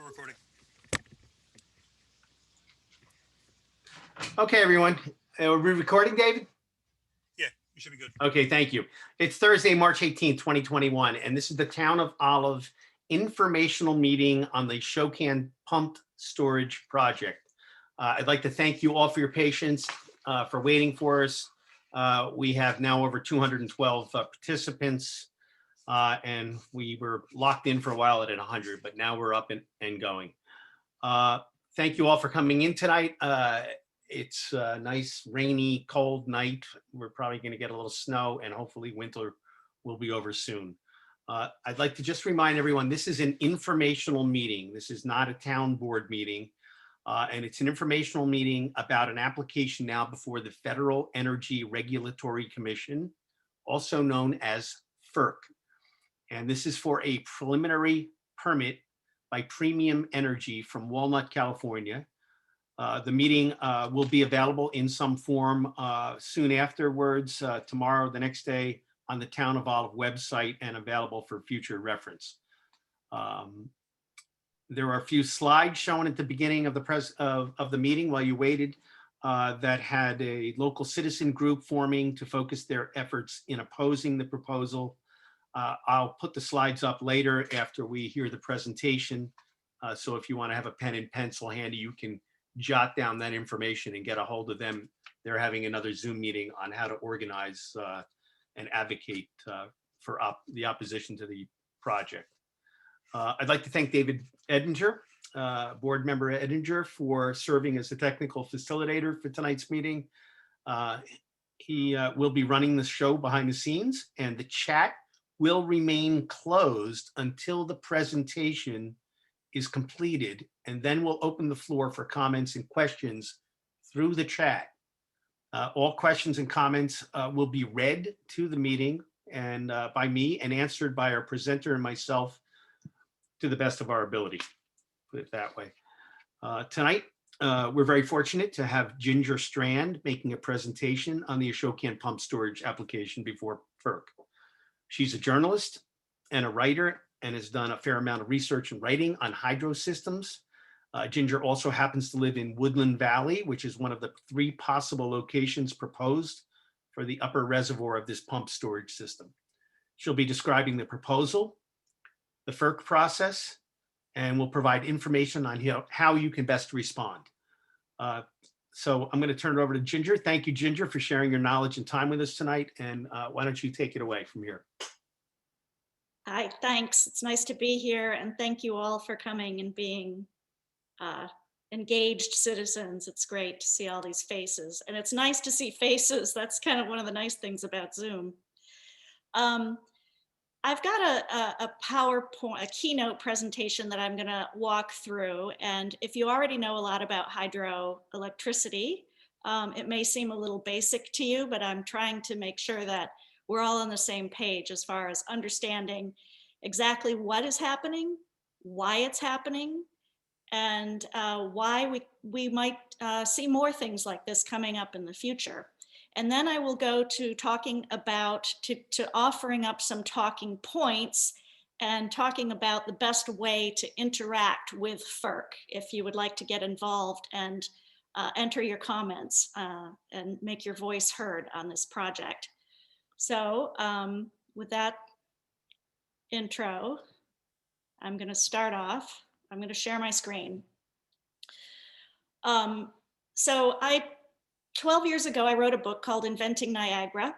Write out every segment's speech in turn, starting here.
We're recording. Okay, everyone. Are we recording, David? Yeah, you should be good. Okay, thank you. It's Thursday, March 18th, 2021, and this is the Town of Olive informational meeting on the Shokan Pumped Storage Project. I'd like to thank you all for your patience, for waiting for us. We have now over 212 participants, and we were locked in for a while at 100, but now we're up and going. Thank you all for coming in tonight. It's a nice, rainy, cold night. We're probably going to get a little snow, and hopefully winter will be over soon. I'd like to just remind everyone, this is an informational meeting. This is not a town board meeting. And it's an informational meeting about an application now before the Federal Energy Regulatory Commission, also known as FERC. And this is for a preliminary permit by Premium Energy from Walnut, California. The meeting will be available in some form soon afterwards, tomorrow, the next day, on the Town of Olive website and available for future reference. There are a few slides shown at the beginning of the meeting while you waited that had a local citizen group forming to focus their efforts in opposing the proposal. I'll put the slides up later after we hear the presentation. So if you want to have a pen and pencil handy, you can jot down that information and get a hold of them. They're having another Zoom meeting on how to organize and advocate for the opposition to the project. I'd like to thank David Edinger, board member Edinger, for serving as the technical facilitator for tonight's meeting. He will be running the show behind the scenes, and the chat will remain closed until the presentation is completed, and then we'll open the floor for comments and questions through the chat. All questions and comments will be read to the meeting and by me and answered by our presenter and myself to the best of our ability, put it that way. Tonight, we're very fortunate to have Ginger Strand making a presentation on the Ashokan Pump Storage application before FERC. She's a journalist and a writer and has done a fair amount of research and writing on hydro systems. Ginger also happens to live in Woodland Valley, which is one of the 3 possible locations proposed for the upper reservoir of this pump storage system. She'll be describing the proposal, the FERC process, and will provide information on how you can best respond. So I'm going to turn it over to Ginger. Thank you, Ginger, for sharing your knowledge and time with us tonight. And why don't you take it away from here? Hi, thanks. It's nice to be here, and thank you all for coming and being engaged citizens. It's great to see all these faces, and it's nice to see faces. That's kind of one of the nice things about Zoom. I've got a PowerPoint, a keynote presentation that I'm going to walk through, and if you already know a lot about hydroelectricity, it may seem a little basic to you, but I'm trying to make sure that we're all on the same page as far as understanding exactly what is happening, why it's happening, and why we might see more things like this coming up in the future. And then I will go to talking about, to offering up some talking points and talking about the best way to interact with FERC if you would like to get involved and enter your comments and make your voice heard on this project. So with that intro, I'm going to start off. I'm going to share my screen. 12 years ago, I wrote a book called Inventing Niagara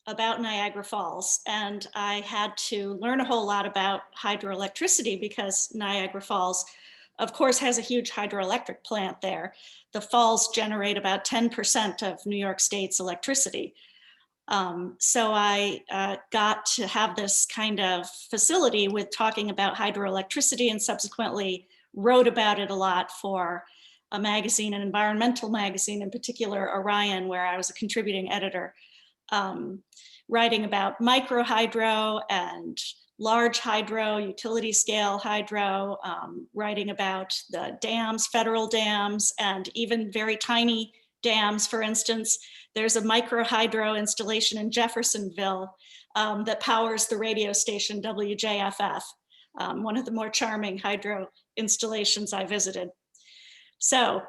about Niagara Falls, and I had to learn a whole lot about hydroelectricity because Niagara Falls, of course, has a huge hydroelectric plant there. The falls generate about 10% of New York State's electricity. So I got to have this kind of facility with talking about hydroelectricity, and subsequently wrote about it a lot for a magazine, an environmental magazine, in particular Orion, where I was a contributing editor, writing about micro hydro and large hydro, utility scale hydro, writing about the dams, federal dams, and even very tiny dams. For instance, there's a micro hydro installation in Jeffersonville that powers the radio station WJFF. one of the more charming hydro installations I visited. So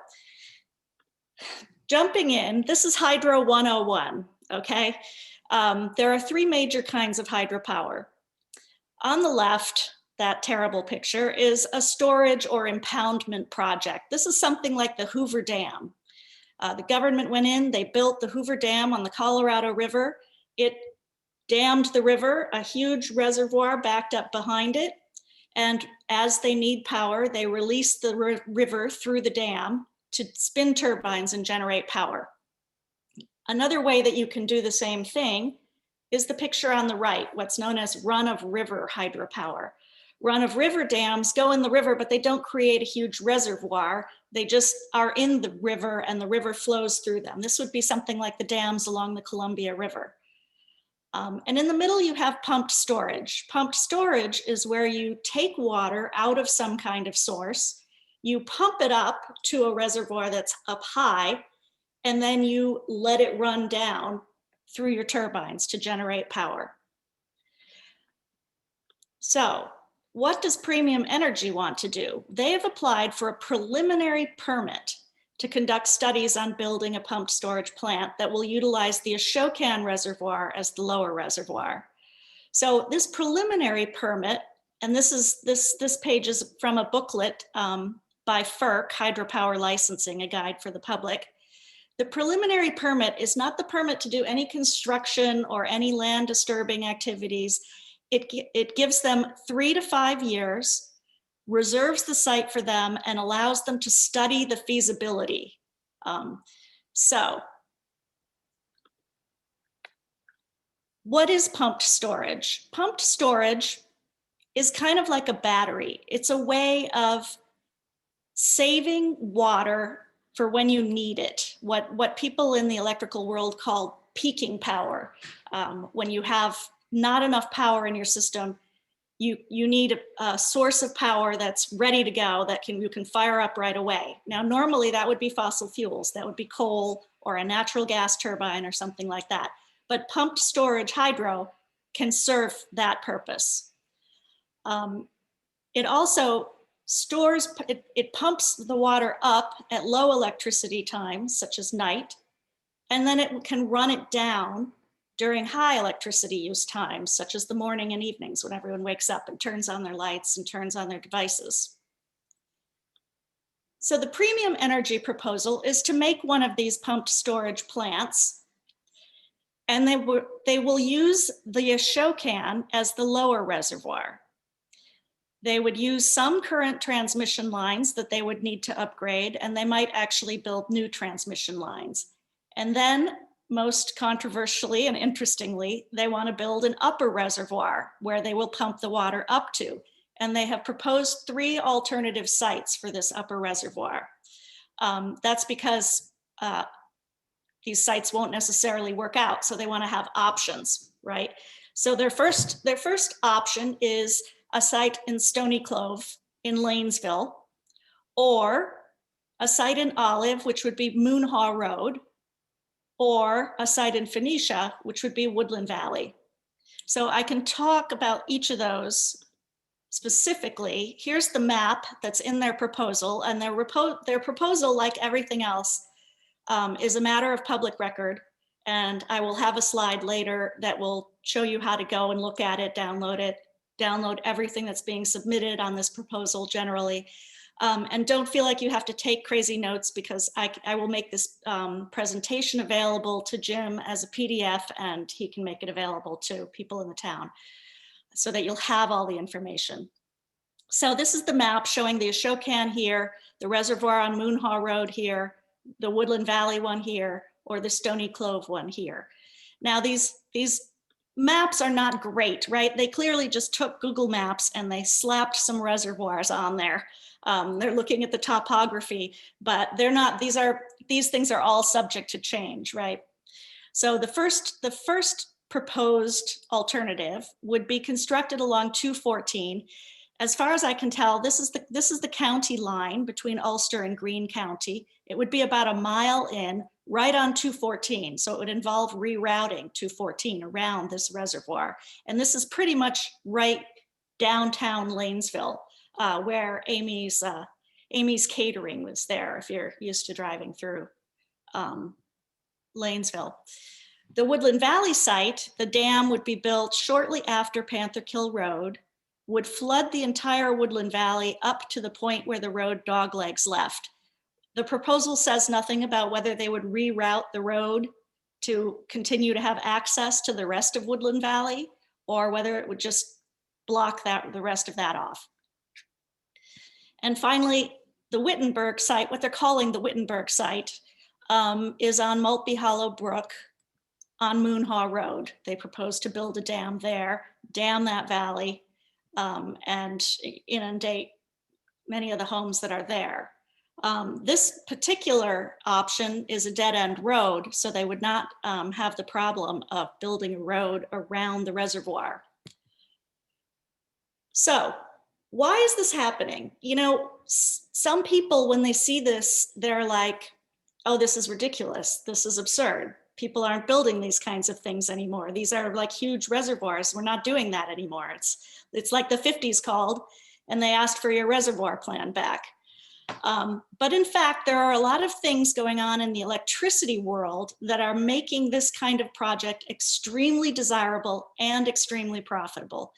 jumping in, this is Hydro 101, okay? There are three major kinds of hydropower. On the left, that terrible picture, is a storage or impoundment project. This is something like the Hoover Dam. The government went in, they built the Hoover Dam on the Colorado River. It dammed the river, a huge reservoir backed up behind it. And as they need power, they release the river through the dam to spin turbines and generate power. Another way that you can do the same thing is the picture on the right, what's known as run-of-river hydropower. Run-of-river dams go in the river, but they don't create a huge reservoir. They just are in the river and the river flows through them. This would be something like the dams along the Columbia River. And in the middle, you have pumped storage. Pumped storage is where you take water out of some kind of source, you pump it up to a reservoir that's up high, and then you let it run down through your turbines to generate power. So what does Premium Energy want to do? They have applied for a preliminary permit to conduct studies on building a pumped storage plant that will utilize the Ashokan Reservoir as the lower reservoir. So this preliminary permit, and this page is from a booklet by FERC, Hydropower Licensing, a guide for the public. The preliminary permit is not the permit to do any construction or any land disturbing activities. It gives them 3 to 5 years, reserves the site for them, and allows them to study the feasibility. So what is pumped storage? Pumped storage is kind of like a battery. It's a way of saving water for when you need it, what people in the electrical world call peaking power. When you have not enough power in your system, you need a source of power that's ready to go, that you can fire up right away. Now, normally that would be fossil fuels. That would be coal or a natural gas turbine or something like that. But pumped storage hydro can serve that purpose. It also stores, it pumps the water up at low electricity times, such as night, and then it can run it down during high electricity use times, such as the morning and evenings when everyone wakes up and turns on their lights and turns on their devices. So the Premium Energy proposal is to make one of these pumped storage plants, and they will use the Ashokan as the lower reservoir. They would use some current transmission lines that they would need to upgrade, and they might actually build new transmission lines. And then, most controversially and interestingly, they want to build an upper reservoir where they will pump the water up to. And they have proposed 3 alternative sites for this upper reservoir. That's because these sites won't necessarily work out, so they want to have options, right? So their first option is a site in Stony Clove in Lanesville, or a site in Olive, which would be Moonhaw Road, or a site in Phoenicia, which would be Woodland Valley. So I can talk about each of those specifically. Here's the map that's in their proposal, and their proposal, like everything else, is a matter of public record. And I will have a slide later that will show you how to go and look at it, download everything that's being submitted on this proposal generally. And don't feel like you have to take crazy notes, because I will make this presentation available to Jim as a PDF, and he can make it available to people in the town so that you'll have all the information. So this is the map showing the Ashokan here, the reservoir on Moonhaw Road here, the Woodland Valley one here, or the Stony Clove one here. Now these maps are not great, right? They clearly just took Google Maps and they slapped some reservoirs on there. They're looking at the topography, but they're not, these things are all subject to change, right? So the first proposed alternative would be constructed along 214. As far as I can tell, this is the county line between Ulster and Greene County. It would be about a mile in, right on 214. So it would involve rerouting 214 around this reservoir. And this is pretty much right downtown Lanesville, where Amy's Catering was there, if you're used to driving through Lanesville. The Woodland Valley site, the dam would be built shortly after Panther Kill Road, would flood the entire Woodland Valley up to the point where the road doglegs left. The proposal says nothing about whether they would reroute the road to continue to have access to the rest of Woodland Valley, or whether it would just block the rest of that off. And finally, the Wittenberg site, what they're calling the Wittenberg site, is on Maltby Hollow Brook on Moonhaw Road. They propose to build a dam there, dam that valley, and inundate many of the homes that are there. This particular option is a dead-end road, so they would not have the problem of building a road around the reservoir. So why is this happening? You know, some people, when they see this, they're like, oh, this is ridiculous. This is absurd. People aren't building these kinds of things anymore. These are like huge reservoirs. We're not doing that anymore. It's like the 50s called and they asked for your reservoir plan back. But in fact, there are a lot of things going on in the electricity world that are making this kind of project extremely desirable and extremely profitable.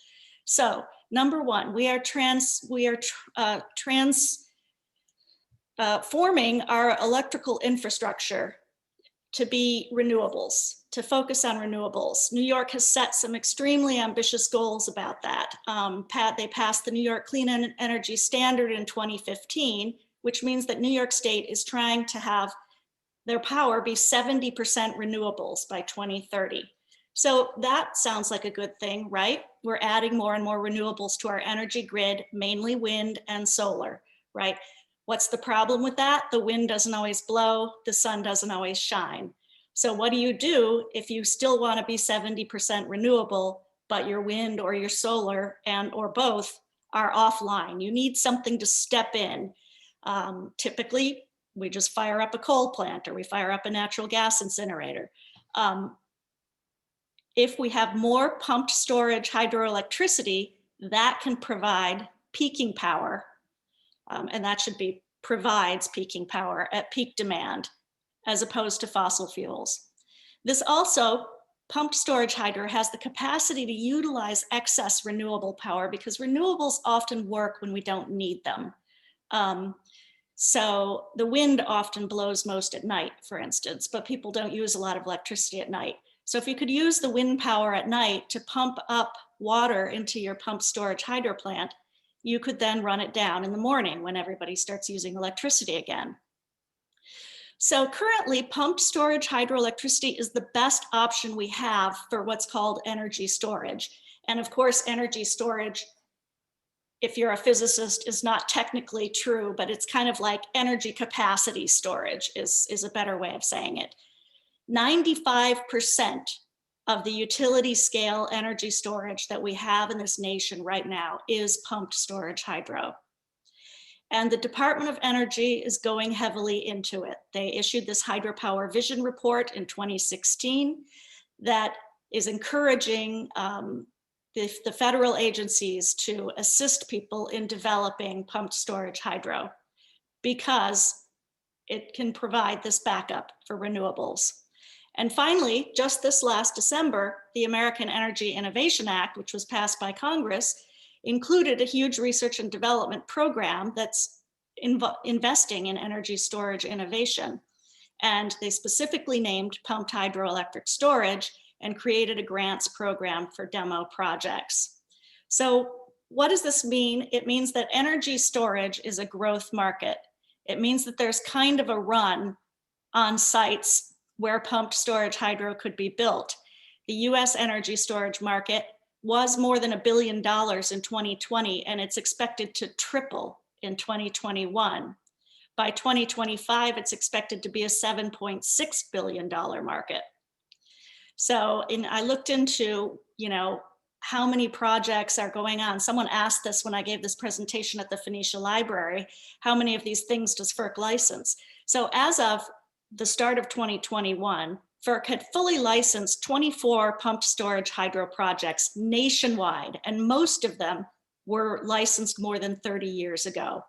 So number one, we are transforming our electrical infrastructure to be renewables, to focus on renewables. New York has set some extremely ambitious goals about that. They passed the New York Clean Energy Standard in 2015, which means that New York State is trying to have their power be 70% renewables by 2030. So that sounds like a good thing, right? We're adding more and more renewables to our energy grid, mainly wind and solar, right? What's the problem with that? The wind doesn't always blow, the sun doesn't always shine. So what do you do if you still want to be 70% renewable, but your wind or your solar and or both are offline? You need something to step in. Typically, we just fire up a coal plant or we fire up a natural gas incinerator. If we have more pumped storage hydroelectricity, that can provide peaking power. And that should be provides peaking power at peak demand, as opposed to fossil fuels. This also, pumped storage hydro has the capacity to utilize excess renewable power because renewables often work when we don't need them. So the wind often blows most at night, for instance, but people don't use a lot of electricity at night. So if you could use the wind power at night to pump up water into your pumped storage hydro plant, you could then run it down in the morning when everybody starts using electricity again. So currently, pumped storage hydroelectricity is the best option we have for what's called energy storage. And of course, energy storage, if you're a physicist, is not technically true, but it's kind of like energy capacity storage is a better way of saying it. 95% of the utility scale energy storage that we have in this nation right now is pumped storage hydro. And the Department of Energy is going heavily into it. They issued this hydropower vision report in 2016 that is encouraging the federal agencies to assist people in developing pumped storage hydro because it can provide this backup for renewables. And finally, just this last December, the American Energy Innovation Act, which was passed by Congress, included a huge research and development program that's investing in energy storage innovation. And they specifically named pumped hydroelectric storage and created a grants program for demo projects. So what does this mean? It means that energy storage is a growth market. It means that there's kind of a run on sites where pumped storage hydro could be built. The US energy storage market was more than $1 billion in 2020, and it's expected to triple in 2021. By 2025, it's expected to be a $7.6 billion market. So I looked into, how many projects are going on. Someone asked this when I gave this presentation at the Phoenicia Library, how many of these things does FERC license? So as of the start of 2021, FERC had fully licensed 24 pumped storage hydro projects nationwide, and most of them were licensed more than 30 years ago.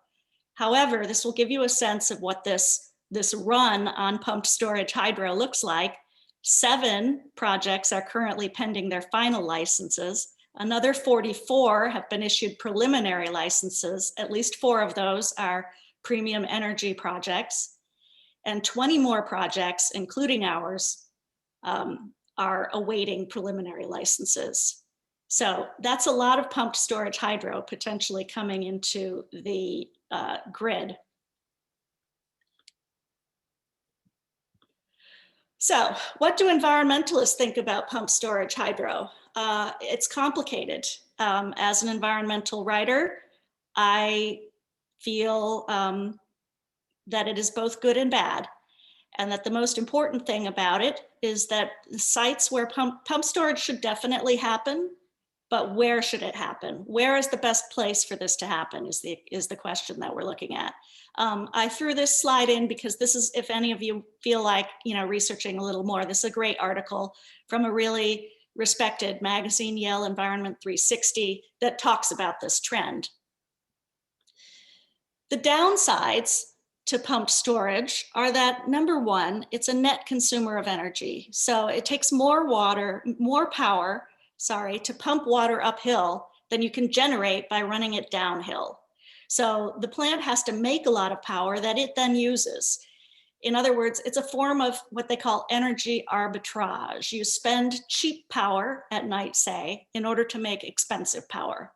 However, this will give you a sense of what this run on pumped storage hydro looks like. 7 projects are currently pending their final licenses. Another 44 have been issued preliminary licenses. At least 4 of those are premium energy projects. And 20 more projects, including ours, are awaiting preliminary licenses. So that's a lot of pumped storage hydro potentially coming into the grid. So what do environmentalists think about pumped storage hydro? It's complicated. As an environmental writer, I feel that it is both good and bad, and that the most important thing about it is that the sites where pump storage should definitely happen, but where should it happen? Where is the best place for this to happen is the question that we're looking at. I threw this slide in because this is, if any of you feel like, researching a little more, this is a great article from a really respected magazine, Yale Environment 360, that talks about this trend. The downsides to pumped storage are that, number one, it's a net consumer of energy. So it takes more power, to pump water uphill than you can generate by running it downhill. So the plant has to make a lot of power that it then uses. In other words, it's a form of what they call energy arbitrage. You spend cheap power at night, say, in order to make expensive power.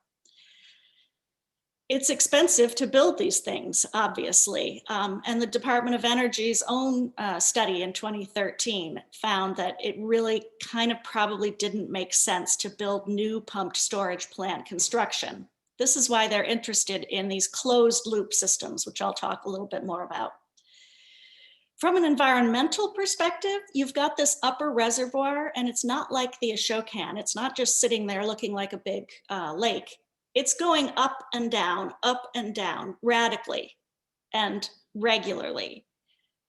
It's expensive to build these things, obviously. And the Department of Energy's own study in 2013 found that it really kind of probably didn't make sense to build new pumped storage plant construction. This is why they're interested in these closed loop systems, which I'll talk a little bit more about. From an environmental perspective, you've got this upper reservoir, and it's not like the Ashokan. It's not just sitting there looking like a big lake. It's going up and down, radically and regularly.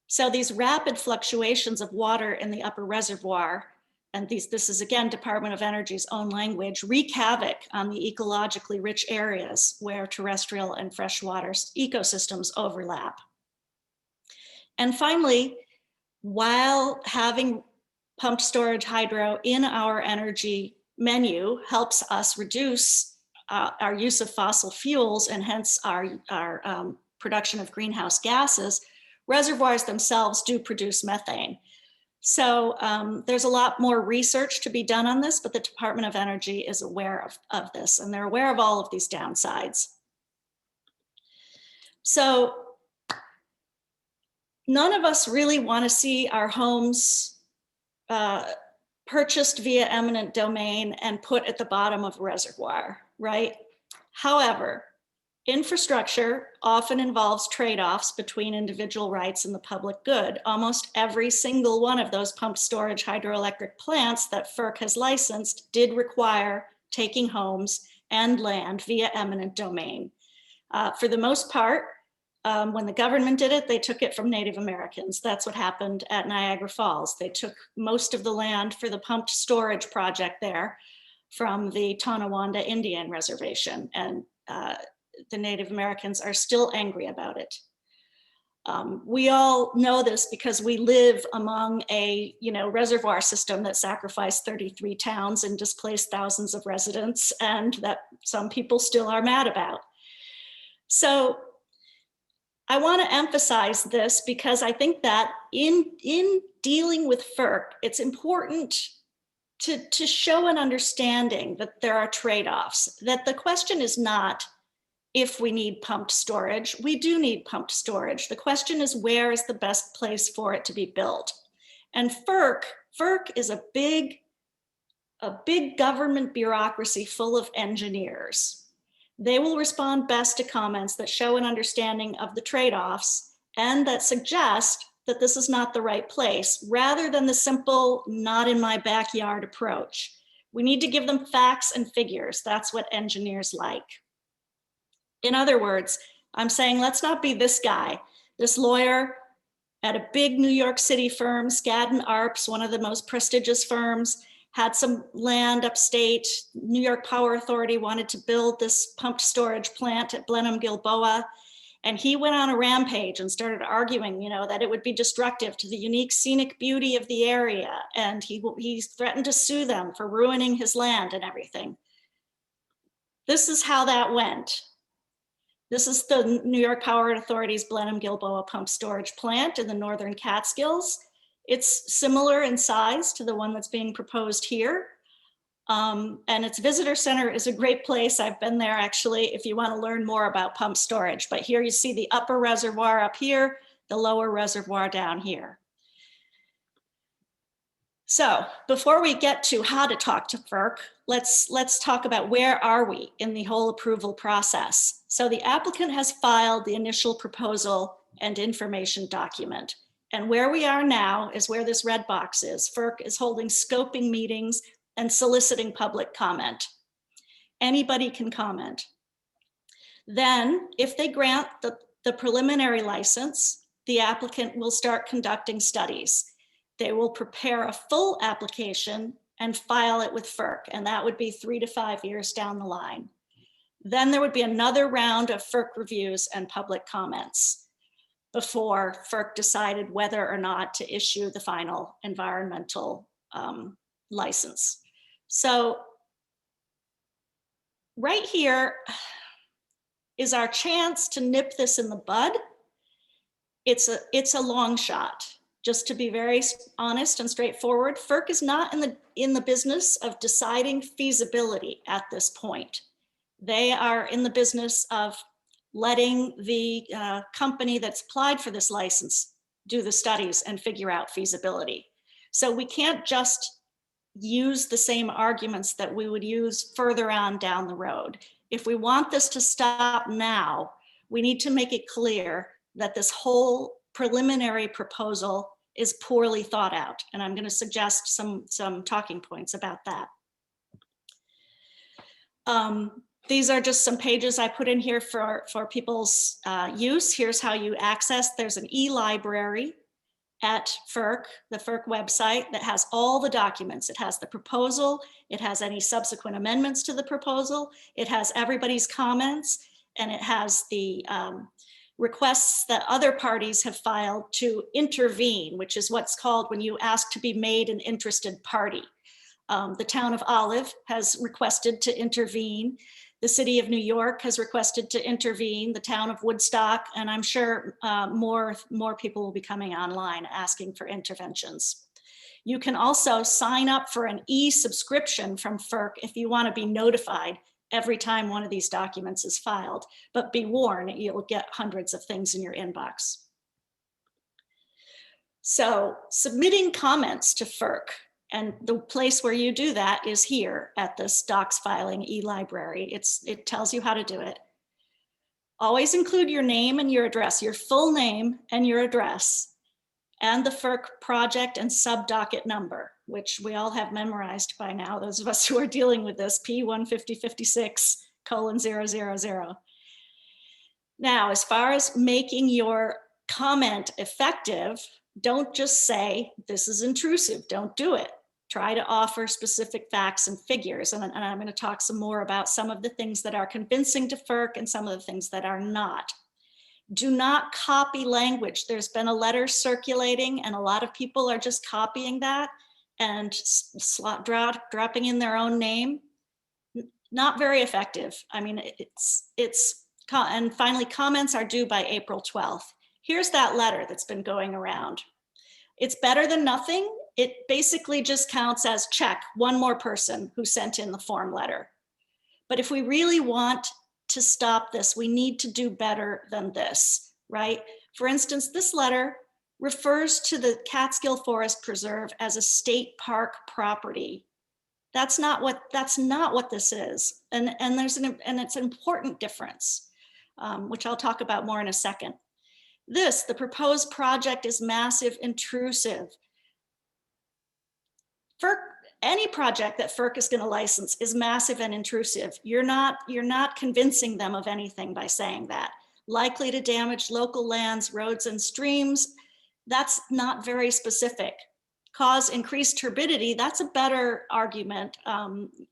So these rapid fluctuations of water in the upper reservoir, and this is again Department of Energy's own language, wreak havoc on the ecologically rich areas where terrestrial and freshwater ecosystems overlap. And finally, while having pumped storage hydro in our energy menu helps us reduce our use of fossil fuels and hence our production of greenhouse gases, reservoirs themselves do produce methane. So there's a lot more research to be done on this, but the Department of Energy is aware of this, and they're aware of all of these downsides. So none of us really want to see our homes purchased via eminent domain and put at the bottom of a reservoir, right? However, infrastructure often involves trade-offs between individual rights and the public good. Almost every single one of those pumped storage hydroelectric plants that FERC has licensed did require taking homes and land via eminent domain. For the most part, when the government did it, they took it from Native Americans. That's what happened at Niagara Falls. They took most of the land for the pumped storage project there from the Tonawanda Indian Reservation, and the Native Americans are still angry about it. We all know this because we live among a reservoir system that sacrificed 33 towns and displaced thousands of residents, and that some people still are mad about. So I want to emphasize this because I think that in dealing with FERC, it's important to show an understanding that there are trade-offs, that the question is not if we need pumped storage. We do need pumped storage. The question is, where is the best place for it to be built? And FERC is a big government bureaucracy full of engineers. They will respond best to comments that show an understanding of the trade-offs and that suggest that this is not the right place, rather than the simple, not in my backyard approach. We need to give them facts and figures. That's what engineers like. In other words, I'm saying, let's not be this guy, this lawyer at a big New York City firm, Skadden Arps, one of the most prestigious firms, had some land upstate. New York Power Authority wanted to build this pumped storage plant at Blenheim Gilboa. And he went on a rampage and started arguing, that it would be destructive to the unique scenic beauty of the area. And he threatened to sue them for ruining his land and everything. This is how that went. This is the New York Power Authority's Blenheim Gilboa pump storage plant in the Northern Catskills. It's similar in size to the one that's being proposed here. And its visitor center is a great place. I've been there actually, if you want to learn more about pump storage. But here you see the upper reservoir up here, the lower reservoir down here. So before we get to how to talk to FERC, let's talk about where are we in the whole approval process. So the applicant has filed the initial proposal and information document. And where we are now is where this red box is. FERC is holding scoping meetings and soliciting public comment. Anybody can comment. Then, if they grant the preliminary license, the applicant will start conducting studies. They will prepare a full application and file it with FERC, and that would be 3 to 5 years down the line. Then there would be another round of FERC reviews and public comments before FERC decided whether or not to issue the final environmental license. So right here is our chance to nip this in the bud. It's a long shot. Just to be very honest and straightforward, FERC is not in the business of deciding feasibility at this point. They are in the business of letting the company that's applied for this license do the studies and figure out feasibility. So we can't just use the same arguments that we would use further on down the road. If we want this to stop now, we need to make it clear that this whole preliminary proposal is poorly thought out. And I'm going to suggest some talking points about that. These are just some pages I put in here for people's use. Here's how you access. There's an e-library at FERC, the FERC website, that has all the documents. It has the proposal, it has any subsequent amendments to the proposal, it has everybody's comments, and it has the requests that other parties have filed to intervene, which is what's called when you ask to be made an interested party. The town of Olive has requested to intervene. The city of New York has requested to intervene, the town of Woodstock, and I'm sure more people will be coming online asking for interventions. You can also sign up for an e-subscription from FERC if you want to be notified every time one of these documents is filed, but be warned, you'll get hundreds of things in your inbox. So submitting comments to FERC, and the place where you do that is here at this docs filing e-library. It tells you how to do it. Always include your name and your address, your full name and your address, and the FERC project and sub-docket number, which we all have memorized by now, those of us who are dealing with this, P15056:000. Now, as far as making your comment effective, don't just say, this is intrusive, don't do it. Try to offer specific facts and figures. And I'm going to talk some more about some of the things that are convincing to FERC and some of the things that are not. Do not copy language. There's been a letter circulating and a lot of people are just copying that and dropping in their own name. Not very effective. I mean, and finally, comments are due by April 12th. Here's that letter that's been going around. It's better than nothing. It basically just counts as check, one more person who sent in the form letter. But if we really want to stop this, we need to do better than this, right? For instance, this letter refers to the Catskill Forest Preserve as a state park property. That's not what this is. And it's an important difference, which I'll talk about more in a second. The proposed project is massive, intrusive. FERC, any project that FERC is going to license is massive and intrusive. You're not convincing them of anything by saying that. Likely to damage local lands, roads, and streams. That's not very specific. cause increased turbidity, that's a better argument,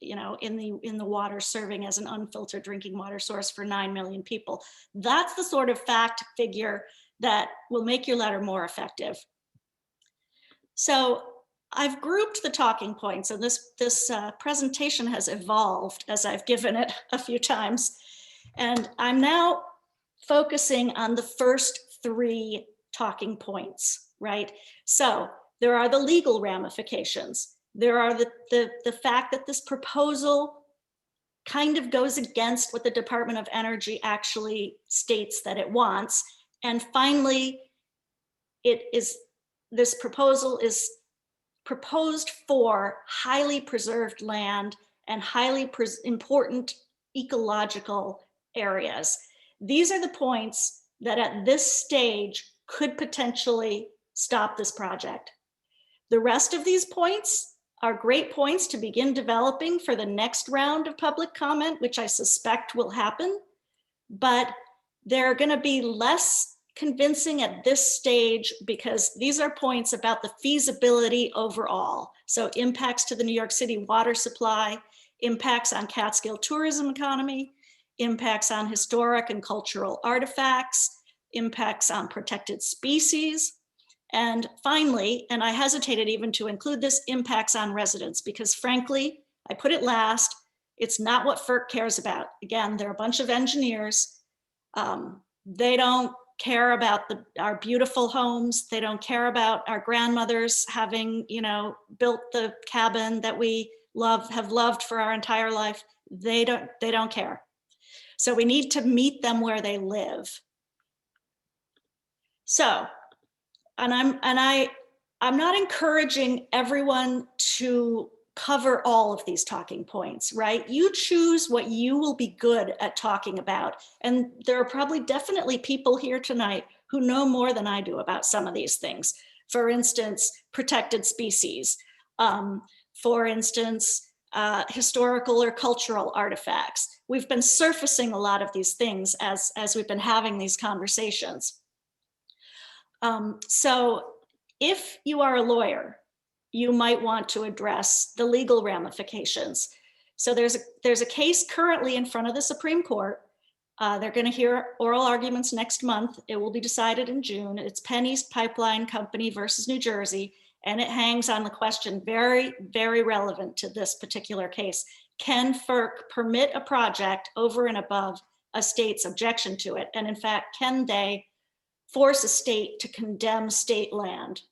you know, in the water serving as an unfiltered drinking water source for 9 million people. That's the sort of fact figure that will make your letter more effective. So I've grouped the talking points, and this presentation has evolved as I've given it a few times. And I'm now focusing on the first 3 talking points, right? So there are the legal ramifications. There are the fact that this proposal kind of goes against what the Department of Energy actually states that it wants. And finally, this proposal is proposed for highly preserved land and highly important ecological areas. These are the points that at this stage could potentially stop this project. The rest of these points are great points to begin developing for the next round of public comment, which I suspect will happen, but they're going to be less convincing at this stage because these are points about the feasibility overall. So impacts to the New York City water supply, impacts on Catskill tourism economy, impacts on historic and cultural artifacts, impacts on protected species, and finally, and I hesitated even to include this, impacts on residents, because frankly, I put it last, it's not what FERC cares about. Again, they're a bunch of engineers. They don't care about our beautiful homes. They don't care about our grandmothers having, you know, built the cabin that we have loved for our entire life. They don't care. So we need to meet them where they live. So, and I'm not encouraging everyone to cover all of these talking points, right? You choose what you will be good at talking about. And there are probably definitely people here tonight who know more than I do about some of these things. For instance, protected species. For instance, historical or cultural artifacts. We've been surfacing a lot of these things as we've been having these conversations. So if you are a lawyer, you might want to address the legal ramifications. So there's a case currently in front of the Supreme Court. They're going to hear oral arguments next month. It will be decided in June. It's PennEast Pipeline Company versus New Jersey, and it hangs on the question very, very relevant to this particular case. Can FERC permit a project over and above a state's objection to it? And in fact, can they force a state to condemn state land?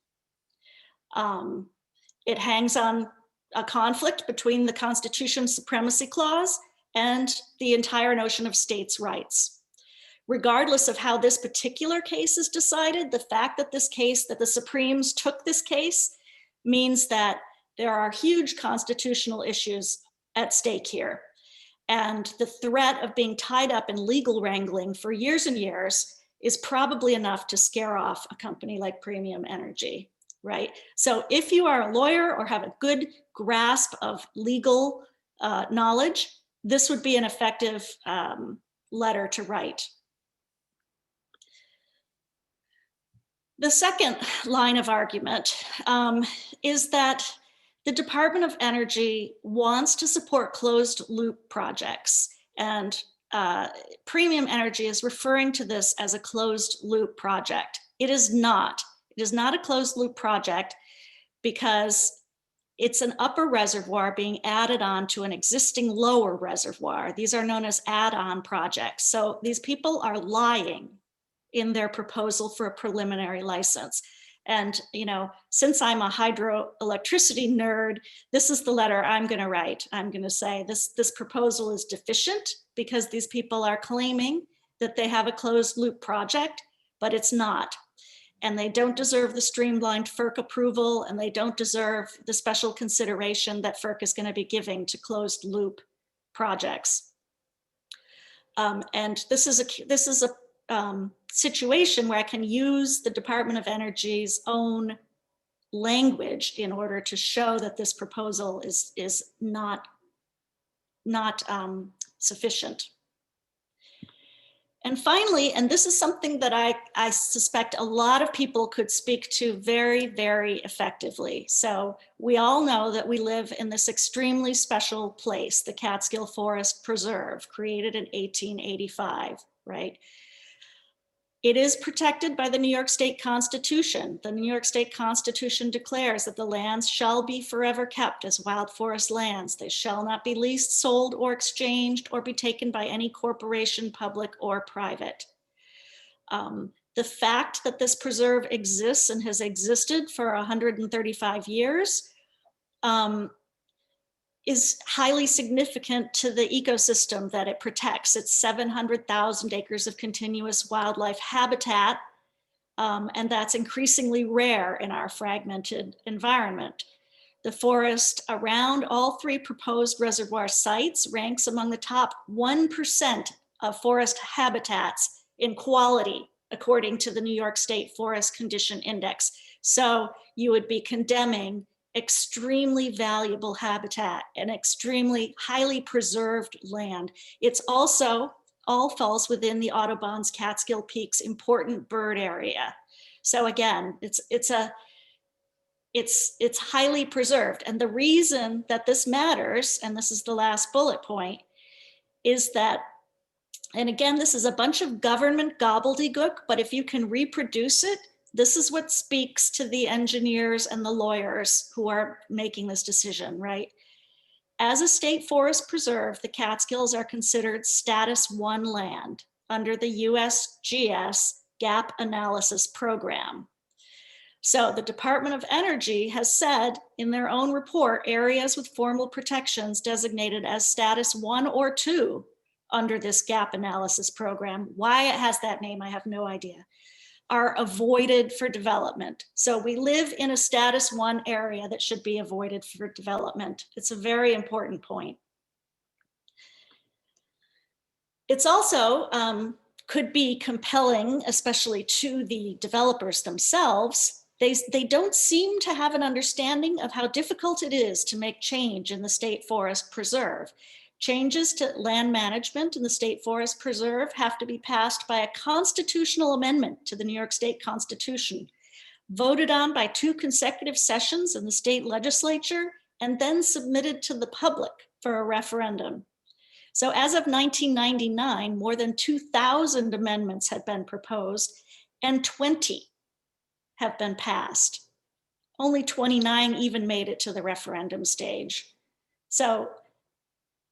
It hangs on a conflict between the Constitution's Supremacy Clause and the entire notion of states' rights. Regardless of how this particular case is decided, the fact that the Supremes took this case means that there are huge constitutional issues at stake here. And the threat of being tied up in legal wrangling for years and years is probably enough to scare off a company like Premium Energy, right? So if you are a lawyer or have a good grasp of legal knowledge, this would be an effective letter to write. The second line of argument is that the Department of Energy wants to support closed loop projects, and Premium Energy is referring to this as a closed loop project. It is not. It is not a closed loop project because it's an upper reservoir being added on to an existing lower reservoir. These are known as add-on projects. So these people are lying in their proposal for a preliminary license. And, you know, since I'm a hydroelectricity nerd, this is the letter I'm going to write. I'm going to say this proposal is deficient because these people are claiming that they have a closed loop project, but it's not. And they don't deserve the streamlined FERC approval, and they don't deserve the special consideration that FERC is going to be giving to closed loop projects. And this is a situation where I can use the Department of Energy's own language in order to show that this proposal is not sufficient. And finally, and this is something that I suspect a lot of people could speak to very, very effectively. So we all know that we live in this extremely special place, the Catskill Forest Preserve, created in 1885, right? It is protected by the New York State Constitution. The New York State Constitution declares that the lands shall be forever kept as wild forest lands. They shall not be leased, sold, or exchanged, or be taken by any corporation, public or private. The fact that this preserve exists and has existed for 135 years is highly significant to the ecosystem that it protects. It's 700,000 acres of continuous wildlife habitat, and that's increasingly rare in our fragmented environment. The forest around all three proposed reservoir sites ranks among the top 1% of forest habitats in quality, according to the New York State Forest Condition Index. So you would be condemning extremely valuable habitat and extremely highly preserved land. It's also all falls within the Audubon's Catskill Peaks important bird area. So again, it's highly preserved. And the reason that this matters, and this is the last bullet point, is that, and again, this is a bunch of government gobbledygook, but if you can reproduce it, this is what speaks to the engineers and the lawyers who are making this decision, right? As a state forest preserve, the Catskills are considered status 1 land under the USGS gap analysis program. So the Department of Energy has said in their own report, areas with formal protections designated as status 1 or 2 under this gap analysis program. Why it has that name, I have no idea, are avoided for development. So we live in a status 1 area that should be avoided for development. It's a very important point. It's also could be compelling, especially to the developers themselves. They don't seem to have an understanding of how difficult it is to make change in the State Forest Preserve. Changes to land management in the State Forest Preserve have to be passed by a constitutional amendment to the New York State Constitution, voted on by 2 consecutive sessions in the state legislature, and then submitted to the public for a referendum. So as of 1999, more than 2,000 amendments had been proposed and 20 have been passed. Only 29 even made it to the referendum stage. So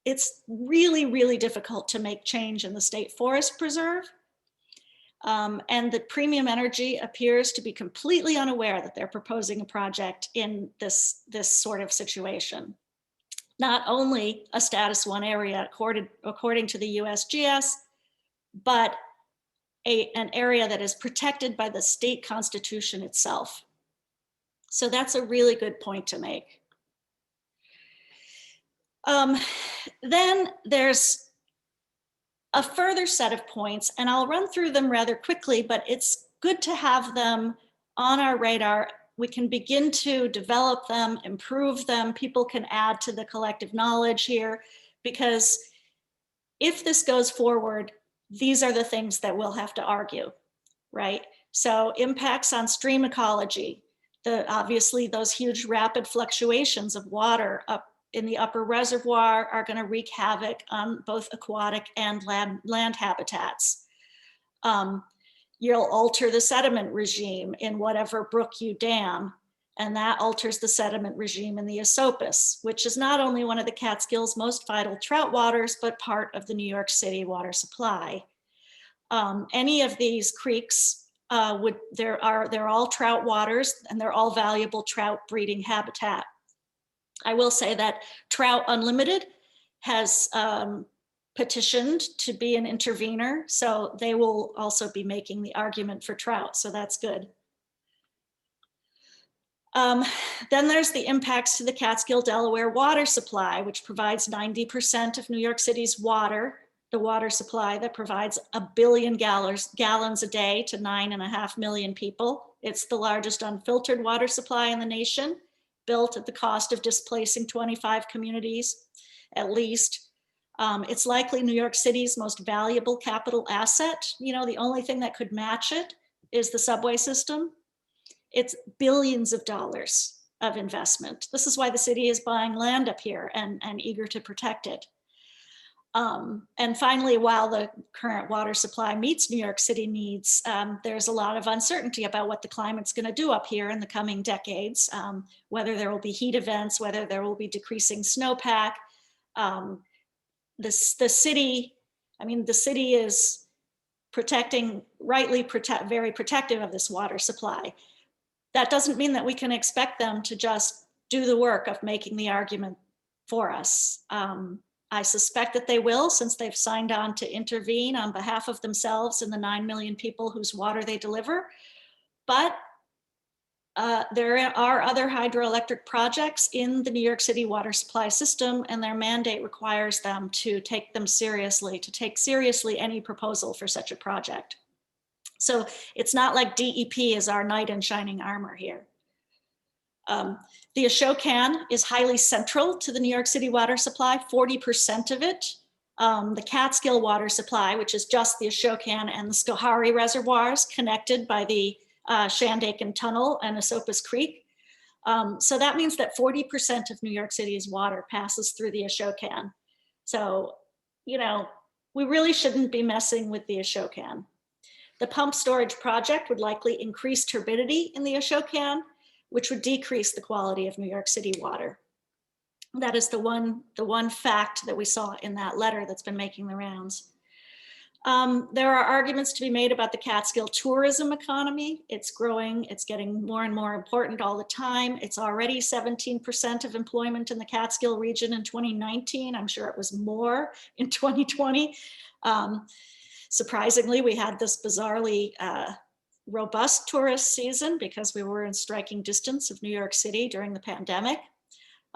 it's really, really difficult to make change in the State Forest Preserve. And the Premium Energy appears to be completely unaware that they're proposing a project in this sort of situation. Not only a status 1 area according to the USGS, but an area that is protected by the state constitution itself. So that's a really good point to make. Then there's a further set of points, and I'll run through them rather quickly, but it's good to have them on our radar. We can begin to develop them, improve them. People can add to the collective knowledge here, because if this goes forward, these are the things that we'll have to argue, right? So impacts on stream ecology, obviously those huge rapid fluctuations of water up in the upper reservoir are going to wreak havoc on both aquatic and land habitats. You'll alter the sediment regime in whatever brook you dam, and that alters the sediment regime in the Esopus, which is not only one of the Catskills' most vital trout waters, but part of the New York City water supply. Any of these creeks, they're all trout waters, and they're all valuable trout breeding habitat. I will say that Trout Unlimited has petitioned to be an intervener, so they will also be making the argument for trout, so that's good. Then there's the impacts to the Catskill Delaware water supply, which provides 90% of New York City's water, the water supply that provides 1 billion gallons a day to 9.5 million people. It's the largest unfiltered water supply in the nation, built at the cost of displacing 25 communities, at least. It's likely New York City's most valuable capital asset. You know, the only thing that could match it is the subway system. It's billions of dollars of investment. This is why the city is buying land up here and eager to protect it. And finally, while the current water supply meets New York City needs, there's a lot of uncertainty about what the climate's going to do up here in the coming decades, whether there will be heat events, whether there will be decreasing snowpack. The city is very protective of this water supply. That doesn't mean that we can expect them to just do the work of making the argument for us. I suspect that they will, since they've signed on to intervene on behalf of themselves and the 9 million people whose water they deliver. But there are other hydroelectric projects in the New York City water supply system, and their mandate requires them to take seriously any proposal for such a project. So it's not like DEP is our knight in shining armor here. The Ashokan is highly central to the New York City water supply, 40% of it. The Catskill water supply, which is just the Ashokan and the Schoharie reservoirs connected by the Shandaken Tunnel and Esopus Creek. So that means that 40% of New York City's water passes through the Ashokan. So, you know, we really shouldn't be messing with the Ashokan. The pump storage project would likely increase turbidity in the Ashokan, which would decrease the quality of New York City water. That is the one fact that we saw in that letter that's been making the rounds. There are arguments to be made about the Catskill tourism economy. It's growing, it's getting more and more important all the time. It's already 17% of employment in the Catskill region in 2019. I'm sure it was more in 2020. Surprisingly, we had this bizarrely robust tourist season because we were in striking distance of New York City during the pandemic.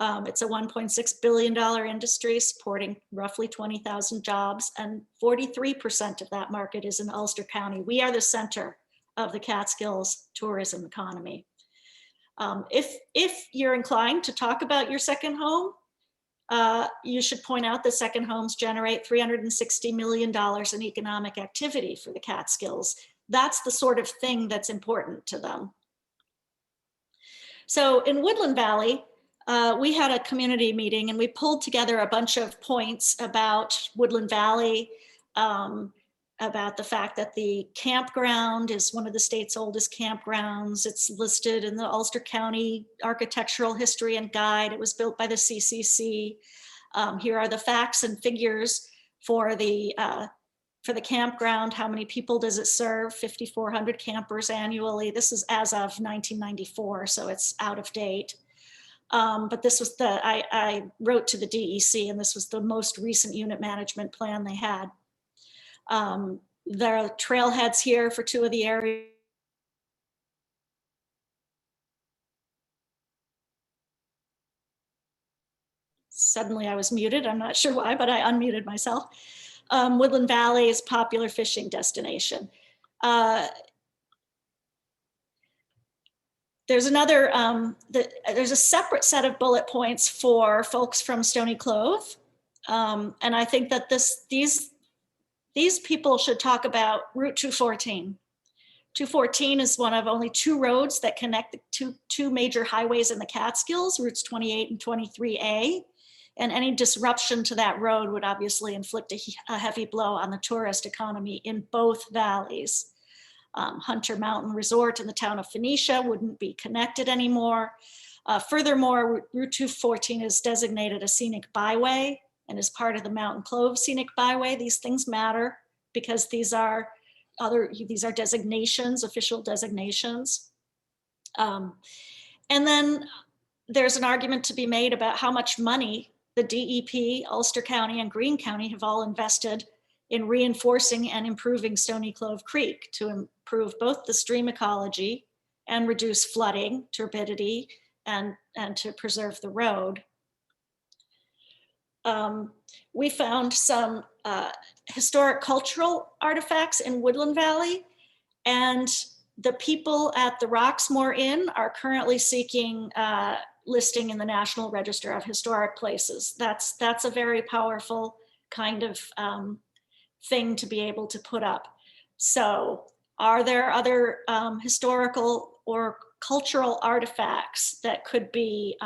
It's a $1.6 billion industry supporting roughly 20,000 jobs, and 43% of that market is in Ulster County. We are the center of the Catskills tourism economy. If you're inclined to talk about your second home, you should point out that second homes generate $360 million in economic activity for the Catskills. That's the sort of thing that's important to them. So in Woodland Valley, we had a community meeting and we pulled together a bunch of points about Woodland Valley, about the fact that the campground is one of the state's oldest campgrounds. It's listed in the Ulster County Architectural History and Guide. It was built by the CCC. Here are the facts and figures for the campground. How many people does it serve? 5,400 campers annually. This is as of 1994, so it's out of date. But this was I wrote to the DEC, and this was the most recent unit management plan they had. There are trailheads here for two of the areas. Suddenly I was muted. I'm not sure why, but I unmuted myself. Woodland Valley is a popular fishing destination. There's another, there's a separate set of bullet points for folks from Stony Clove. And I think that these people should talk about Route 214. 214 is one of only two roads that connect the two major highways in the Catskills, routes 28 and 23A. And any disruption to that road would obviously inflict a heavy blow on the tourist economy in both valleys. Hunter Mountain Resort in the town of Phoenicia wouldn't be connected anymore. Furthermore, Route 214 is designated a scenic byway and is part of the Mountain Clove Scenic Byway. These things matter because these are designations, official designations. And then there's an argument to be made about how much money the DEP, Ulster County, and Greene County have all invested in reinforcing and improving Stony Clove Creek to improve both the stream ecology and reduce flooding, turbidity, and to preserve the road. We found some historic cultural artifacts in Woodland Valley, and the people at the Roxmore Inn are currently seeking listing in the National Register of Historic Places. That's a very powerful kind of thing to be able to put up. So Are there other historical or cultural artifacts that could be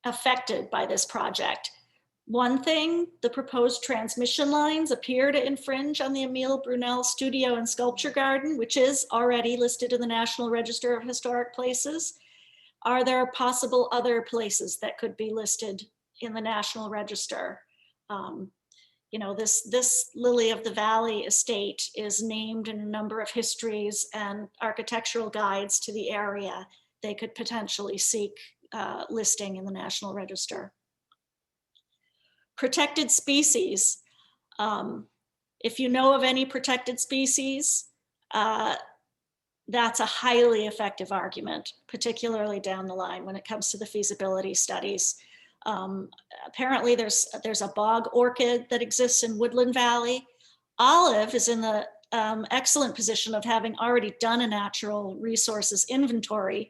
affected by this project? One thing, the proposed transmission lines appear to infringe on the Emile Brunel Studio and Sculpture Garden, which is already listed in the National Register of Historic Places. Are there possible other places that could be listed in the National Register? You know, this Lily of the Valley estate is named in a number of histories and architectural guides to the area. They could potentially seek listing in the National Register. Protected species. If you know of any protected species, that's a highly effective argument, particularly down the line when it comes to the feasibility studies. Apparently there's a bog orchid that exists in Woodland Valley. Olive is in the excellent position of having already done a natural resources inventory.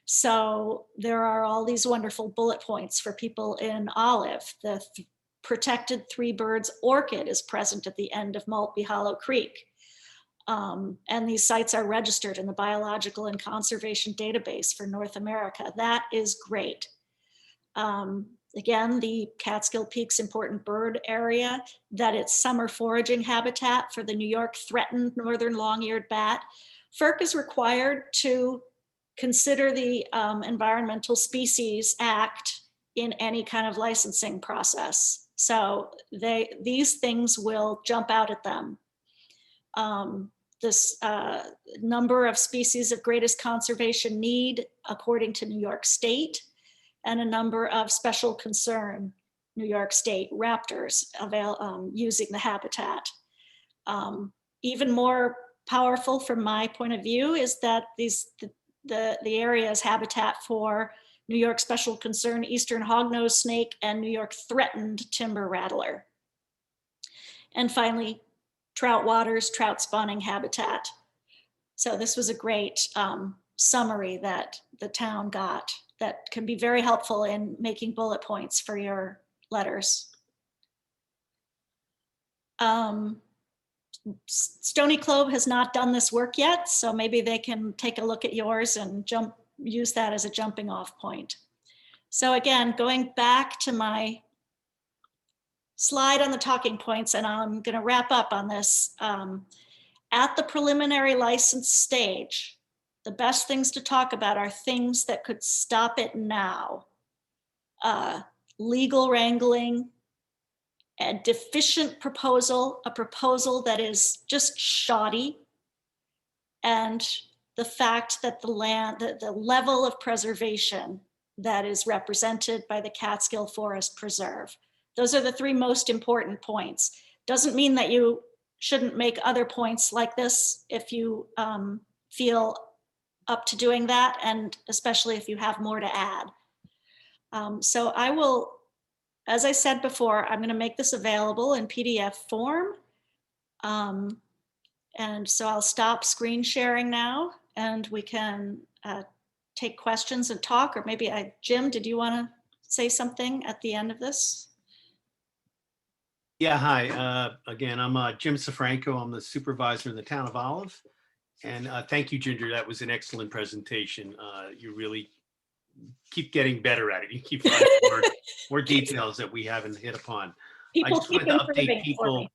So there are all these wonderful bullet points for people in Olive. The protected Three Birds orchid is present at the end of Maltby Hollow Creek. And these sites are registered in the Biological and Conservation Database for North America. That is great. Again, the Catskill Peaks Important Bird Area, that it's summer foraging habitat for the New York threatened northern long-eared bat. FERC is required to consider the Environmental Species Act in any kind of licensing process. So these things will jump out at them. This number of species of greatest conservation need according to New York State, and a number of special concern New York State raptors using the habitat. Even more powerful from my point of view is that the area is habitat for New York special concern eastern hognose snake and New York threatened timber rattler. And finally, trout waters, trout spawning habitat. So this was a great summary that the town got that can be very helpful in making bullet points for your letters. Stony Clove has not done this work yet, so maybe they can take a look at yours and use that as a jumping off point. So again, going back to my slide on the talking points, and I'm going to wrap up on this. At the preliminary license stage, the best things to talk about are things that could stop it now. Legal wrangling, a deficient proposal, a proposal that is just shoddy, and the fact that the level of preservation that is represented by the Catskill Forest Preserve. Those are the three most important points. Doesn't mean that you shouldn't make other points like this if you feel up to doing that, and especially if you have more to add. So I will, as I said before, I'm going to make this available in PDF form. And so I'll stop screen sharing now, and we can take questions and talk, or maybe Jim, did you want to say something at the end of this? Yeah, hi. Again, I'm Jim Safranco. I'm the supervisor in the town of Olive. And thank you, Ginger. That was an excellent presentation. You really keep getting better at it. You keep finding more details that we haven't hit upon. I just wanted to update people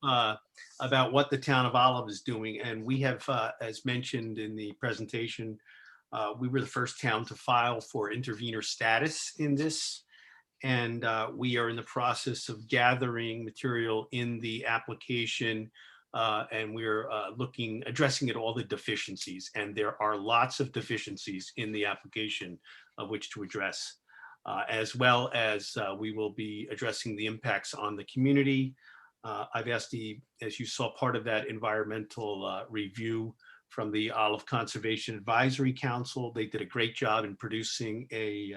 about what the town of Olive is doing. And we have, as mentioned in the presentation, we were the first town to file for intervenor status in this. And we are in the process of gathering material in the application, and we're addressing at all the deficiencies. And there are lots of deficiencies in the application of which to address, as well as we will be addressing the impacts on the community. I've asked as you saw, part of that environmental review from the Olive Conservation Advisory Council. They did a great job in producing a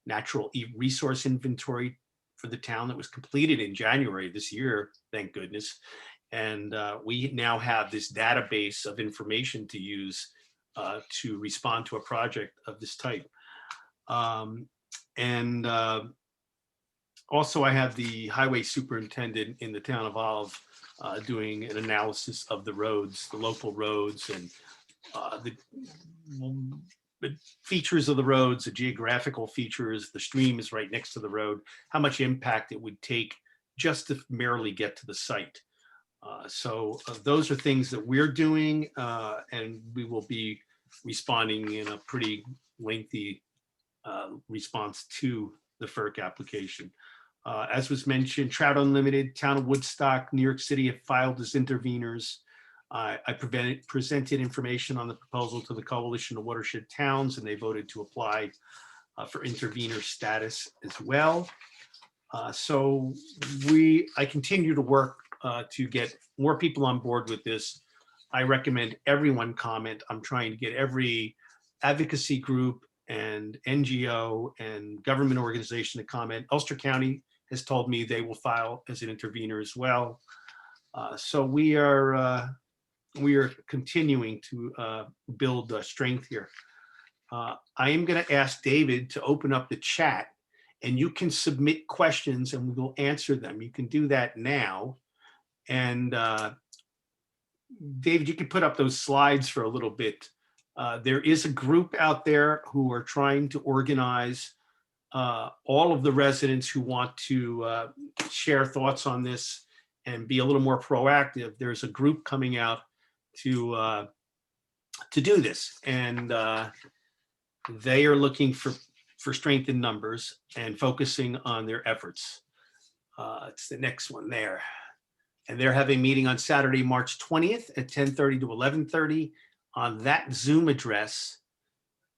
natural resource inventory for the town that was completed in January this year, thank goodness. And we now have this database of information to use to respond to a project of this type. Also, I have the highway superintendent in the town of Olive doing an analysis of the roads, the local roads, and the features of the roads, the geographical features, the stream is right next to the road, how much impact it would take just to merely get to the site. So those are things that we're doing, and we will be responding in a pretty lengthy response to the FERC application. As was mentioned, Trout Unlimited, Town of Woodstock, New York City have filed as interveners. I presented information on the proposal to the Coalition of Watershed Towns, and they voted to apply for intervener status as well. So I continue to work to get more people on board with this. I recommend everyone comment. I'm trying to get every advocacy group and NGO and government organization to comment. Ulster County has told me they will file as an intervener as well. So we are continuing to build strength here. I am going to ask David to open up the chat, and you can submit questions and we will answer them. You can do that now. And David, you can put up those slides for a little bit. There is a group out there who are trying to organize all of the residents who want to share thoughts on this and be a little more proactive. There's a group coming out to do this, and they are looking for strength in numbers and focusing on their efforts. It's the next one there. And they're having a meeting on Saturday, March 20th at 10:30 to 11:30 on that Zoom address.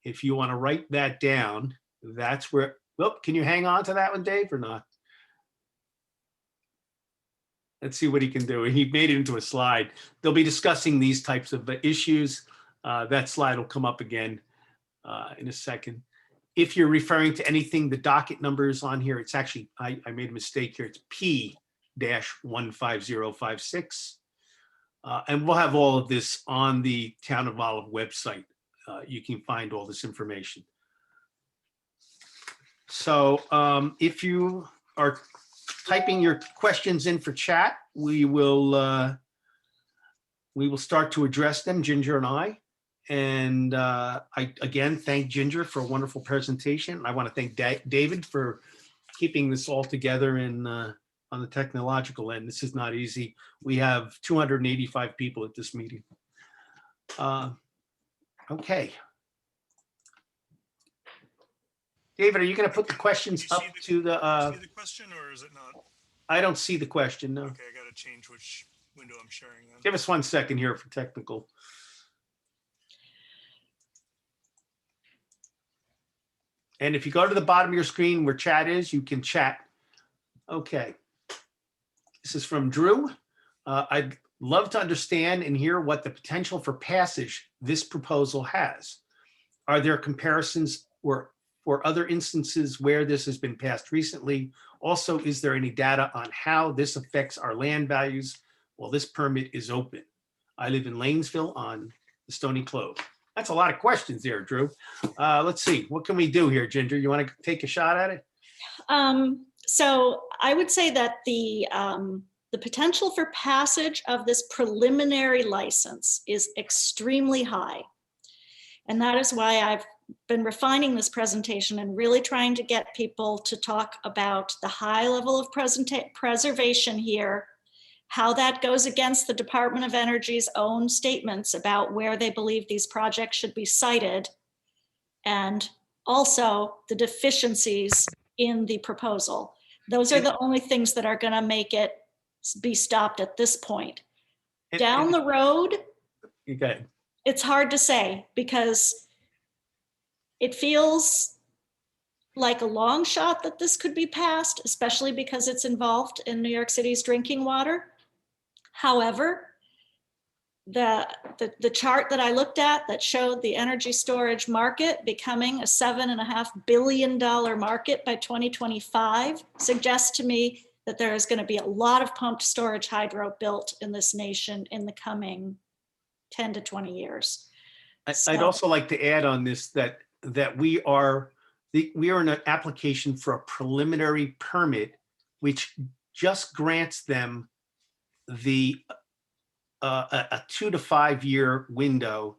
If you want to write that down, that's where, well, can you hang on to that one, Dave, or not? Let's see what he can do. He made it into a slide. They'll be discussing these types of issues. That slide will come up again in a second. If you're referring to anything, the docket number is on here. It's actually, I made a mistake here. It's P-15056. And we'll have all of this on the Town of Olive website. You can find all this information. So if you are typing your questions in for chat, we will start to address them, Ginger and I. And I again thank Ginger for a wonderful presentation. I want to thank David for keeping this all together in on the technological end. This is not easy. We have 285 people at this meeting. Okay. David, are you going to put the questions up to the? See the question, or is it not? I don't see the question. No. Okay, I got to change which window I'm sharing. Then. Give us 1 second here for technical. And if you go to the bottom of your screen where chat is, you can chat. Okay. This is from Drew. I'd love to understand and hear what the potential for passage this proposal has. Are there comparisons or for other instances where this has been passed recently? Also, is there any data on how this affects our land values while this permit is open? I live in Lanesville on the Stony Clove. That's a lot of questions there, Drew. Let's see, what can we do here, Ginger? You want to take a shot at it? So I would say that the potential for passage of this preliminary license is extremely high. And that is why I've been refining this presentation and really trying to get people to talk about the high level of preservation here, how that goes against the Department of Energy's own statements about where they believe these projects should be sited, and also the deficiencies in the proposal. Those are the only things that are going to make it be stopped at this point. Down the road, okay, it's hard to say because it feels like a long shot that this could be passed, especially because it's involved in New York City's drinking water. However, the chart that I looked at that showed the energy storage market becoming a $7.5 billion market by 2025 suggests to me that there is going to be a lot of pumped storage hydro built in this nation in the coming 10 to 20 years. I'd also like to add on this that we are in an application for a preliminary permit, which just grants them the a 2 to 5 year window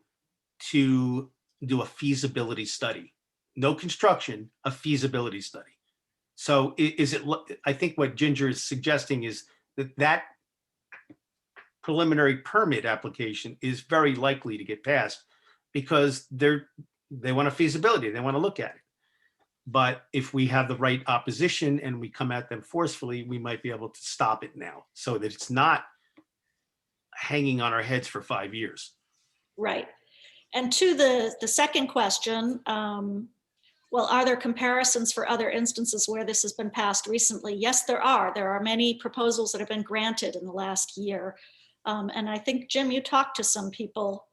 to do a feasibility study. No construction, a feasibility study. So is it, I think what Ginger is suggesting is that preliminary permit application is very likely to get passed because they want a feasibility, they want to look at it. But if we have the right opposition and we come at them forcefully, we might be able to stop it now so that it's not hanging on our heads for 5 years. Right. And to the second question, well, are there comparisons for other instances where this has been passed recently? Yes, there are. There are many proposals that have been granted in the last year. And I think, Jim, you talked to some people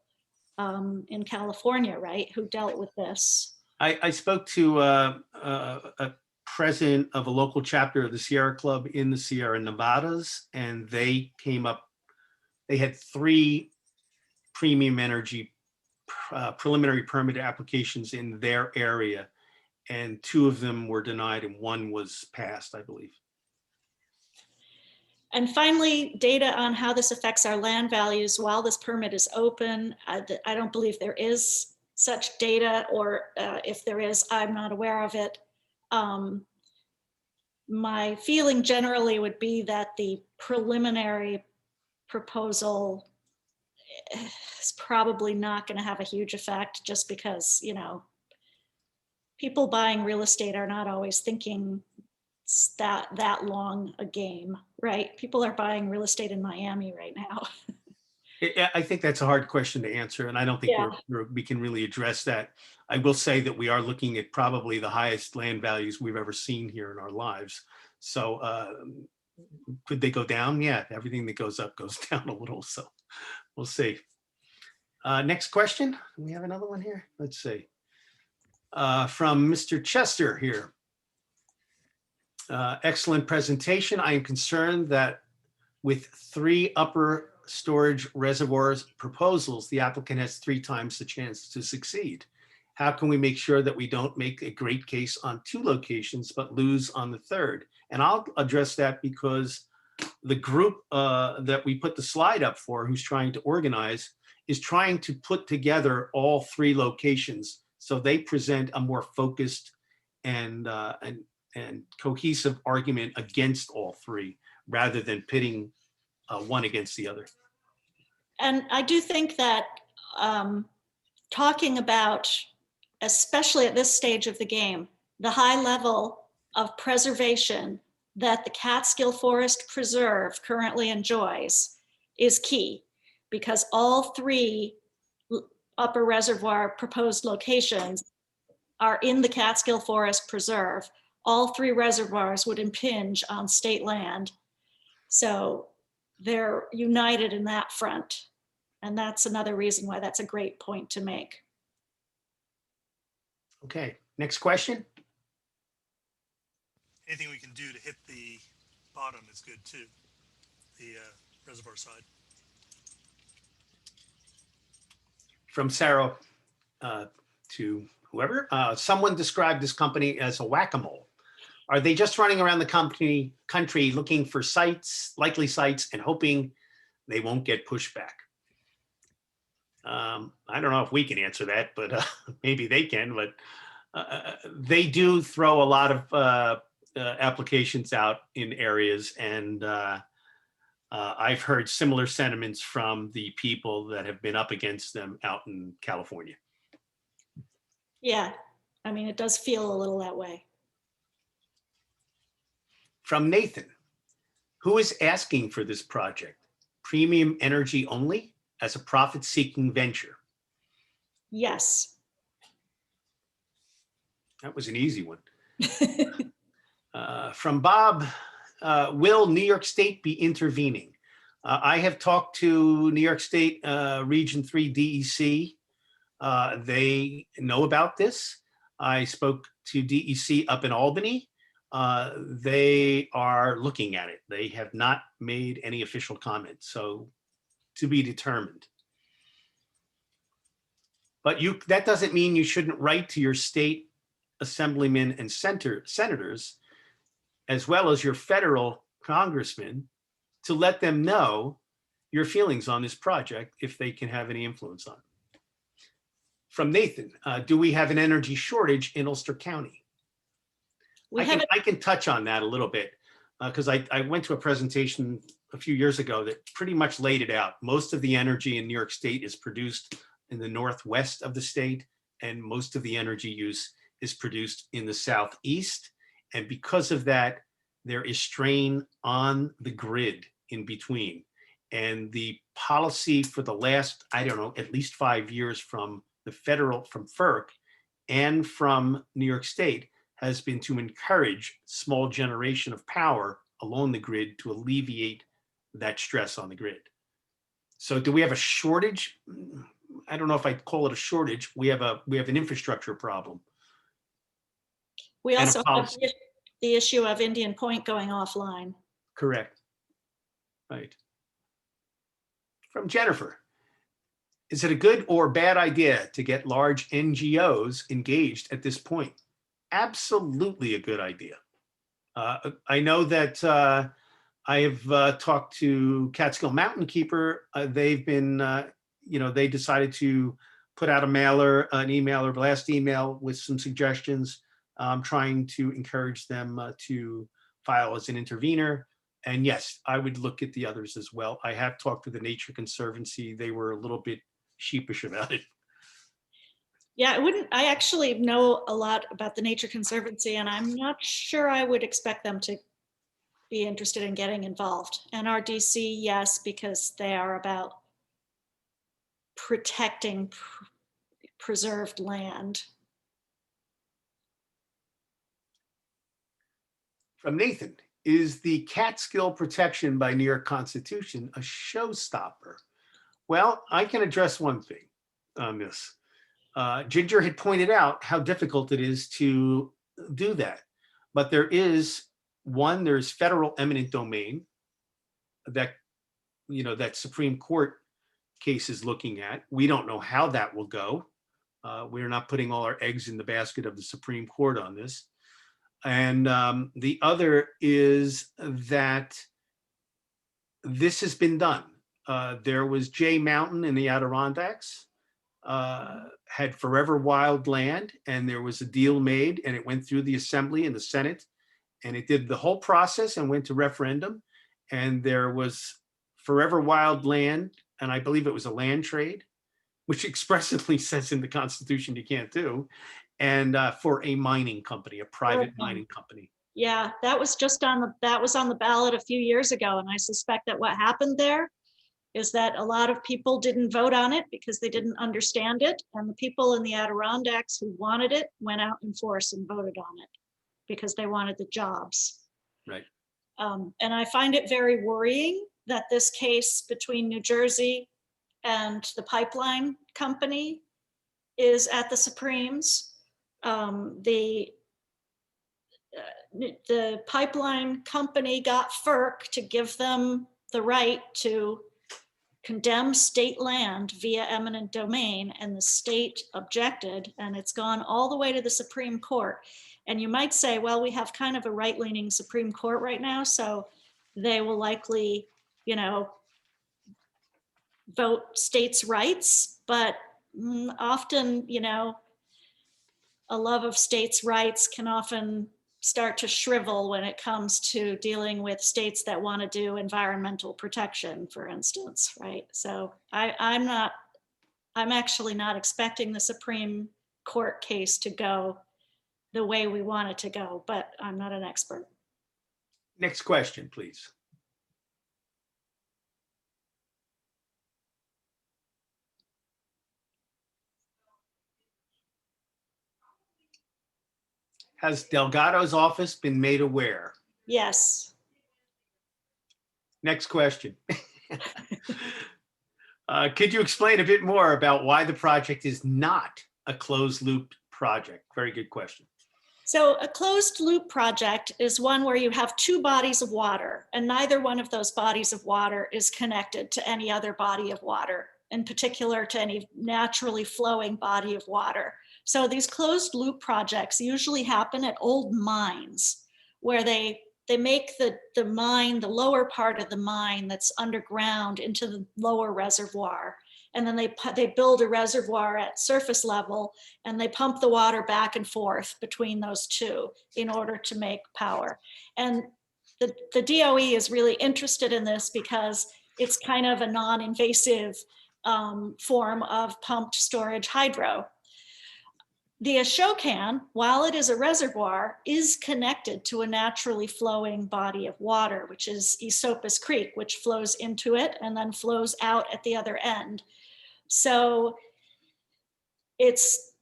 in California, right, who dealt with this. I spoke to a president of a local chapter of the Sierra Club in the Sierra Nevadas, and they came up, they had 3 premium energy preliminary permit applications in their area, and 2 of them were denied and 1 was passed, I believe. And finally, data on how this affects our land values while this permit is open. I don't believe there is such data, or if there is, I'm not aware of it. My feeling generally would be that the preliminary proposal is probably not going to have a huge effect, just because, you know, people buying real estate are not always thinking it's that long a game, right? People are buying real estate in Miami right now. I think that's a hard question to answer, and I don't think Yeah. we can really address that. I will say that we are looking at probably the highest land values we've ever seen here in our lives. So could they go down? Yeah, everything that goes up goes down a little, so we'll see. Next question. Do we have another one here? Let's see. From Mr. Chester here. Excellent presentation. I am concerned that with 3 upper storage reservoirs proposals, the applicant has 3 times the chance to succeed. How can we make sure that we don't make a great case on 2 locations, but lose on the 3rd? And I'll address that because the group that we put the slide up for, who's trying to organize, is trying to put together all 3 locations so they present a more focused and cohesive argument against all 3, rather than pitting one against the other. And I do think that talking about, especially at this stage of the game, the high level of preservation that the Catskill Forest Preserve currently enjoys is key, because all 3 upper reservoir proposed locations are in the Catskill Forest Preserve. All 3 reservoirs would impinge on state land. So they're united in that front. And that's another reason why that's a great point to make. Okay, next question. Anything we can do to hit the bottom is good too, the reservoir side. From Sarah to whoever. Someone described this company as a whack-a-mole. Are they just running around the country looking for sites, likely sites, and hoping they won't get pushback? I don't know if we can answer that, but maybe they can. But they do throw a lot of applications out in areas, and I've heard similar sentiments from the people that have been up against them out in California. Yeah, I mean, it does feel a little that way. From Nathan, who is asking for this project? Premium Energy only as a profit-seeking venture? Yes. That was an easy one. From Bob, will New York State be intervening? I have talked to New York State Region 3 DEC. They know about this. I spoke to DEC up in Albany. They are looking at it. They have not made any official comment, so to be determined. But that doesn't mean you shouldn't write to your state assemblymen and senators, as well as your federal congressmen, to let them know your feelings on this project if they can have any influence on it. From Nathan, do we have an energy shortage in Ulster County? We have I can touch on that a little bit because I went to a presentation a few years ago that pretty much laid it out. Most of the energy in New York State is produced in the northwest of the state, and most of the energy use is produced in the southeast. And because of that, there is strain on the grid in between. And the policy for the last, I don't know, at least 5 years from the federal, from FERC and from New York State has been to encourage small generation of power along the grid to alleviate that stress on the grid. So do we have a shortage? I don't know if I'd call it a shortage. We have an infrastructure problem. We and a also have policy. the issue of Indian Point going offline. Correct. Right. From Jennifer, is it a good or bad idea to get large NGOs engaged at this point? Absolutely a good idea. I know that I have talked to Catskill Mountain Keeper. They've been, they decided to put out an email or blast email with some suggestions, trying to encourage them to file as an intervener. And yes, I would look at the others as well. I have talked to the Nature Conservancy. They were a little bit sheepish about it. Yeah, I actually know a lot about the Nature Conservancy, and I'm not sure I would expect them to be interested in getting involved. NRDC, yes, because they are about protecting preserved land. From Nathan, is the Catskill protection by New York Constitution a showstopper? Well, I can address one thing on this. Ginger had pointed out how difficult it is to do that. But there's federal eminent domain that, that Supreme Court case is looking at. We don't know how that will go. We're not putting all our eggs in the basket of the Supreme Court on this. And the other is that this has been done. There was Jay Mountain in the Adirondacks, had forever wild land, and there was a deal made, and it went through the Assembly and the Senate, and it did the whole process and went to referendum, and there was forever wild land, and I believe it was a land trade, which expressively says in the Constitution you can't do, and for a mining company, a private mining company. Yeah, that was on the ballot a few years ago, and I suspect that what happened there is that a lot of people didn't vote on it because they didn't understand it, and the people in the Adirondacks who wanted it went out in force and voted on it because they wanted the jobs. Right. And I find it very worrying that this case between New Jersey and the pipeline company is at the Supremes. The pipeline company got FERC to give them the right to condemn state land via eminent domain, and the state objected, and it's gone all the way to the Supreme Court. And you might say, well, we have kind of a right-leaning Supreme Court right now, so they will likely, vote states' rights, but often, a love of states' rights can often start to shrivel when it comes to dealing with states that want to do environmental protection, for instance, right? So I'm actually not expecting the Supreme Court case to go the way we want it to go, but I'm not an expert. Next question, please. Has Delgado's office been made aware? Yes. Next question. Could you explain a bit more about why the project is not a closed loop project? Very good question. So a closed loop project is one where you have two bodies of water, and neither one of those bodies of water is connected to any other body of water, in particular to any naturally flowing body of water. So these closed loop projects usually happen at old mines where they they make the mine, the lower part of the mine that's underground into the lower reservoir. And then they build a reservoir at surface level and they pump the water back and forth between those two in order to make power. And the DOE is really interested in this because it's kind of a non-invasive form of pumped storage hydro. The Ashokan, while it is a reservoir, is connected to a naturally flowing body of water, which is Esopus Creek, which flows into it and then flows out at the other end. So it's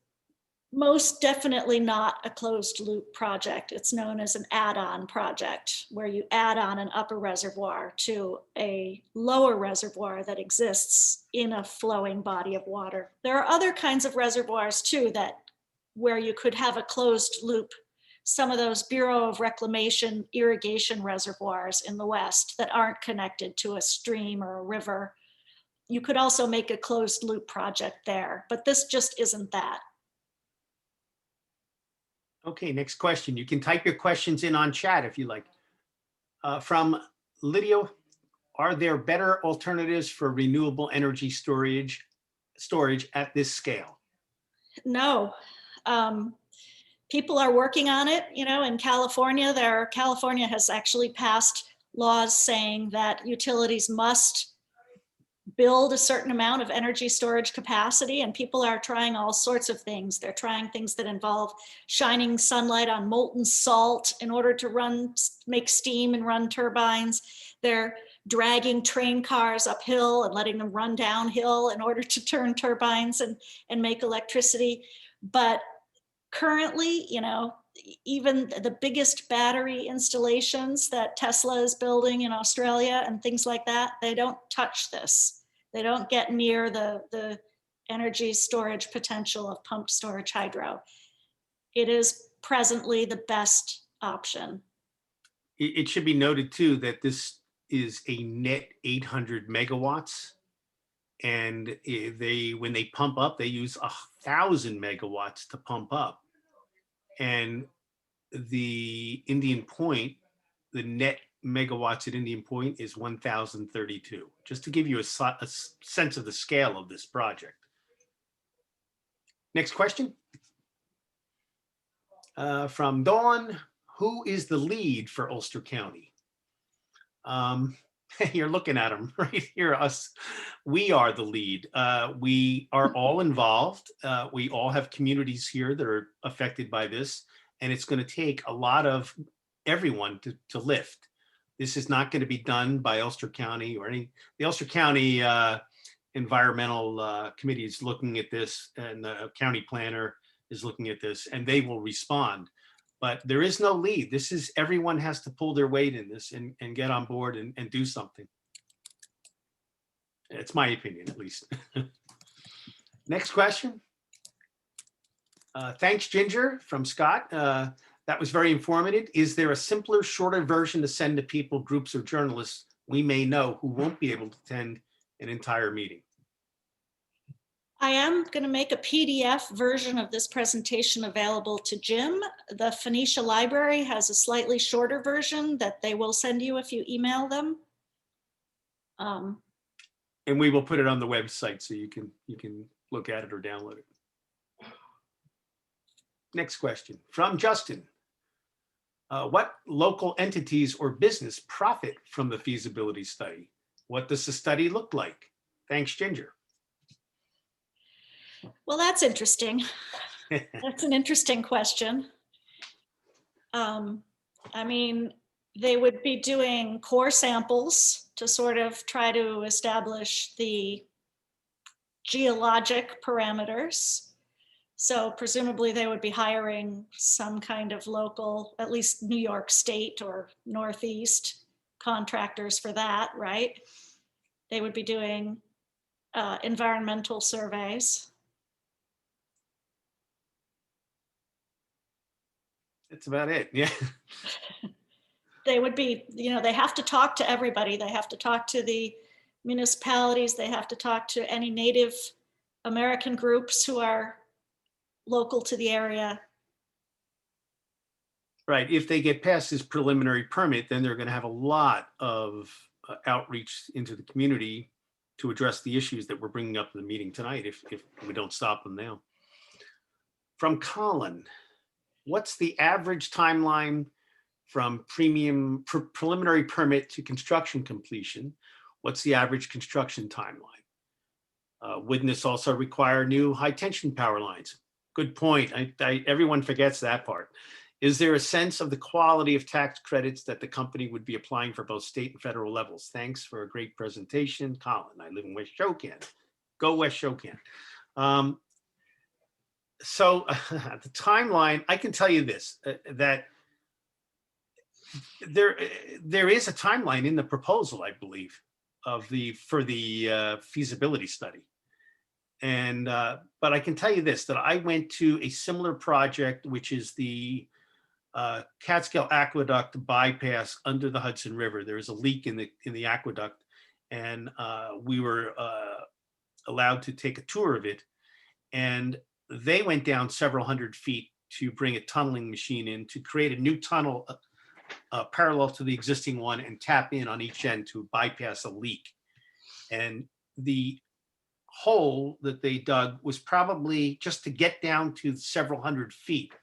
most definitely not a closed loop project. It's known as an add-on project, where you add on an upper reservoir to a lower reservoir that exists in a flowing body of water. There are other kinds of reservoirs too where you could have a closed loop. Some of those Bureau of Reclamation irrigation reservoirs in the West that aren't connected to a stream or a river. You could also make a closed loop project there, but this just isn't that. Okay, next question. You can type your questions in on chat if you like. From Lydia, are there better alternatives for renewable energy storage at this scale? No. People are working on it. You know, in California, California has actually passed laws saying that utilities must build a certain amount of energy storage capacity, and people are trying all sorts of things. They're trying things that involve shining sunlight on molten salt in order to make steam and run turbines. They're dragging train cars uphill and letting them run downhill in order to turn turbines and make electricity. But currently, you know, even the biggest battery installations that Tesla is building in Australia and things like that, they don't touch this. They don't get near the energy storage potential of pumped storage hydro. It is presently the best option. It should be noted too that this is a net 800 megawatts. And when they pump up, they use 1,000 megawatts to pump up. And the Indian Point, the net megawatts at Indian Point is 1,032, just to give you a sense of the scale of this project. Next question. From Dawn, who is the lead for Ulster County? You're looking at them right here, us. We are the lead. We are all involved. We all have communities here that are affected by this, and it's going to take a lot of everyone to lift. This is not going to be done by Ulster County or the Ulster County Environmental Committee is looking at this, and the county planner is looking at this, and they will respond. But there is no lead. This is, everyone has to pull their weight in this and get on board and do something. It's my opinion, at least. Next question. Thanks, Ginger, from Scott. That was very informative. Is there a simpler, shorter version to send to people, groups, or journalists we may know who won't be able to attend an entire meeting? I am going to make a PDF version of this presentation available to Jim. The Phoenicia Library has a slightly shorter version that they will send you if you email them. And we will put it on the website so you can look at it or download it. Next question from Justin. What local entities or business profit from the feasibility study? What does the study look like? Thanks, Ginger. Well, that's interesting. That's an interesting question. I mean, they would be doing core samples to sort of try to establish the geologic parameters. So presumably they would be hiring some kind of local, at least New York State or Northeast contractors for that, right? They would be doing environmental surveys. That's about it. Yeah. They would be, you know, they have to talk to everybody. They have to talk to the municipalities. They have to talk to any Native American groups who are local to the area. Right, if they get past this preliminary permit, then they're going to have a lot of outreach into the community to address the issues that we're bringing up in the meeting tonight if we don't stop them now. From Colin, what's the average timeline from preliminary permit to construction completion? What's the average construction timeline? Wouldn't this also require new high tension power lines? Good point. Everyone forgets that part. Is there a sense of the quality of tax credits that the company would be applying for both state and federal levels? Thanks for a great presentation, Colin. I live in West Shokan. Go West Shokan. So the timeline, I can tell you this, that there is a timeline in the proposal, I believe, for the feasibility study. And but I can tell you this, that I went to a similar project, which is the Catskill Aqueduct bypass under the Hudson River. There is a leak in the aqueduct, and we were allowed to take a tour of it. And they went down several hundred feet to bring a tunneling machine in to create a new tunnel parallel to the existing one and tap in on each end to bypass a leak. And the hole that they dug was probably just to get down to several hundred feet.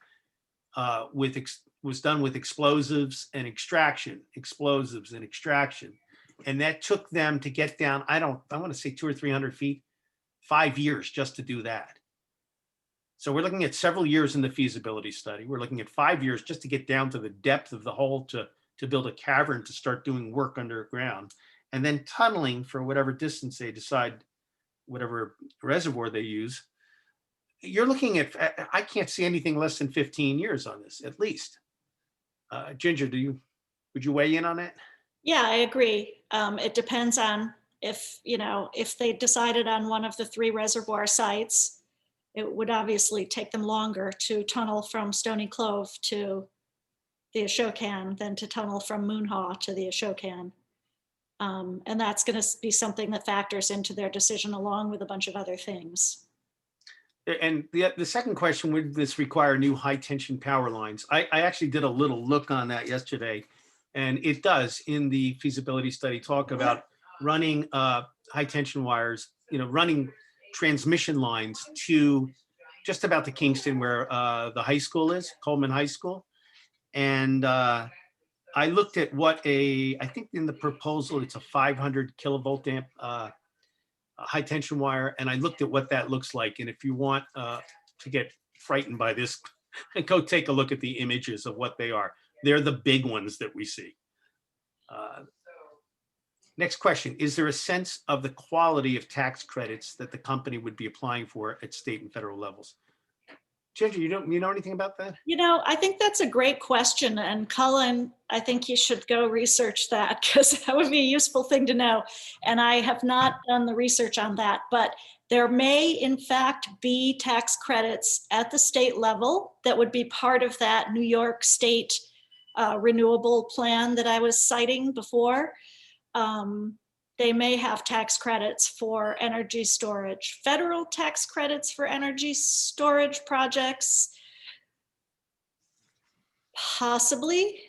Was done with explosives and extraction, and that took them to get down. I want to say 200 or 300 feet, 5 years just to do that. So we're looking at several years in the feasibility study. We're looking at 5 years just to get down to the depth of the hole to build a cavern to start doing work underground, and then tunneling for whatever distance they decide, whatever reservoir they use. You're looking at, I can't see anything less than 15 years on this, at least. Ginger, would you weigh in on that? Yeah, I agree. It depends on if they decided on one of the 3 reservoir sites, it would obviously take them longer to tunnel from Stony Clove to the Ashokan than to tunnel from Moonhaw to the Ashokan. And that's going to be something that factors into their decision along with a bunch of other things. And the second question, would this require new high tension power lines? I actually did a little look on that yesterday, and it does in the feasibility study talk about running high tension wires, running transmission lines to just about to Kingston where the high school is, Coleman High School. And I looked at I think in the proposal, it's a 500 kilovolt amp high tension wire. And I looked at what that looks like. And if you want to get frightened by this, go take a look at the images of what they are. They're the big ones that we see. Next question, is there a sense of the quality of tax credits that the company would be applying for at state and federal levels? Ginger, you know anything about that? I think that's a great question. And Colin, I think you should go research that because that would be a useful thing to know. And I have not done the research on that, but there may in fact be tax credits at the state level that would be part of that New York State renewable plan that I was citing before. They may have tax credits for energy storage, federal tax credits for energy storage projects, possibly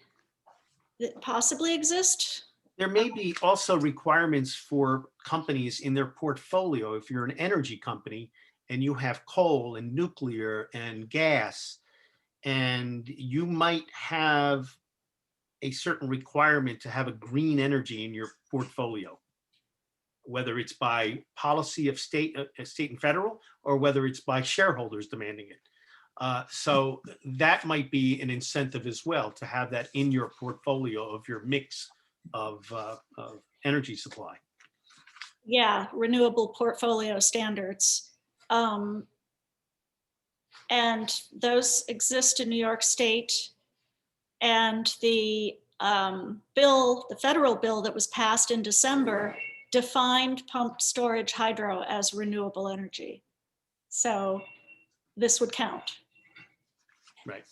exist. There may be also requirements for companies in their portfolio. If you're an energy company and you have coal and nuclear and gas, and you might have a certain requirement to have a green energy in your portfolio, whether it's by policy of state and federal, or whether it's by shareholders demanding it. So that might be an incentive as well to have that in your portfolio of your mix of energy supply. Yeah, renewable portfolio standards. And those exist in New York State. And the federal bill that was passed in December defined pumped storage hydro as renewable energy. So this would count. Right.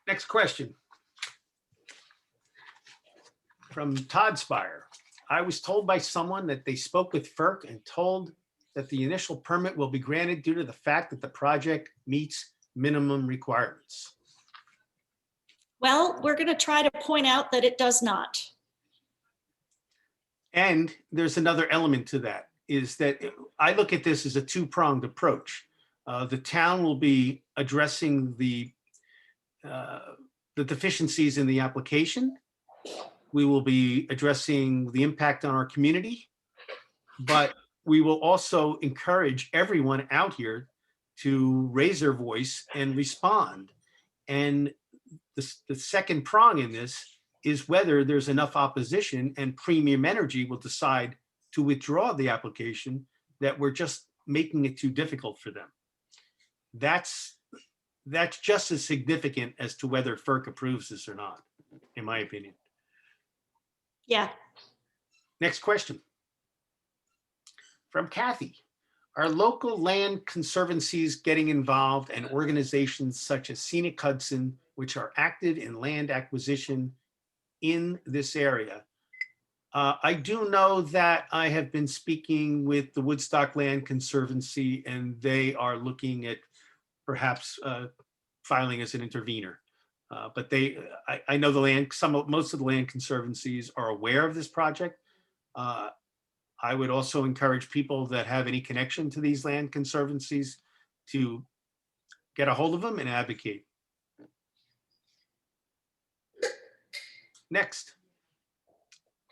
Next question. From Todd Spire. I was told by someone that they spoke with FERC and told that the initial permit will be granted due to the fact that the project meets minimum requirements. Well, we're going to try to point out that it does not. And there's another element to that, is that I look at this as a two-pronged approach. The town will be addressing the deficiencies in the application. We will be addressing the impact on our community, but we will also encourage everyone out here to raise their voice and respond. And the second prong in this is whether there's enough opposition and Premium Energy will decide to withdraw the application, that we're just making it too difficult for them. That's just as significant as to whether FERC approves this or not, in my opinion. Yeah. Next question. From Kathy. Are local land conservancies getting involved, and organizations such as Scenic Hudson, which are active in land acquisition in this area? I do know that I have been speaking with the Woodstock Land Conservancy, and they are looking at perhaps filing as an intervener. But I know most of the land conservancies are aware of this project. I would also encourage people that have any connection to these land conservancies to get a hold of them and advocate. Next,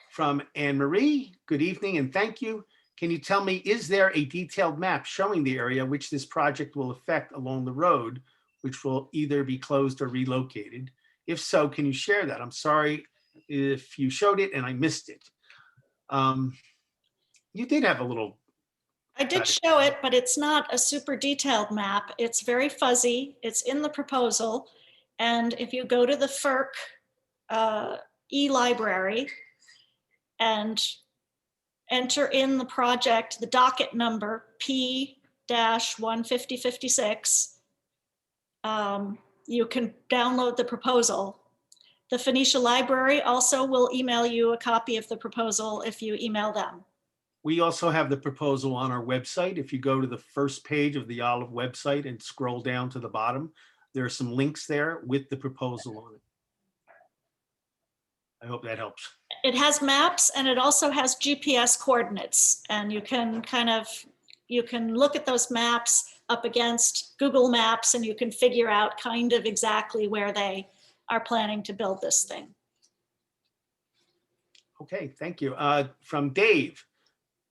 from Anne Marie, good evening and thank you. Can you tell me, is there a detailed map showing the area which this project will affect along the road, which will either be closed or relocated? If so, can you share that? I'm sorry if you showed it and I missed it. You did have a little. I did show it, but it's not a super detailed map. It's very fuzzy. It's in the proposal. And if you go to the FERC e-library and enter in the project, the docket number P-15056, you can download the proposal. The Phoenicia Library also will email you a copy of the proposal if you email them. We also have the proposal on our website. If you go to the first page of the Olive website and scroll down to the bottom, there are some links there with the proposal on it. I hope that helps. It has maps and it also has GPS coordinates, and you can you can look at those maps up against Google Maps and you can figure out kind of exactly where they are planning to build this thing. Okay, thank you. From Dave.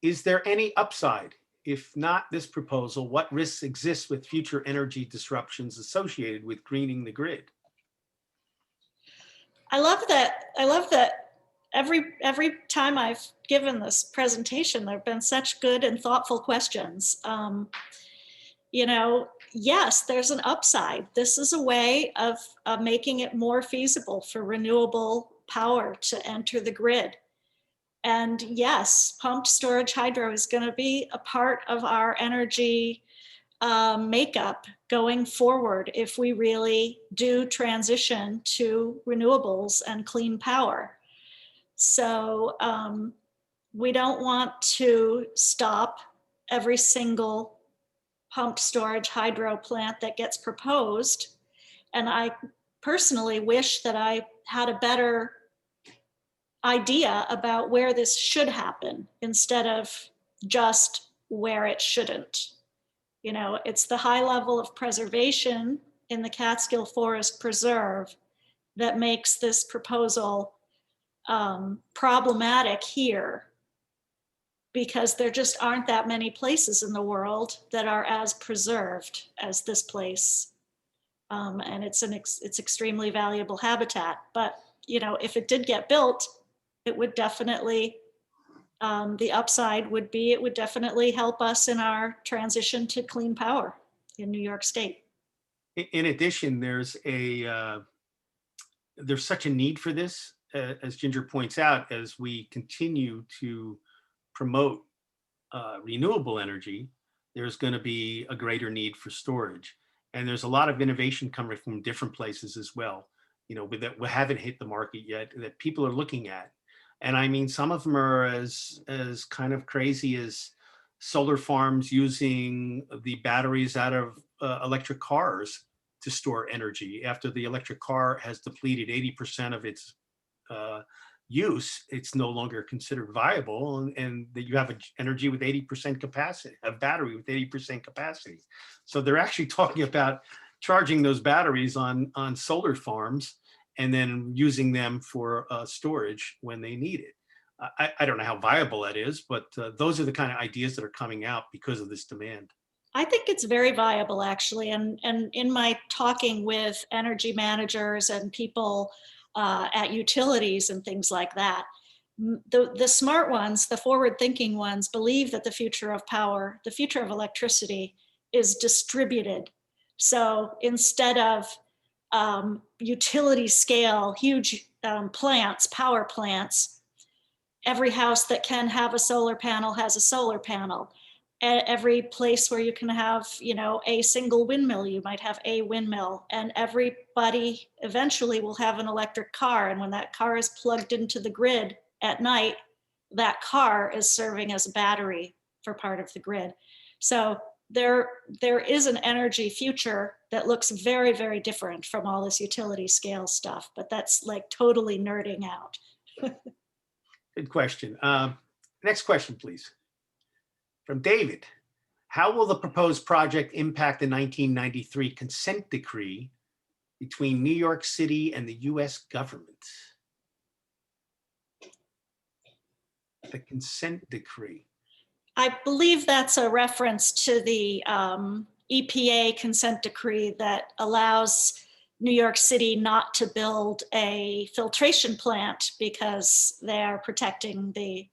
Is there any upside? If not this proposal, what risks exist with future energy disruptions associated with greening the grid? I love that every time I've given this presentation, there have been such good and thoughtful questions. You know, yes, there's an upside. This is a way of making it more feasible for renewable power to enter the grid. And yes, pumped storage hydro is going to be a part of our energy makeup going forward if we really do transition to renewables and clean power. So we don't want to stop every single pumped storage hydro plant that gets proposed. And I personally wish that I had a better idea about where this should happen instead of just where it shouldn't. You know, it's the high level of preservation in the Catskill Forest Preserve that makes this proposal problematic here, because there just aren't that many places in the world that are as preserved as this place. And it's extremely valuable habitat. But, you know, if it did get built, it would definitely, the upside would be, it would definitely help us in our transition to clean power in New York State. In addition, there's such a need for this, as Ginger points out, as we continue to promote renewable energy, there's going to be a greater need for storage. And there's a lot of innovation coming from different places as well, you know, that we haven't hit the market yet, that people are looking at. And I mean, some of them are as kind of crazy as solar farms using the batteries out of electric cars to store energy. After the electric car has depleted 80% of its use, it's no longer considered viable, and that you have energy with 80% capacity, a battery with 80% capacity. So they're actually talking about charging those batteries on solar farms and then using them for storage when they need it. I don't know how viable that is, but those are the kind of ideas that are coming out because of this demand. I think it's very viable, actually. And in my talking with energy managers and people at utilities and things like that, the smart ones, the forward-thinking ones, believe that the future of power, the future of electricity, is distributed. So instead of utility scale, huge plants, power plants, every house that can have a solar panel has a solar panel. Every place where you can have, a single windmill, you might have a windmill, and everybody eventually will have an electric car. And when that car is plugged into the grid at night, that car is serving as a battery for part of the grid. So there is an energy future that looks very, very different from all this utility scale stuff, but that's like totally nerding out. Good question. Next question, please. From David, how will the proposed project impact the 1993 consent decree between New York City and the US government? The consent decree. I believe that's a reference to the EPA consent decree that allows New York City not to build a filtration plant because they're protecting the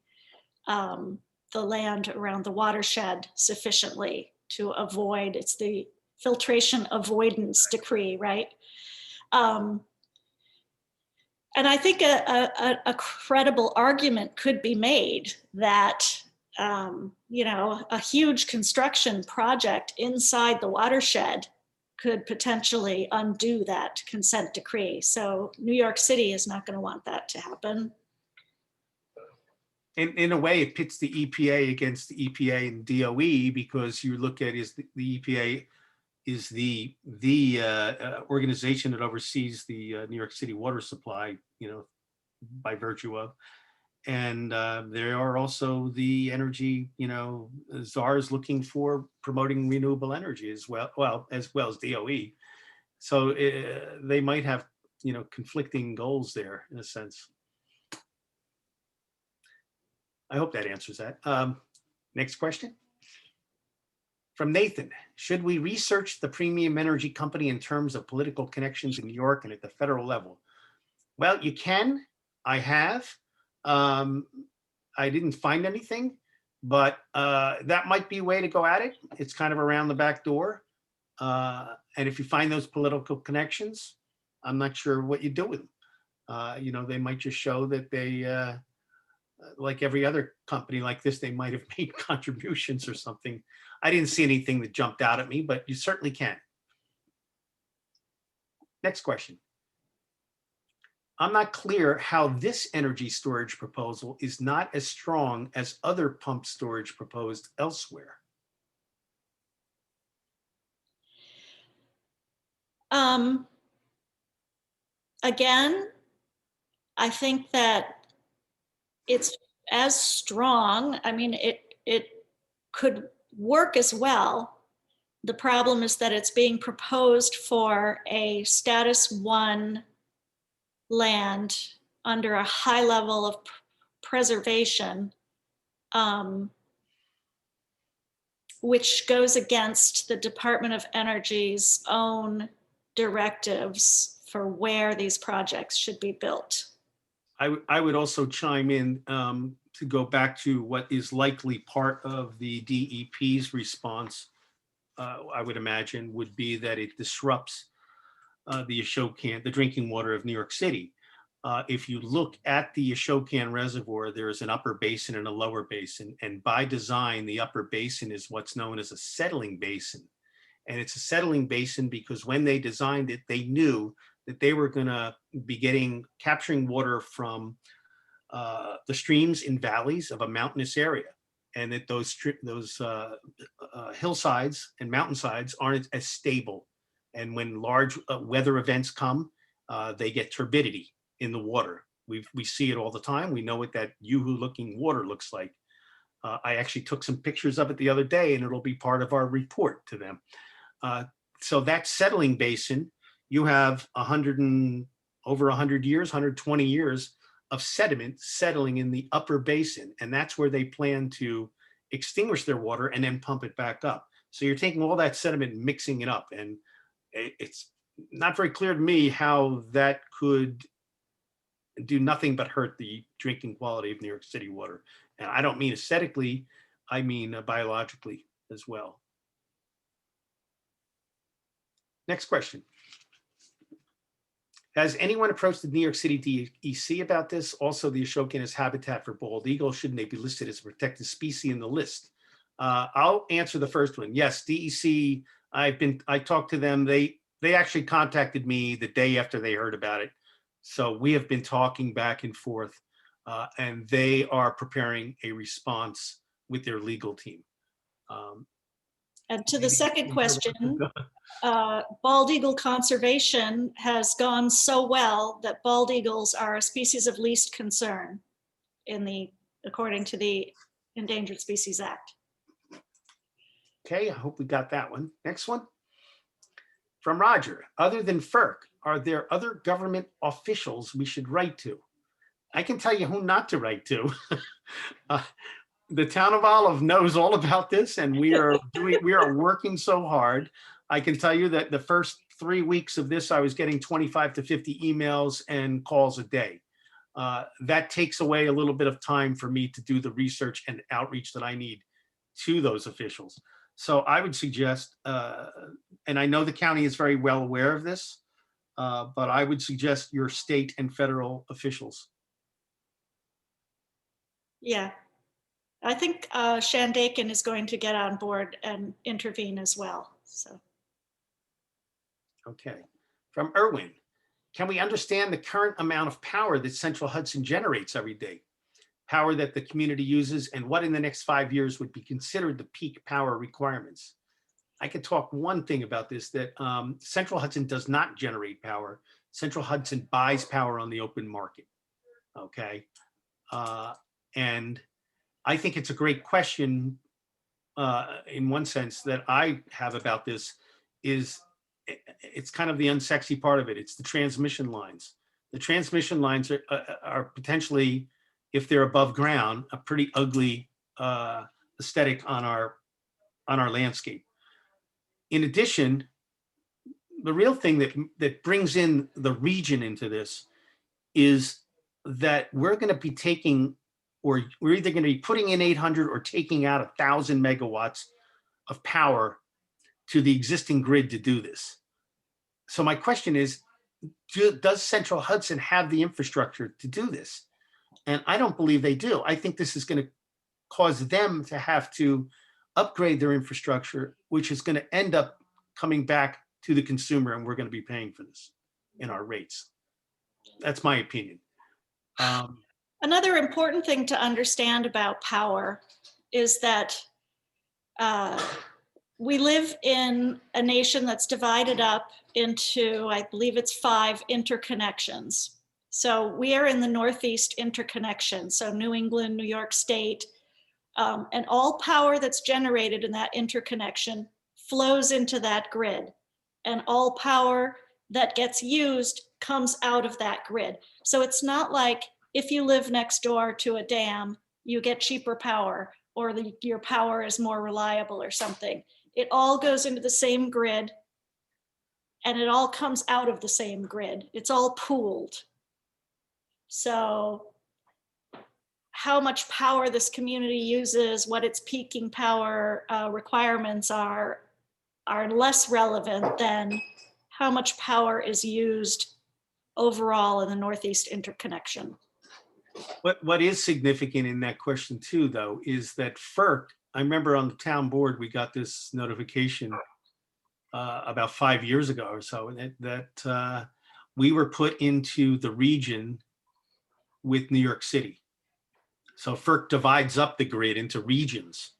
land around the watershed sufficiently to avoid, it's the filtration avoidance decree, right? And I think a credible argument could be made that, a huge construction project inside the watershed could potentially undo that consent decree. So New York City is not going to want that to happen. In a way, it pits the EPA against the EPA and DOE, because you look at the EPA is the organization that oversees the New York City water supply, by virtue of, and they are also the energy, czars looking for promoting renewable energy as well as DOE. So they might have, conflicting goals there in a sense. I hope that answers that. Next question. From Nathan, should we research the Premium Energy Company in terms of political connections in New York and at the federal level? Well, you can. I have. I didn't find anything, but that might be a way to go at it. It's kind of around the back door. And if you find those political connections, I'm not sure what you do with them. They might just show that they, like every other company like this, they might have made contributions or something. I didn't see anything that jumped out at me, but you certainly can. Next question. I'm not clear how this energy storage proposal is not as strong as other pump storage proposed elsewhere. Again, I think that it's as strong. I mean, it could work as well. The problem is that it's being proposed for a status 1 land under a high level of preservation, which goes against the Department of Energy's own directives for where these projects should be built. I would also chime in to go back to what is likely part of the DEP's response. I would imagine would be that it disrupts the Ashokan, the drinking water of New York City. If you look at the Ashokan Reservoir, there is an upper basin and a lower basin. And by design, the upper basin is what's known as a settling basin. And it's a settling basin because when they designed it, they knew that they were going to be capturing water from the streams in valleys of a mountainous area. And that those hillsides and mountainsides aren't as stable And when large weather events come, they get turbidity in the water. We see it all the time. We know what that Yoo-hoo looking water looks like. I actually took some pictures of it the other day, and it'll be part of our report to them. So that settling basin, you have over 100 years, 120 years of sediment settling in the upper basin, and that's where they plan to extinguish their water and then pump it back up. So you're taking all that sediment and mixing it up, and it's not very clear to me how that could do nothing but hurt the drinking quality of New York City water. And I don't mean aesthetically, I mean biologically as well. Next question. Has anyone approached the New York City DEC about this? Also, the Ashokan is habitat for bald eagle. Shouldn't they be listed as a protected species in the list? I'll answer the first one. Yes, DEC, I talked to them. They actually contacted me the day after they heard about it. So we have been talking back and forth, and they are preparing a response with their legal team. And to the second question, bald eagle conservation has gone so well that bald eagles are a species of least concern according to the Endangered Species Act. Okay, I hope we got that one. Next one. From Roger, other than FERC, are there other government officials we should write to? I can tell you who not to write to. The town of Olive knows all about this, and we are working so hard. I can tell you that the first 3 weeks of this, I was getting 25 to 50 emails and calls a day. That takes away a little bit of time for me to do the research and outreach that I need to those officials. So I would suggest, and I know the county is very well aware of this, but I would suggest your state and federal officials. Yeah, I think Shandaken is going to get on board and intervene as well. So. Okay, from Irwin, can we understand the current amount of power that Central Hudson generates every day? Power that the community uses, and what in the next 5 years would be considered the peak power requirements? I could talk one thing about this, that Central Hudson does not generate power. Central Hudson buys power on the open market, okay? And I think it's a great question in one sense that I have about this is it's kind of the unsexy part of it. It's the transmission lines. The transmission lines are potentially, if they're above ground, a pretty ugly aesthetic on our landscape. In addition, the real thing that brings in the region into this is that we're going to be taking, or we're either going to be putting in 800 or taking out 1,000 megawatts of power to the existing grid to do this. So my question is, does Central Hudson have the infrastructure to do this? And I don't believe they do. I think this is going to cause them to have to upgrade their infrastructure, which is going to end up coming back to the consumer, and we're going to be paying for this in our rates. That's my opinion. Another important thing to understand about power is that we live in a nation that's divided up into, I believe it's 5 interconnections. So we are in the Northeast interconnection, so New England, New York State, and all power that's generated in that interconnection flows into that grid. And all power that gets used comes out of that grid. So it's not like if you live next door to a dam, you get cheaper power, or your power is more reliable or something. It all goes into the same grid, and it all comes out of the same grid. It's all pooled. So how much power this community uses, what its peaking power requirements are less relevant than how much power is used overall in the Northeast interconnection. What is significant in that question too, though, is that FERC, I remember on the town board, we got this notification about 5 years ago or so, that we were put into the region with New York City. So FERC divides up the grid into regions.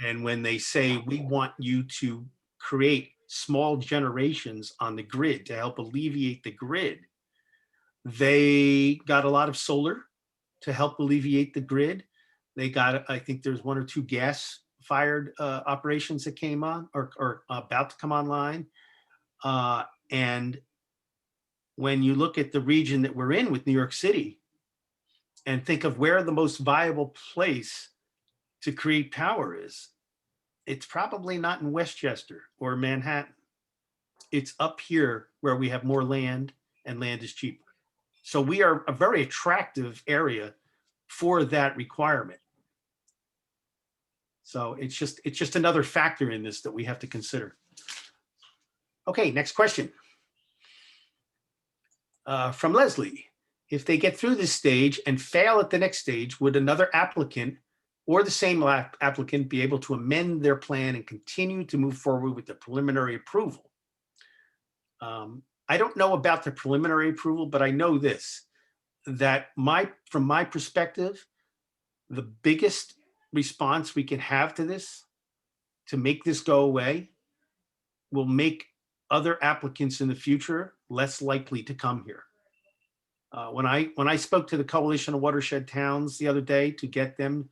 And when they say, we want you to create small generations on the grid to help alleviate the grid. They got a lot of solar to help alleviate the grid. They got, I think there's 1 or 2 gas fired operations that came on or about to come online. And when you look at the region that we're in with New York City and think of where the most viable place to create power is, it's probably not in Westchester or Manhattan. It's up here where we have more land and land is cheaper. So we are a very attractive area for that requirement. So it's just another factor in this that we have to consider. Okay, next question. From Leslie. If they get through this stage and fail at the next stage, would another applicant or the same applicant be able to amend their plan and continue to move forward with the preliminary approval? I don't know about the preliminary approval, but I know this, that from my perspective, the biggest response we can have to this, to make this go away, will make other applicants in the future less likely to come here. When I spoke to the Coalition of Watershed Towns the other day to get them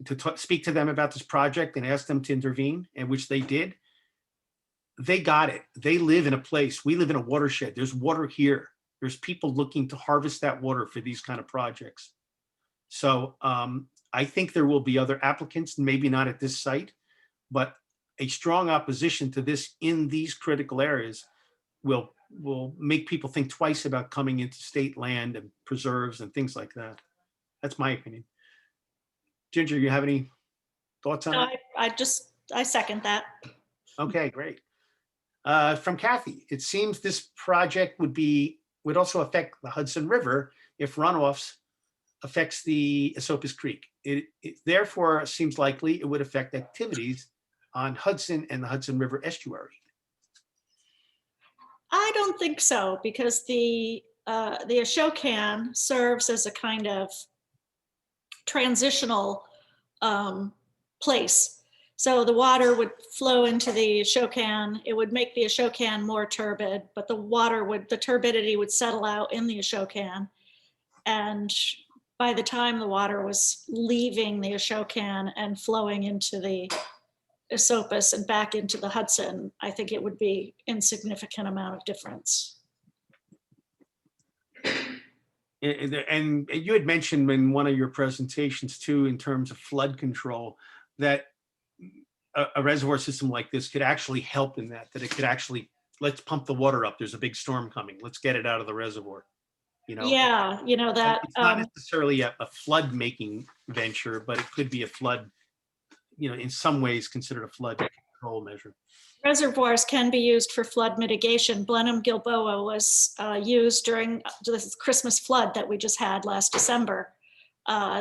to speak to them about this project and ask them to intervene, and which they did, they got it. They live in a place, we live in a watershed. There's water here. There's people looking to harvest that water for these kind of projects. So I think there will be other applicants, maybe not at this site, but a strong opposition to this in these critical areas will make people think twice about coming into state land and preserves and things like that. That's my opinion. Ginger, you have any thoughts on No, it? I second that. Okay, great. From Kathy, it seems this project would also affect the Hudson River if runoffs affects the Esopus Creek. It therefore seems likely it would affect activities on Hudson and the Hudson River estuary. I don't think so, because the Ashokan serves as a kind of transitional place. So the water would flow into the Ashokan. It would make the Ashokan more turbid, but the turbidity would settle out in the Ashokan. And by the time the water was leaving the Ashokan and flowing into the Esopus and back into the Hudson, I think it would be insignificant amount of difference. And you had mentioned in one of your presentations too, in terms of flood control, that a reservoir system like this could actually help in that it could actually, let's pump the water up. There's a big storm coming. Let's get it out of the reservoir. You know? Yeah, you know that. It's not necessarily a flood making venture, but it could be a flood, in some ways considered a flood control measure. Reservoirs can be used for flood mitigation. Blenheim Gilboa was used during the Christmas flood that we just had last December.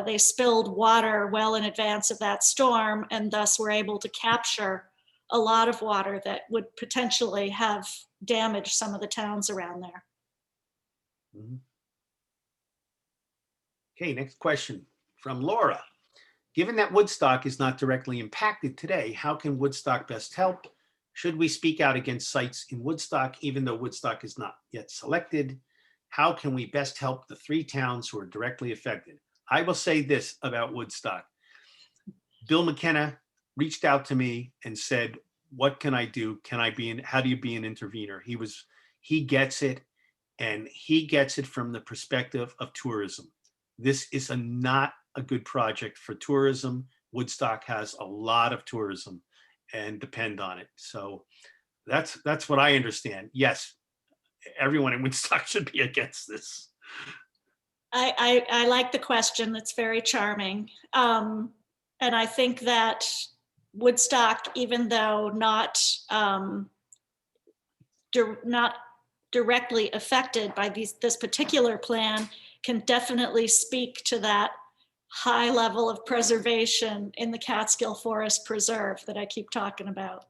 They spilled water well in advance of that storm, and thus were able to capture a lot of water that would potentially have damaged some of the towns around there. Mm-hmm. Okay, next question from Laura. Given that Woodstock is not directly impacted today, how can Woodstock best help? Should we speak out against sites in Woodstock, even though Woodstock is not yet selected? How can we best help the 3 towns who are directly affected? I will say this about Woodstock. Bill McKenna reached out to me and said, what can I do? How do you be an intervener? He gets it, and he gets it from the perspective of tourism. This is not a good project for tourism. Woodstock has a lot of tourism and depend on it. So that's what I understand. Yes, everyone in Woodstock should be against this. I like the question. That's very charming. And I think that Woodstock, even though not directly affected by this particular plan, can definitely speak to that high level of preservation in the Catskill Forest Preserve that I keep talking about,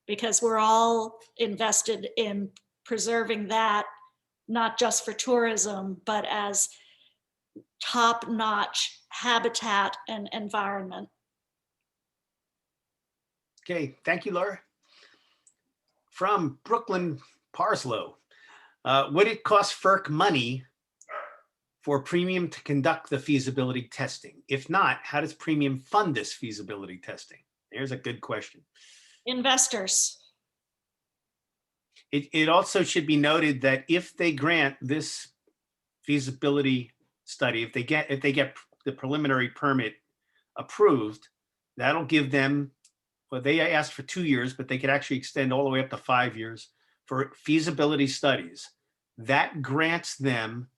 because we're all invested in preserving that, not just for tourism, but as top-notch habitat and environment. Okay, thank you, Laura. From Brooklyn Parslow, would it cost FERC money for Premium to conduct the feasibility testing? If not, how does Premium fund this feasibility testing? There's a good question. Investors. It also should be noted that if they grant this feasibility study, if they get the preliminary permit approved, that'll give them, well, they asked for 2 years, but they could actually extend all the way up to 5 years for feasibility studies. That grants them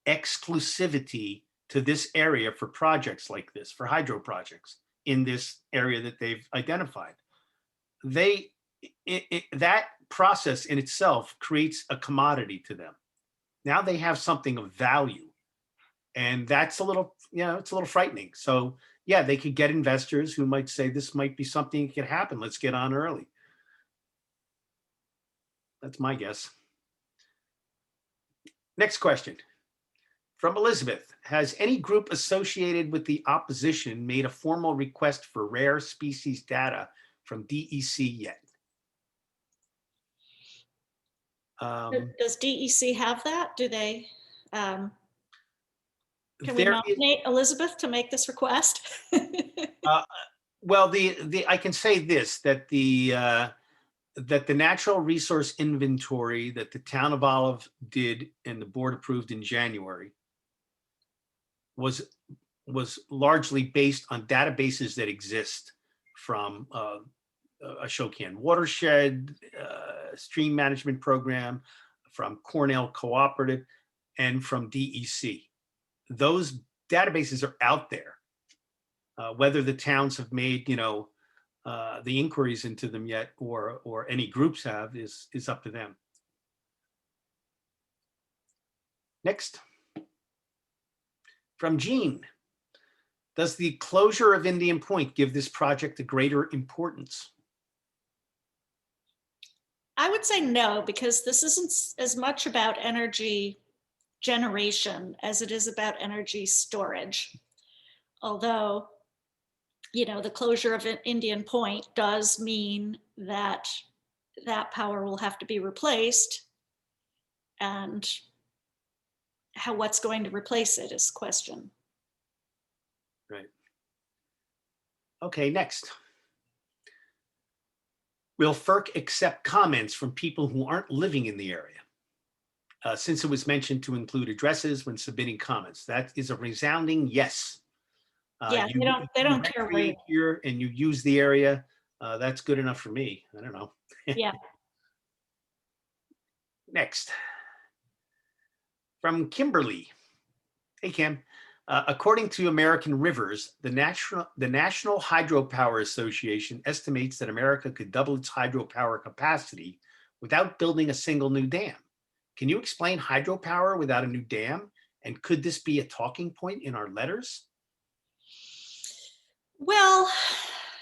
exclusivity to this area for projects like this, for hydro projects in this area that they've identified. That process in itself creates a commodity to them. Now they have something of value, and that's a little, it's a little frightening. So yeah, they could get investors who might say this might be something that could happen. Let's get on early. That's my guess. Next question from Elizabeth. Has any group associated with the opposition made a formal request for rare species data from DEC yet? Does DEC have that? Do they? Can we There is- nominate Elizabeth to make this request? Well, I can say this, that the natural resource inventory that the town of Olive did and the board approved in January was largely based on databases that exist from Ashokan Watershed, Stream Management Program, from Cornell Cooperative, and from DEC. Those databases are out there. Whether the towns have made, the inquiries into them yet, or any groups have, is up to them. Next. From Jean. Does the closure of Indian Point give this project a greater importance? I would say no, because this isn't as much about energy generation as it is about energy storage. Although, the closure of Indian Point does mean that that power will have to be replaced, and what's going to replace it is question. Right. Okay, next. Will FERC accept comments from people who aren't living in the area? Since it was mentioned to include addresses when submitting comments, that is a resounding yes. Yeah, they don't care where you here and you use the area. That's good enough for me. I don't know. Yeah. Next. From Kimberly. Hey, Kim. According to American Rivers, the National Hydropower Association estimates that America could double its hydropower capacity without building a single new dam. Can you explain hydropower without a new dam? And could this be a talking point in our letters? Well,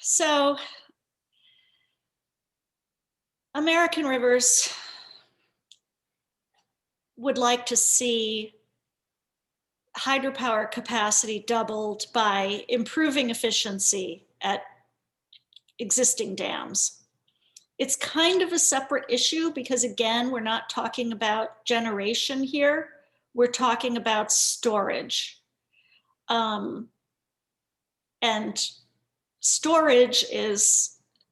so American Rivers would like to see hydropower capacity doubled by improving efficiency at existing dams. It's kind of a separate issue because, again, we're not talking about generation here. We're talking about storage. And storage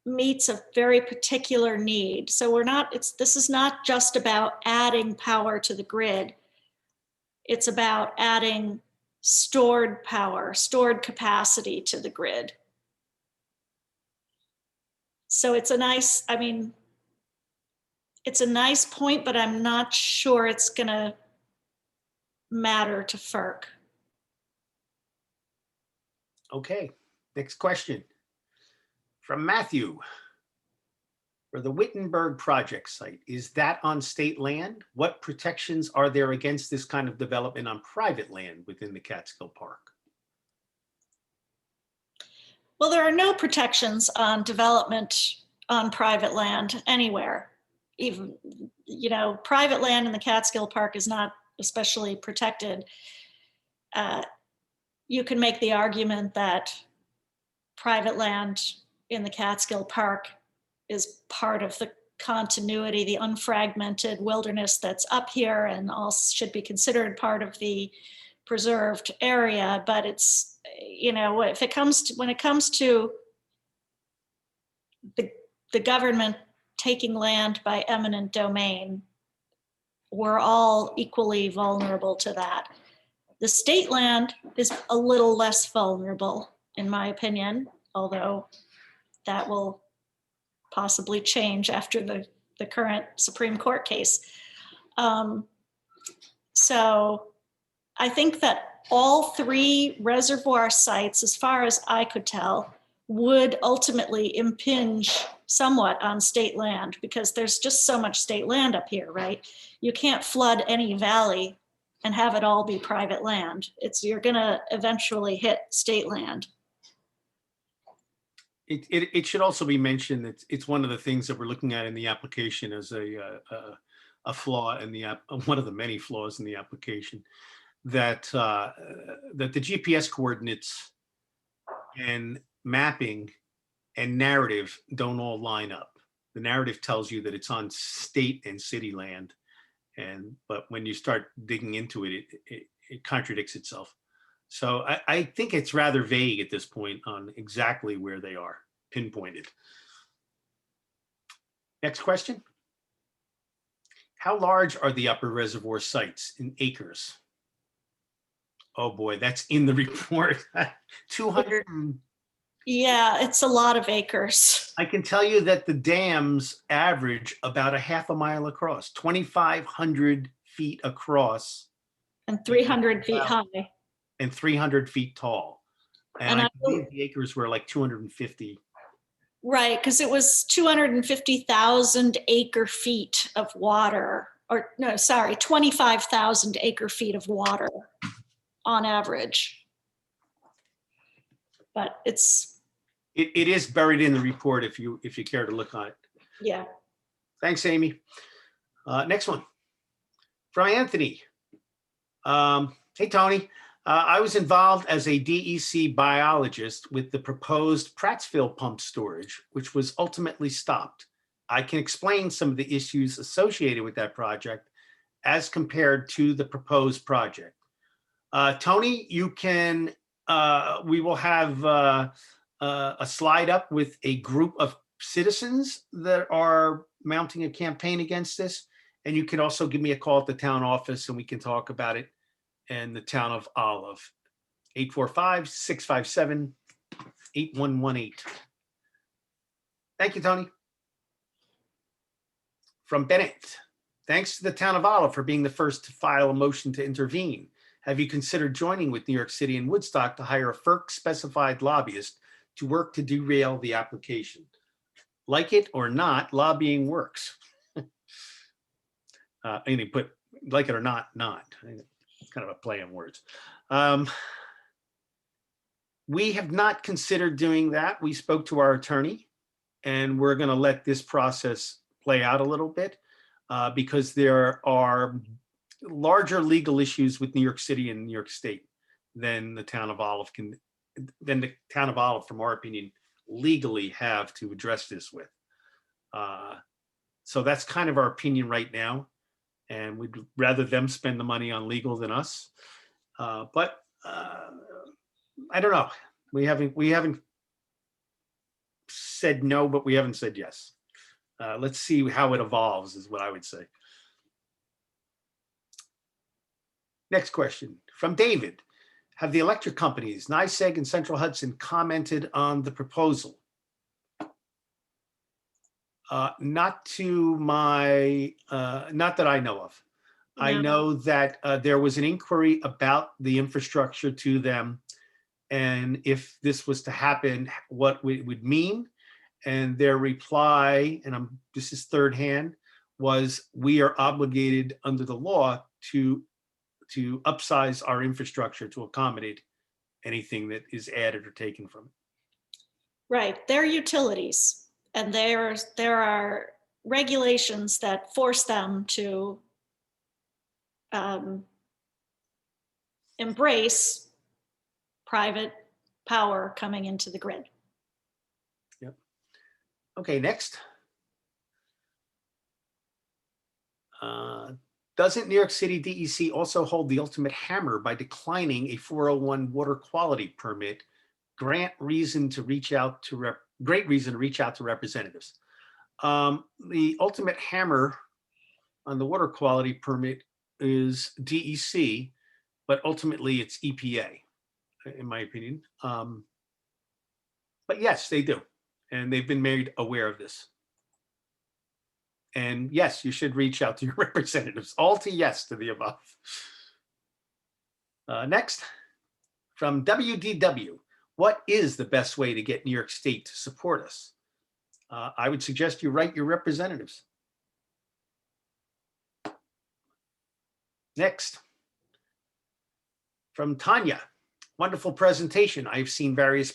meets a very particular need. So this is not just about adding power to the grid. It's about adding stored power, stored capacity to the grid. So it's a nice point, but I'm not sure it's gonna matter to FERC. Okay, next question. From Matthew. For the Wittenberg project site, is that on state land? What protections are there against this kind of development on private land within the Catskill Park? Well, there are no protections on development on private land anywhere. Even, private land in the Catskill Park is not especially protected. You can make the argument that private land in the Catskill Park is part of the continuity, the unfragmented wilderness that's up here and also should be considered part of the preserved area. But it's, you know, when it comes to the government taking land by eminent domain, we're all equally vulnerable to that. The state land is a little less vulnerable, in my opinion, although that will possibly change after the current Supreme Court case. So I think that all three reservoir sites, as far as I could tell, would ultimately impinge somewhat on state land, because there's just so much state land up here, right? You can't flood any valley and have it all be private land. You're gonna eventually hit state land. It should also be mentioned that it's one of the things that we're looking at in the application as a flaw in the one of the many flaws in the application, that that the GPS coordinates and mapping and narrative don't all line up. The narrative tells you that it's on state and city land, but when you start digging into it, it contradicts itself. So I think it's rather vague at this point on exactly where they are pinpointed. Next question. How large are the upper reservoir sites in acres? Oh boy, that's in the report. 200. Yeah, it's a lot of acres. I can tell you that the dams average about a half a mile across, 2,500 feet across. And 300 feet high. And 300 feet tall. And And I believe the acres were like 250. Right, because it was 250,000 acre feet of water, or no, sorry, 25,000 acre feet of water on average. But it is buried in the report if you care to look on it. Yeah. Thanks, Amy. Next one from Anthony. Hey, Tony. I was involved as a DEC biologist with the proposed Prattsville pump storage, which was ultimately stopped. I can explain some of the issues associated with that project as compared to the proposed project. Tony, you can, we will have a slide up with a group of citizens that are mounting a campaign against this. And you can also give me a call at the town office and we can talk about it. And the town of Olive, 845-657-8118. Thank you, Tony. From Bennett, thanks to the town of Olive for being the first to file a motion to intervene. Have you considered joining with New York City and Woodstock to hire a FERC-specified lobbyist to work to derail the application? Like it or not, lobbying works. But like it or not. It's kind of a play on words. We have not considered doing that. We spoke to our attorney and we're going to let this process play out a little bit because there are larger legal issues with New York City and New York State than the town of Olive from our opinion, legally have to address this with. So that's kind of our opinion right now. And we'd rather them spend the money on legal than us. But I don't know. We haven't said no, but we haven't said yes. Let's see how it evolves is what I would say. Next question from David. Have the electric companies, NYSEG and Central Hudson, commented on the proposal? Not to my, not that I know of. No. I know that there was an inquiry about the infrastructure to them and if this was to happen, what it would mean. And their reply, and this is third hand, was we are obligated under the law to upsize our infrastructure to accommodate anything that is added or taken from it. Right, they're utilities. And there are regulations that force them to embrace private power coming into the grid. Yep. Okay, next. Doesn't New York City DEC also hold the ultimate hammer by declining a 401 water quality permit? Great reason to reach out to representatives. The ultimate hammer on the water quality permit is DEC, but ultimately it's EPA, in my opinion. But yes, they do. And they've been made aware of this. And yes, you should reach out to your representatives. All to yes to the above. Next, from WDW, what is the best way to get New York State to support us? I would suggest you write your representatives. Next, from Tanya, wonderful presentation. I've seen various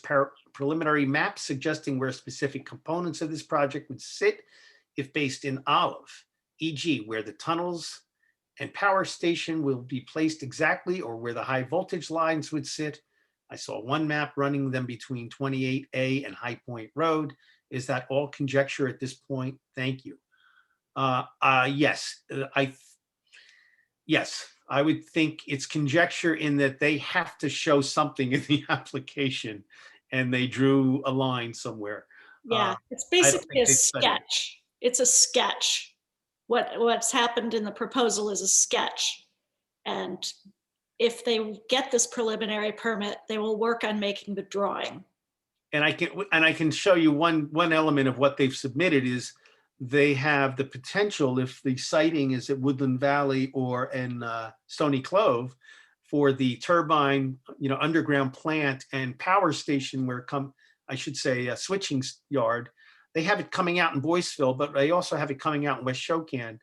preliminary maps suggesting where specific components of this project would sit if based in Olive, e.g. where the tunnels and power station will be placed exactly, or where the high voltage lines would sit. I saw one map running them between 28A and High Point Road. Is that all conjecture at this point? Thank you. Yes, yes, I would think it's conjecture in that they have to show something in the application and they drew a line somewhere. Yeah, it's I don't basically a think they studied it. sketch. It's a sketch. What's happened in the proposal is a sketch. And if they get this preliminary permit, they will work on making the drawing. And I can show you one element of what they've submitted is they have the potential, if the siting is at Woodland Valley or in Stony Clove, for the turbine, underground plant and power station where a switching yard. They have it coming out in Boyceville, but they also have it coming out in West Shokan.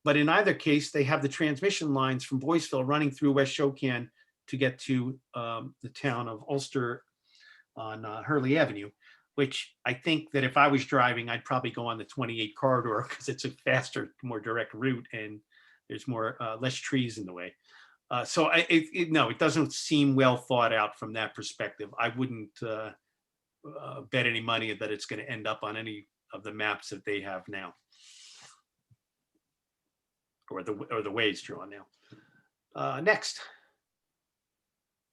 But in either case, they have the transmission lines from Boyceville running through West Shokan to get to the town of Ulster on Hurley Avenue, which I think that if I was driving, I'd probably go on the 28 corridor because it's a faster, more direct route and there's less trees in the way. So it doesn't seem well thought out from that perspective. I wouldn't bet any money that it's going to end up on any of the maps that they have now, or the way it's drawn now. Next,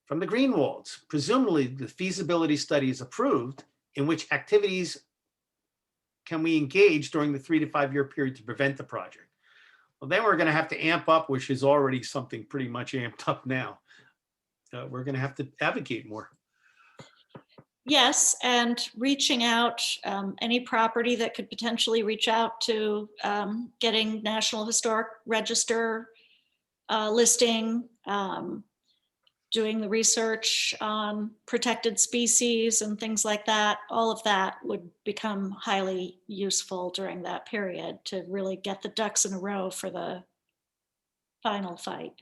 from the Greenwalds, presumably the feasibility study is approved. In which activities can we engage during the 3 to 5 year period to prevent the project? Well, then we're going to have to amp up, which is already something pretty much amped up now. We're going to have to advocate more. Yes, and reaching out, any property that could potentially reach out to getting National Historic Register listing, doing the research on protected species and things like that, all of that would become highly useful during that period to really get the ducks in a row for the final fight.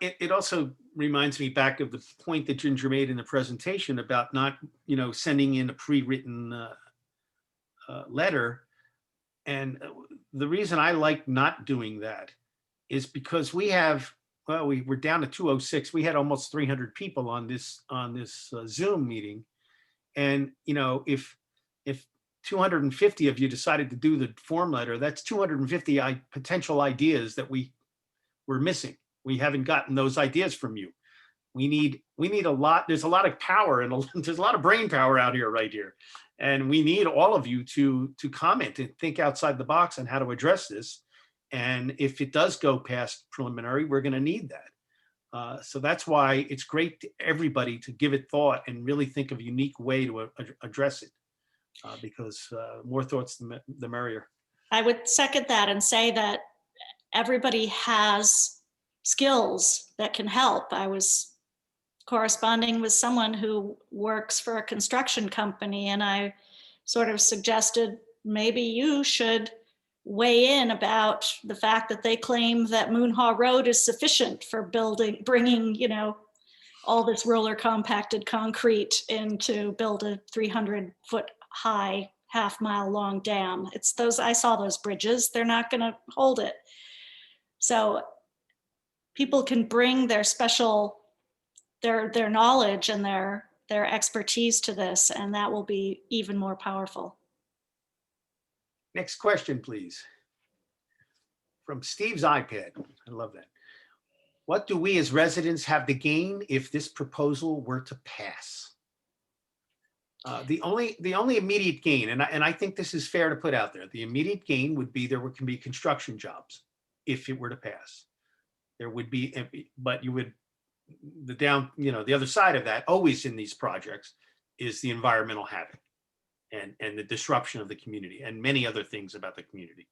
It also reminds me back of the point that Ginger made in the presentation about not, sending in a pre-written letter. And the reason I like not doing that is because we're down to 206. We had almost 300 people on this Zoom meeting. And, if 250 of you decided to do the form letter, that's 250 potential ideas that we're missing. We haven't gotten those ideas from you. We need a lot. There's a lot of power and there's a lot of brain power out here right here. And we need all of you to comment and think outside the box on how to address this. And if it does go past preliminary, we're going to need that. So that's why it's great to everybody to give it thought and really think of a unique way to address it, because more thoughts, the merrier. I would second that and say that everybody has skills that can help. I was corresponding with someone who works for a construction company, and I sort of suggested maybe you should weigh in about the fact that they claim that Moonhaw Road is sufficient for bringing, all this roller compacted concrete in to build a 300-foot high, half-mile long dam. I saw those bridges. They're not going to hold it. So people can bring their their knowledge and their expertise to this, and that will be even more powerful. Next question, please. from Steve's iPad. I love that. What do we as residents have to gain if this proposal were to pass? The only immediate gain, and I think this is fair to put out there, the immediate gain would be can be construction jobs if it were to pass. There would be, but you would, the other side of that, always in these projects, is the environmental havoc and the disruption of the community and many other things about the community.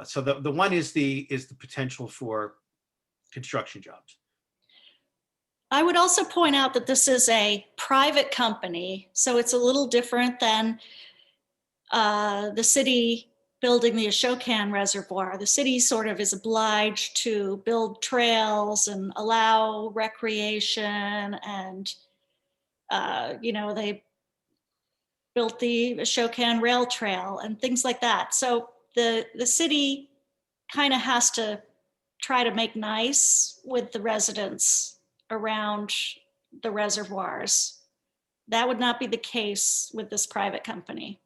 So the one is the potential for construction jobs. I would also point out that this is a private company, so it's a little different than the city building the Ashokan Reservoir. The city sort of is obliged to build trails and allow recreation, and they built the Ashokan Rail Trail and things like that. So the city kind of has to try to make nice with the residents around the reservoirs. That would not be the case with this private company.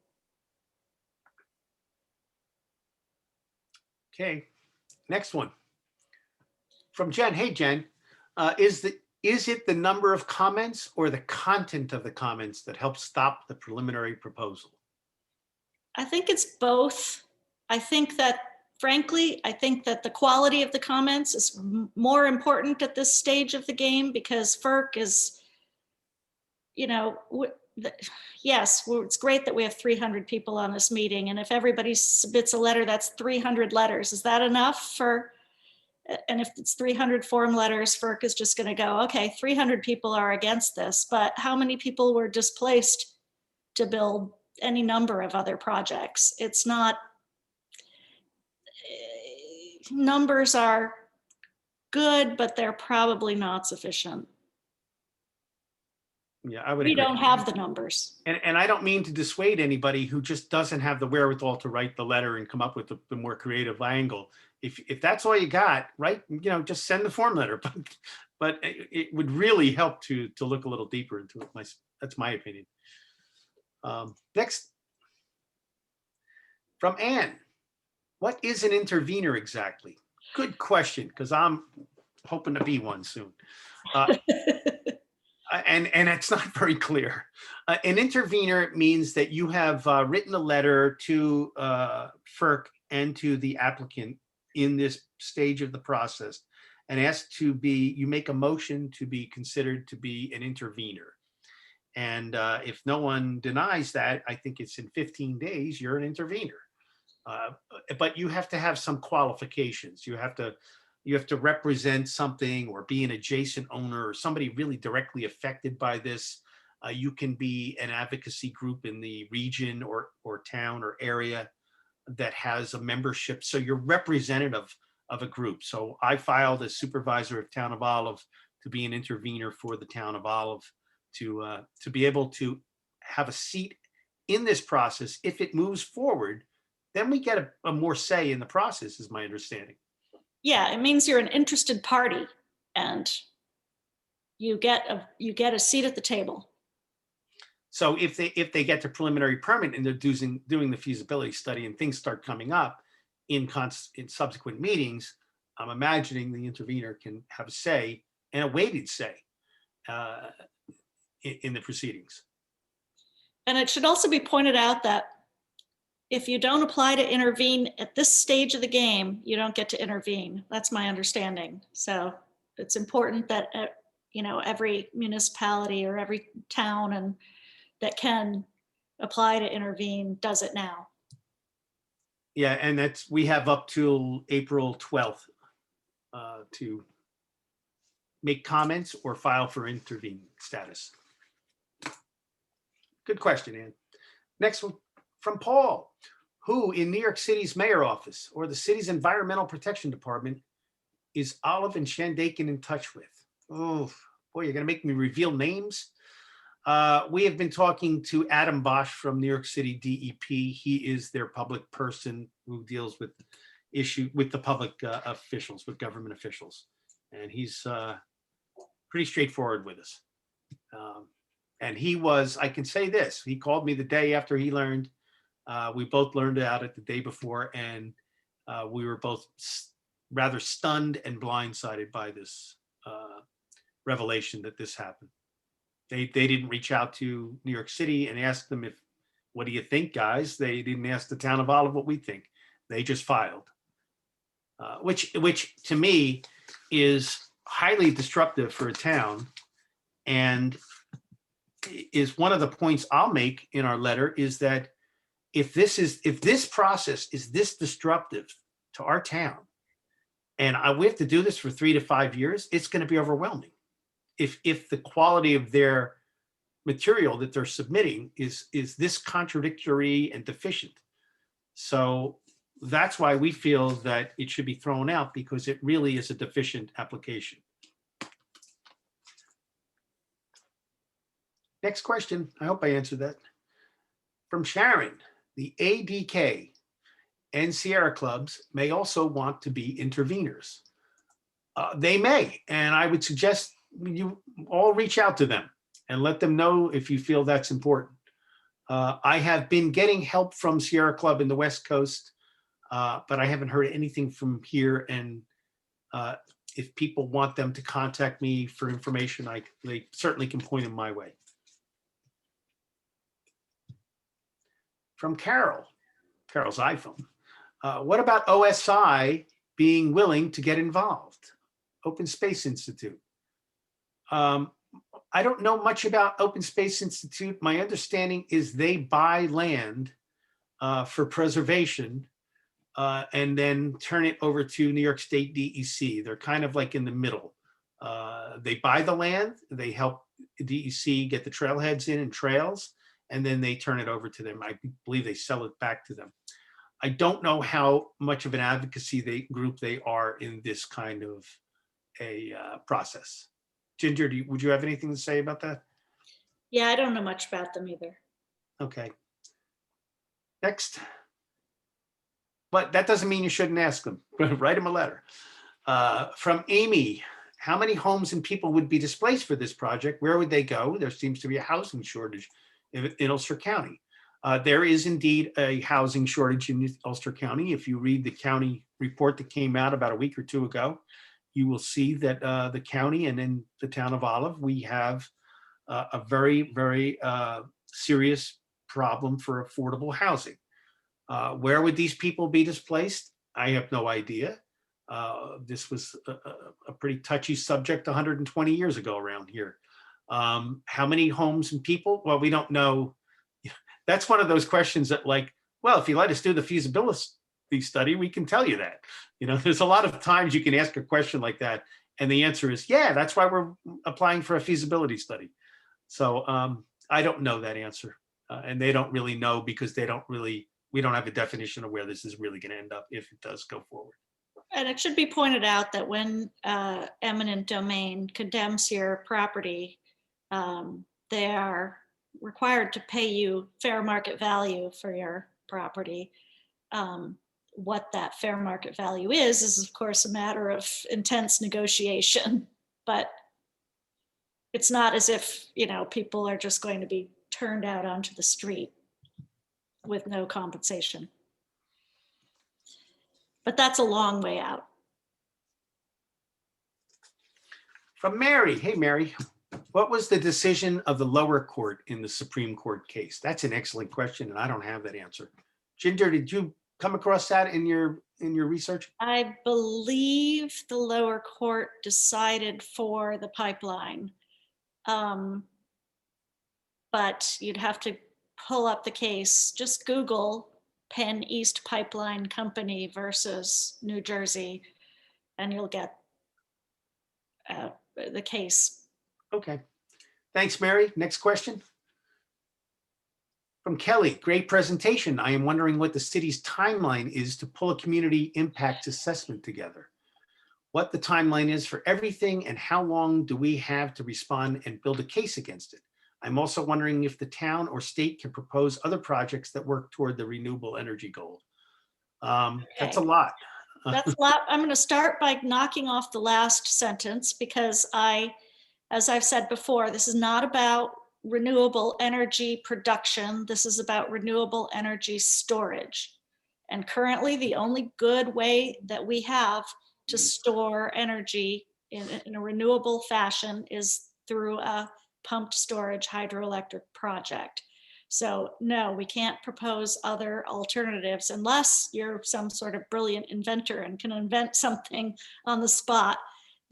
Okay, next one. From Jen. Hey, Jen, is it the number of comments or the content of the comments that helps stop the preliminary proposal? I think it's both. I think that, frankly, the quality of the comments is more important at this stage of the game, because FERC is, yes, it's great that we have 300 people on this meeting. And if everybody submits a letter, that's 300 letters. Is that enough and if it's 300 form letters, FERC is just going to go, okay, 300 people are against this, but how many people were displaced to build any number of other projects? It's not, numbers are good, but they're probably not sufficient. Yeah, I would We agree. don't have the numbers. And I don't mean to dissuade anybody who just doesn't have the wherewithal to write the letter and come up with the more creative angle. If that's all you got, right, just send the form letter. But it would really help to look a little deeper into it. That's my opinion. Next, from Anne. What is an intervener exactly? Good question, because I'm hoping to be one soon. And it's not very clear. An intervener means that you have written a letter to FERC and to the applicant in this stage of the process and asked you make a motion to be considered to be an intervener. And if no one denies that, I think it's in 15 days, you're an intervener. But you have to have some qualifications. You have to represent something or be an adjacent owner or somebody really directly affected by this. You can be an advocacy group in the region or town or area that has a membership. So you're representative of a group. So I filed as supervisor of Town of Olive to be an intervener for the Town of Olive to be able to have a seat in this process. If it moves forward, then we get a more say in the process, is my understanding. Yeah, it means you're an interested party and you get a seat at the table. So if they get the preliminary permit and they're doing the feasibility study and things start coming up in subsequent meetings, I'm imagining the intervener can have a say, and a weighted say in the proceedings. And it should also be pointed out that if you don't apply to intervene at this stage of the game, you don't get to intervene. That's my understanding. So it's important that every municipality or every town and that can apply to intervene does it now. Yeah, and we have up till April 12th to make comments or file for intervene status. Good question, Ann. Next one from Paul. Who in New York City's mayor office or the city's environmental protection department is Olive and Shandaken in touch with? Oh, boy, you're going to make me reveal names. We have been talking to Adam Bosch from New York City DEP. He is their public person who deals with the public officials, with government officials. And he's pretty straightforward with us. And I can say this, he called me the day after he learned. We both learned about it the day before, and we were both rather stunned and blindsided by this revelation that this happened. They didn't reach out to New York City and ask them if, what do you think, guys? They didn't ask the town of Olive what we think. They just filed, which to me is highly disruptive for a town, and is one of the points I'll make in our letter, is that if this process is this disruptive to our town, and we have to do this for 3 to 5 years, it's going to be overwhelming. If the quality of their material that they're submitting is this contradictory and deficient. So that's why we feel that it should be thrown out, because it really is a deficient application. Next question. I hope I answered that. From Sharon, the ADK and Sierra clubs may also want to be interveners. They may, and I would suggest you all reach out to them and let them know if you feel that's important. I have been getting help from Sierra Club in the West Coast, but I haven't heard anything from here. And if people want them to contact me for information, they certainly can point them my way. From Carol's iPhone. What about OSI being willing to get involved? Open Space Institute. I don't know much about Open Space Institute. My understanding is they buy land for preservation and then turn it over to New York State DEC. They're kind of like in the middle. They buy the land, they help DEC get the trailheads in and trails, and then they turn it over to them. I believe they sell it back to them. I don't know how much of an advocacy group they are in this kind of a process. Ginger, would you have anything to say about that? Yeah, I don't know much about them either. Okay. Next. But that doesn't mean you shouldn't ask them. Write them a letter. From Amy, how many homes and people would be displaced for this project? Where would they go? There seems to be a housing shortage in Ulster County. There is indeed a housing shortage in Ulster County. If you read the county report that came out about a week or two ago, you will see that the county and in the town of Olive, we have a very, very serious problem for affordable housing. Where would these people be displaced? I have no idea. This was a pretty touchy subject 120 years ago around here. How many homes and people? Well, we don't know. That's one of those questions that, like, well, if you let us do the feasibility study, we can tell you that. You know, there's a lot of times you can ask a question like that, and the answer is, yeah, that's why we're applying for a feasibility study. So I don't know that answer. And they don't really know, because we don't have a definition of where this is really going to end up if it does go forward. And it should be pointed out that when eminent domain condemns your property, they are required to pay you fair market value for your property. What that fair market value is of course a matter of intense negotiation, but it's not as if, you know, people are just going to be turned out onto the street with no compensation. But that's a long way out. From Mary. Hey, Mary. What was the decision of the lower court in the Supreme Court case? That's an excellent question, and I don't have that answer. Ginger, did you come across that in your research? I believe the lower court decided for the pipeline. But you'd have to pull up the case. Just Google Penn East Pipeline Company versus New Jersey, and you'll get the case. Okay. Thanks, Mary. Next question. From Kelly, great presentation. I am wondering what the city's timeline is to pull a community impact assessment together. What the timeline is for everything, and how long do we have to respond and build a case against it? I'm also wondering if the town or state can propose other projects that work toward the renewable energy goal. That's a lot. That's a lot. I'm going to start by knocking off the last sentence, because as I've said before, this is not about renewable energy production. This is about renewable energy storage. And currently, the only good way that we have to store energy in a renewable fashion is through a pumped storage hydroelectric project. So no, we can't propose other alternatives unless you're some sort of brilliant inventor and can invent something on the spot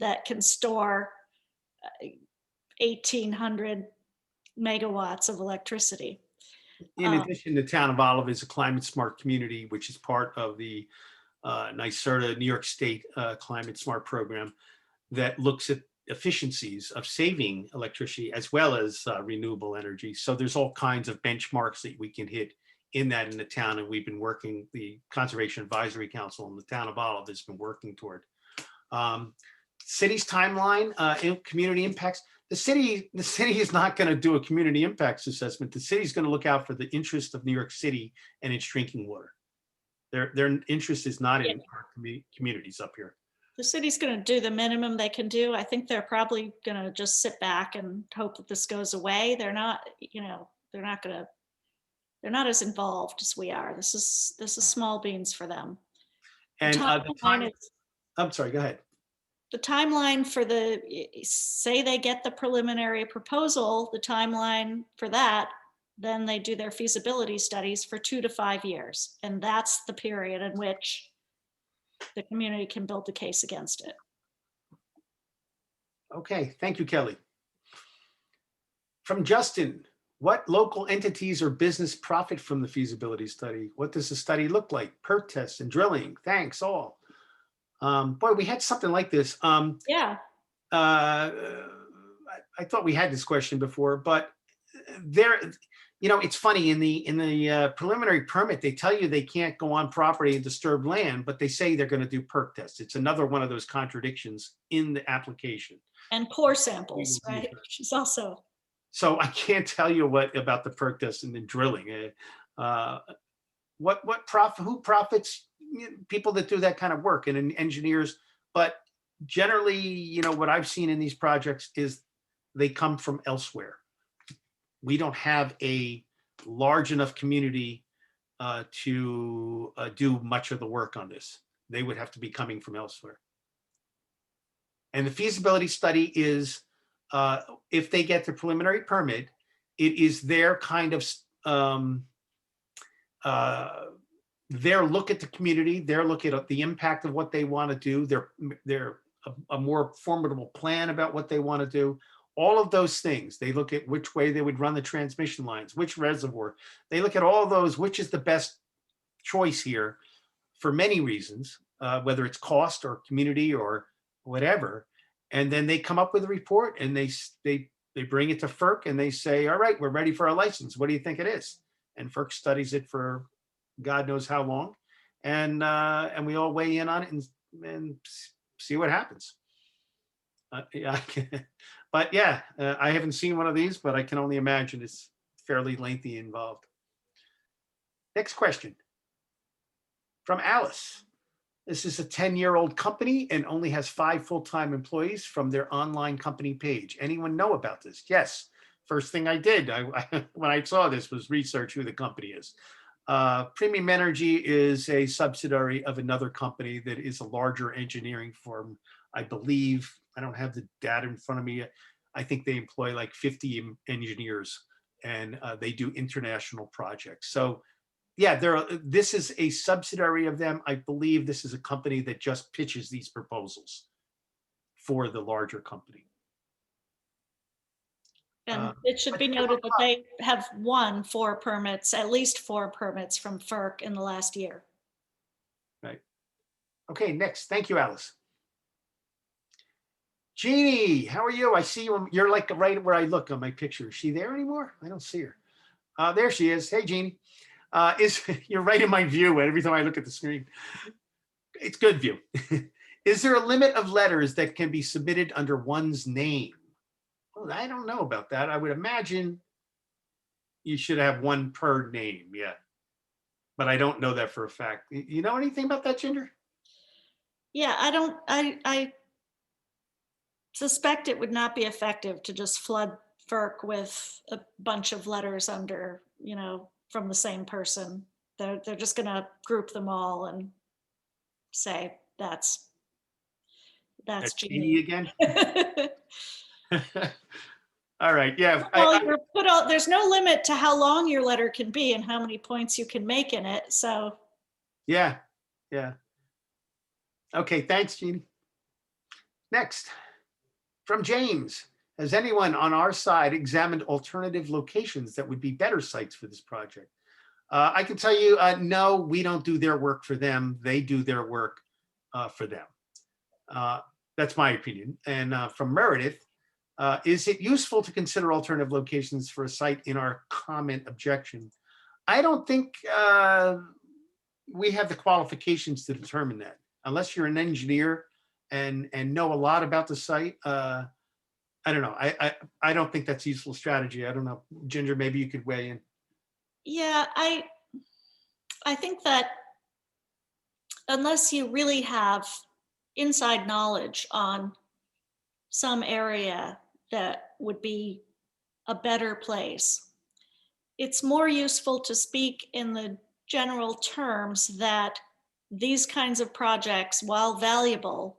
that can store 1,800 megawatts of electricity. In addition, the town of Olive is a climate smart community, which is part of the NYSERDA, New York State Climate Smart Program that looks at efficiencies of saving electricity as well as renewable energy. So there's all kinds of benchmarks that we can hit in the town, and we've been working, the Conservation Advisory Council in the town of Olive has been working toward. City's timeline, community impacts. The city is not going to do a community impacts assessment. The city's going to look out for the interest of New York City and its drinking water. Their interest is not in our communities up here. The city's going to do the minimum they can do. I think they're probably going to just sit back and hope that this goes away. They're not, they're not as involved as we are. This is small beans for them. And I'm sorry, go ahead. The timeline for say they get the preliminary proposal, the timeline for that, then they do their feasibility studies for 2 to 5 years. And that's the period in which the community can build the case against it. Okay, thank you, Kelly. From Justin, what local entities or business profit from the feasibility study? What does the study look like? Perk tests and drilling. Thanks all. Boy, we had something like this. Yeah. I thought we had this question before, but it's funny, in the preliminary permit, they tell you they can't go on property and disturb land, but they say they're going to do perk tests. It's another one of those contradictions in the application. And core samples, right? Which is also. So I can't tell you about the perk test and the drilling. Who profits? People that do that kind of work, and engineers. But generally, what I've seen in these projects is they come from elsewhere. We don't have a large enough community to do much of the work on this. They would have to be coming from elsewhere. And the feasibility study is, if they get the preliminary permit, it is their kind of their look at the community, their look at the impact of what they want to do, their a more formidable plan about what they want to do. All of those things. They look at which way they would run the transmission lines, which reservoir. They look at all those, which is the best choice here for many reasons, whether it's cost or community or whatever. And then they come up with a report and they bring it to FERC and they say, all right, we're ready for a license. What do you think it is? And FERC studies it for God knows how long. And we all weigh in on it and see what happens. But yeah, I haven't seen one of these, but I can only imagine it's fairly lengthy involved. Next question from Alice. This is a 10-year-old company and only has 5 full-time employees from their online company page. Anyone know about this? Yes. First thing I did when I saw this was research who the company is. Premium Energy is a subsidiary of another company that is a larger engineering firm. I believe, I don't have the data in front of me. I think they employ like 50 engineers and they do international projects. So yeah, this is a subsidiary of them. I believe this is a company that just pitches these proposals for the larger company. And it should be noted that they have won 4 permits, at least 4 permits from FERC in the last year. Right. Okay, next. Thank you, Alice. Jeannie, how are you? I see you. You're like right where I look on my picture. Is she there anymore? I don't see her. There she is. Hey, Jeannie. You're right in my view every time I look at the screen. It's good view. Is there a limit of letters that can be submitted under one's name? Well, I don't know about that. I would imagine you should have 1 per name. Yeah. But I don't know that for a fact. You know anything about that, Ginger? Yeah, I suspect it would not be effective to just flood FERC with a bunch of letters under, from the same person. They're just going to group them all and say that's That's Jeannie. Jeannie again? All right, yeah. Well, there's no limit to how long your letter can be and how many points you can make in it. So Yeah, yeah. Okay, thanks, Jeannie. Next, from James. Has anyone on our side examined alternative locations that would be better sites for this project? I can tell you, no, we don't do their work for them. They do their work for them. That's my opinion. And from Meredith, is it useful to consider alternative locations for a site in our comment objection? I don't think we have the qualifications to determine that. Unless you're an engineer and know a lot about the site, I don't know. I don't think that's a useful strategy. I don't know. Ginger, maybe you could weigh in. yeah, I think that unless you really have inside knowledge on some area that would be a better place, it's more useful to speak in the general terms that these kinds of projects, while valuable,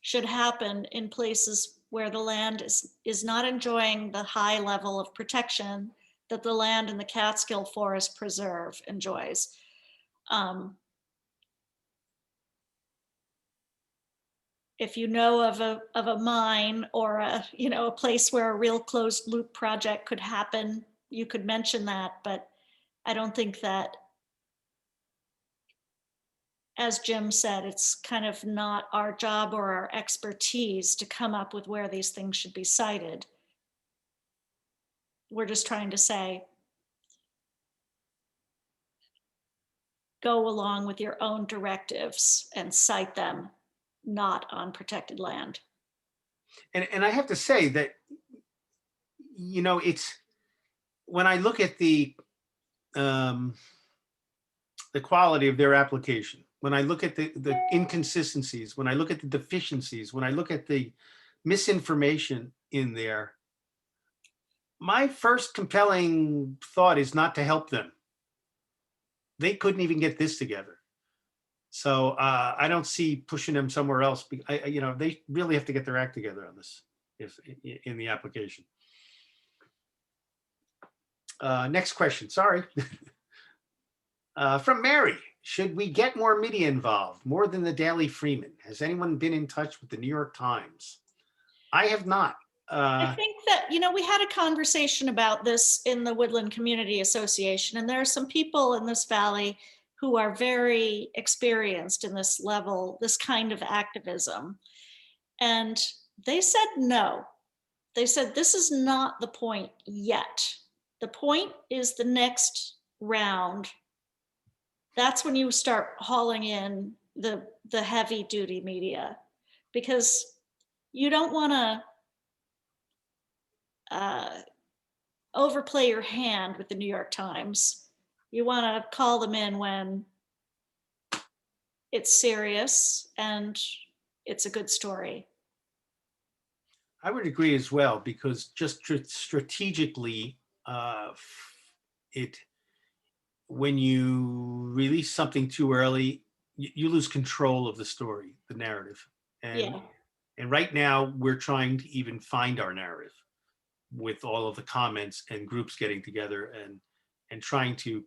should happen in places where the land is not enjoying the high level of protection that the land in the Catskill Forest Preserve enjoys. If you know of a mine or a place where a real closed loop project could happen, you could mention that, but I don't think that, as Jim said, it's kind of not our job or our expertise to come up with where these things should be cited. We're just trying to say, go along with your own directives and cite them not on protected land. And I have to say that, it's when I look at the quality of their application, when I look at the inconsistencies, when I look at the deficiencies, when I look at the misinformation in there, my first compelling thought is not to help them. They couldn't even get this together. So I don't see pushing them somewhere else. They really have to get their act together on this in the application. Next question, sorry. From Mary, should we get more media involved, more than the Daily Freeman? Has anyone been in touch with the New York Times? I have not. I think that, we had a conversation about this in the Woodland Community Association, and there are some people in this valley who are very experienced in this level, this kind of activism. And they said no. They said, this is not the point yet. The point is the next round. That's when you start hauling in the heavy duty media, because you don't want to overplay your hand with the New York Times. You want to call them in when it's serious and it's a good story. I would agree as well, because just strategically, when you release something too early, you lose control of the story, the narrative. And right now we're trying to even find our narrative with all of the comments and groups getting together and trying to,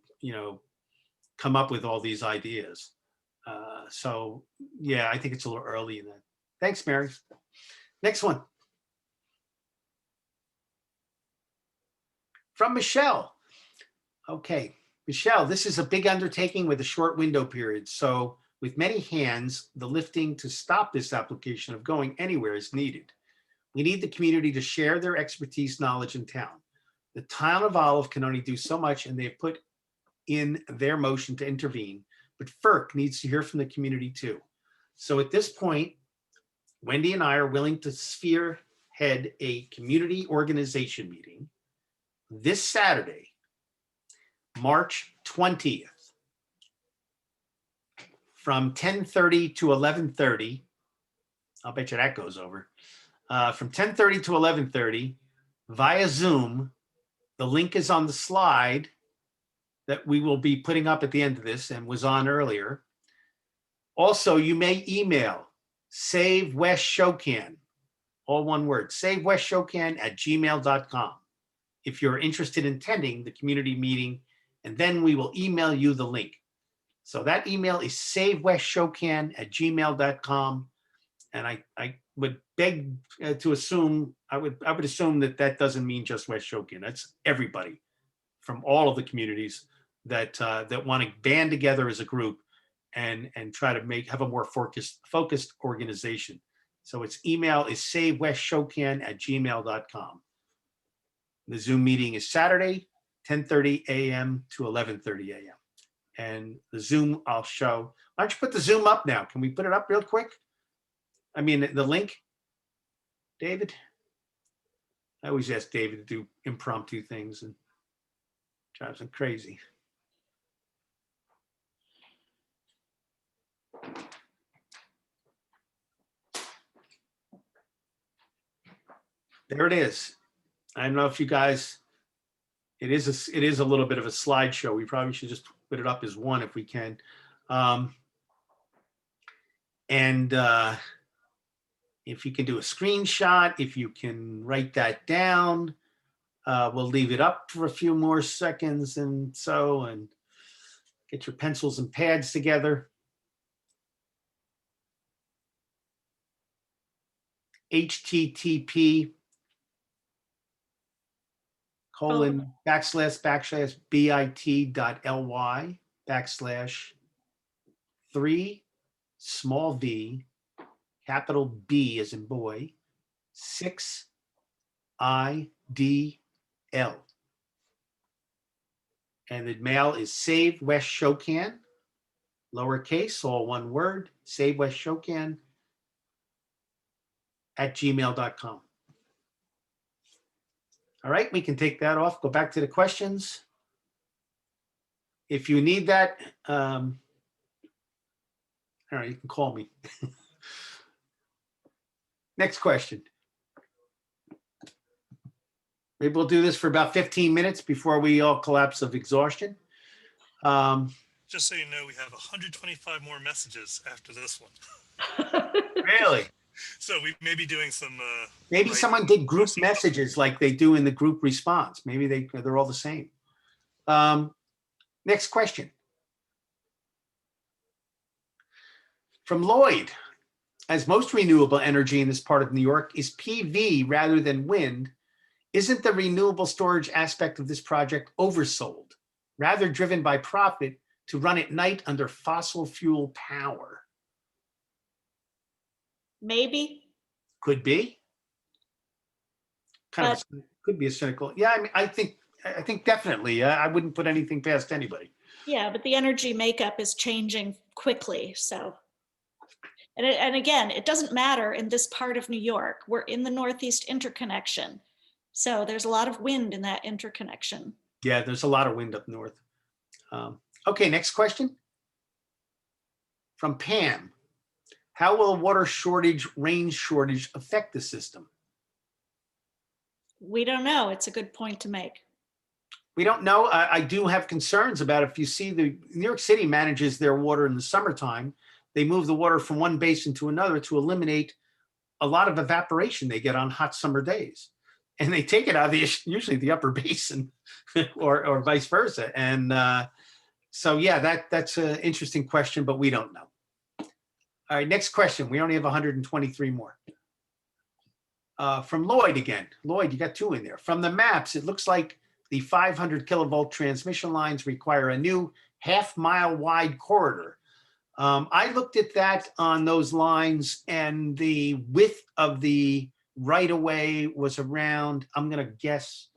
come up with all these ideas. So yeah, I think it's a little early in that. Thanks, Mary. Next one. From Michelle. Okay, Michelle, this is a big undertaking with a short window period. So with many hands, the lifting to stop this application of going anywhere is needed. We need the community to share their expertise, knowledge in town. The town of Olive can only do so much, and they've put in their motion to intervene, but FERC needs to hear from the community too. So at this point, Wendy and I are willing to spearhead a community organization meeting this Saturday, March 20th, from 10:30 to 11:30. I'll bet you that goes over. From 10:30 to 11:30 via Zoom. The link is on the slide that we will be putting up at the end of this and was on earlier. Also, you may email Save West Shokan, all one word, savewestshokan@gmail.com if you're interested in attending the community meeting, and then we will email you the link. So that email is savewestshokan@gmail.com. And I would beg to assume, I would assume that that doesn't mean just West Shokan. That's everybody from all of the communities that that want to band together as a group and try to have a more focused organization. So its email is savewestshokan@gmail.com. The Zoom meeting is Saturday, 10:30 a.m. to 11:30 a.m. And the Zoom I'll show. Why don't you put the Zoom up now? Can we put it up real quick? I mean, the link, David? I always ask David to do impromptu things and drives him crazy. There it is. I don't know if you guys, it is a little bit of a slideshow. We probably should just put it up as one if we can. If you can do a screenshot, if you can write that down, we'll leave it up for a few more seconds and get your pencils and pads together. http://bit.ly/3 small v capital B as in boy 6 IDL. And the mail is Save West Shokan, lowercase, all one word, Save West Shokan @gmail.com. All right, we can take that off. Go back to the questions. If you need that, all right, you can call me. Next question. Maybe we'll do this for about 15 minutes before we all collapse of exhaustion. Just so you know, we have 125 more messages after this one. Really? So we may be doing some. Maybe someone did group messages like they do in the group response. Maybe they're all the same. Next question. From Lloyd. As most renewable energy in this part of New York is PV rather than wind, isn't the renewable storage aspect of this project oversold, rather driven by profit to run at night under fossil fuel power? Maybe. Could be. Could be a cynical. Yeah, I mean, I think definitely. I wouldn't put anything past anybody. Yeah, but the energy makeup is changing quickly, so. And again, it doesn't matter in this part of New York. We're in the Northeast interconnection. So there's a lot of wind in that interconnection. Yeah, there's a lot of wind up north. Okay, next question. From Pam. How will water shortage, rain shortage affect the system? We don't know. It's a good point to make. We don't know. I do have concerns about if you see New York City manages their water in the summertime. They move the water from one basin to another to eliminate a lot of evaporation they get on hot summer days. And they take it out of usually the upper basin or vice versa. And so, yeah, that's an interesting question, but we don't know. All right, next question. We only have 123 more. From Lloyd again. Lloyd, you got two in there. From the maps, it looks like the 500 kilovolt transmission lines require a new half-mile wide corridor. I looked at that on those lines, and the width of the right-of-way was around, I'm going to guess,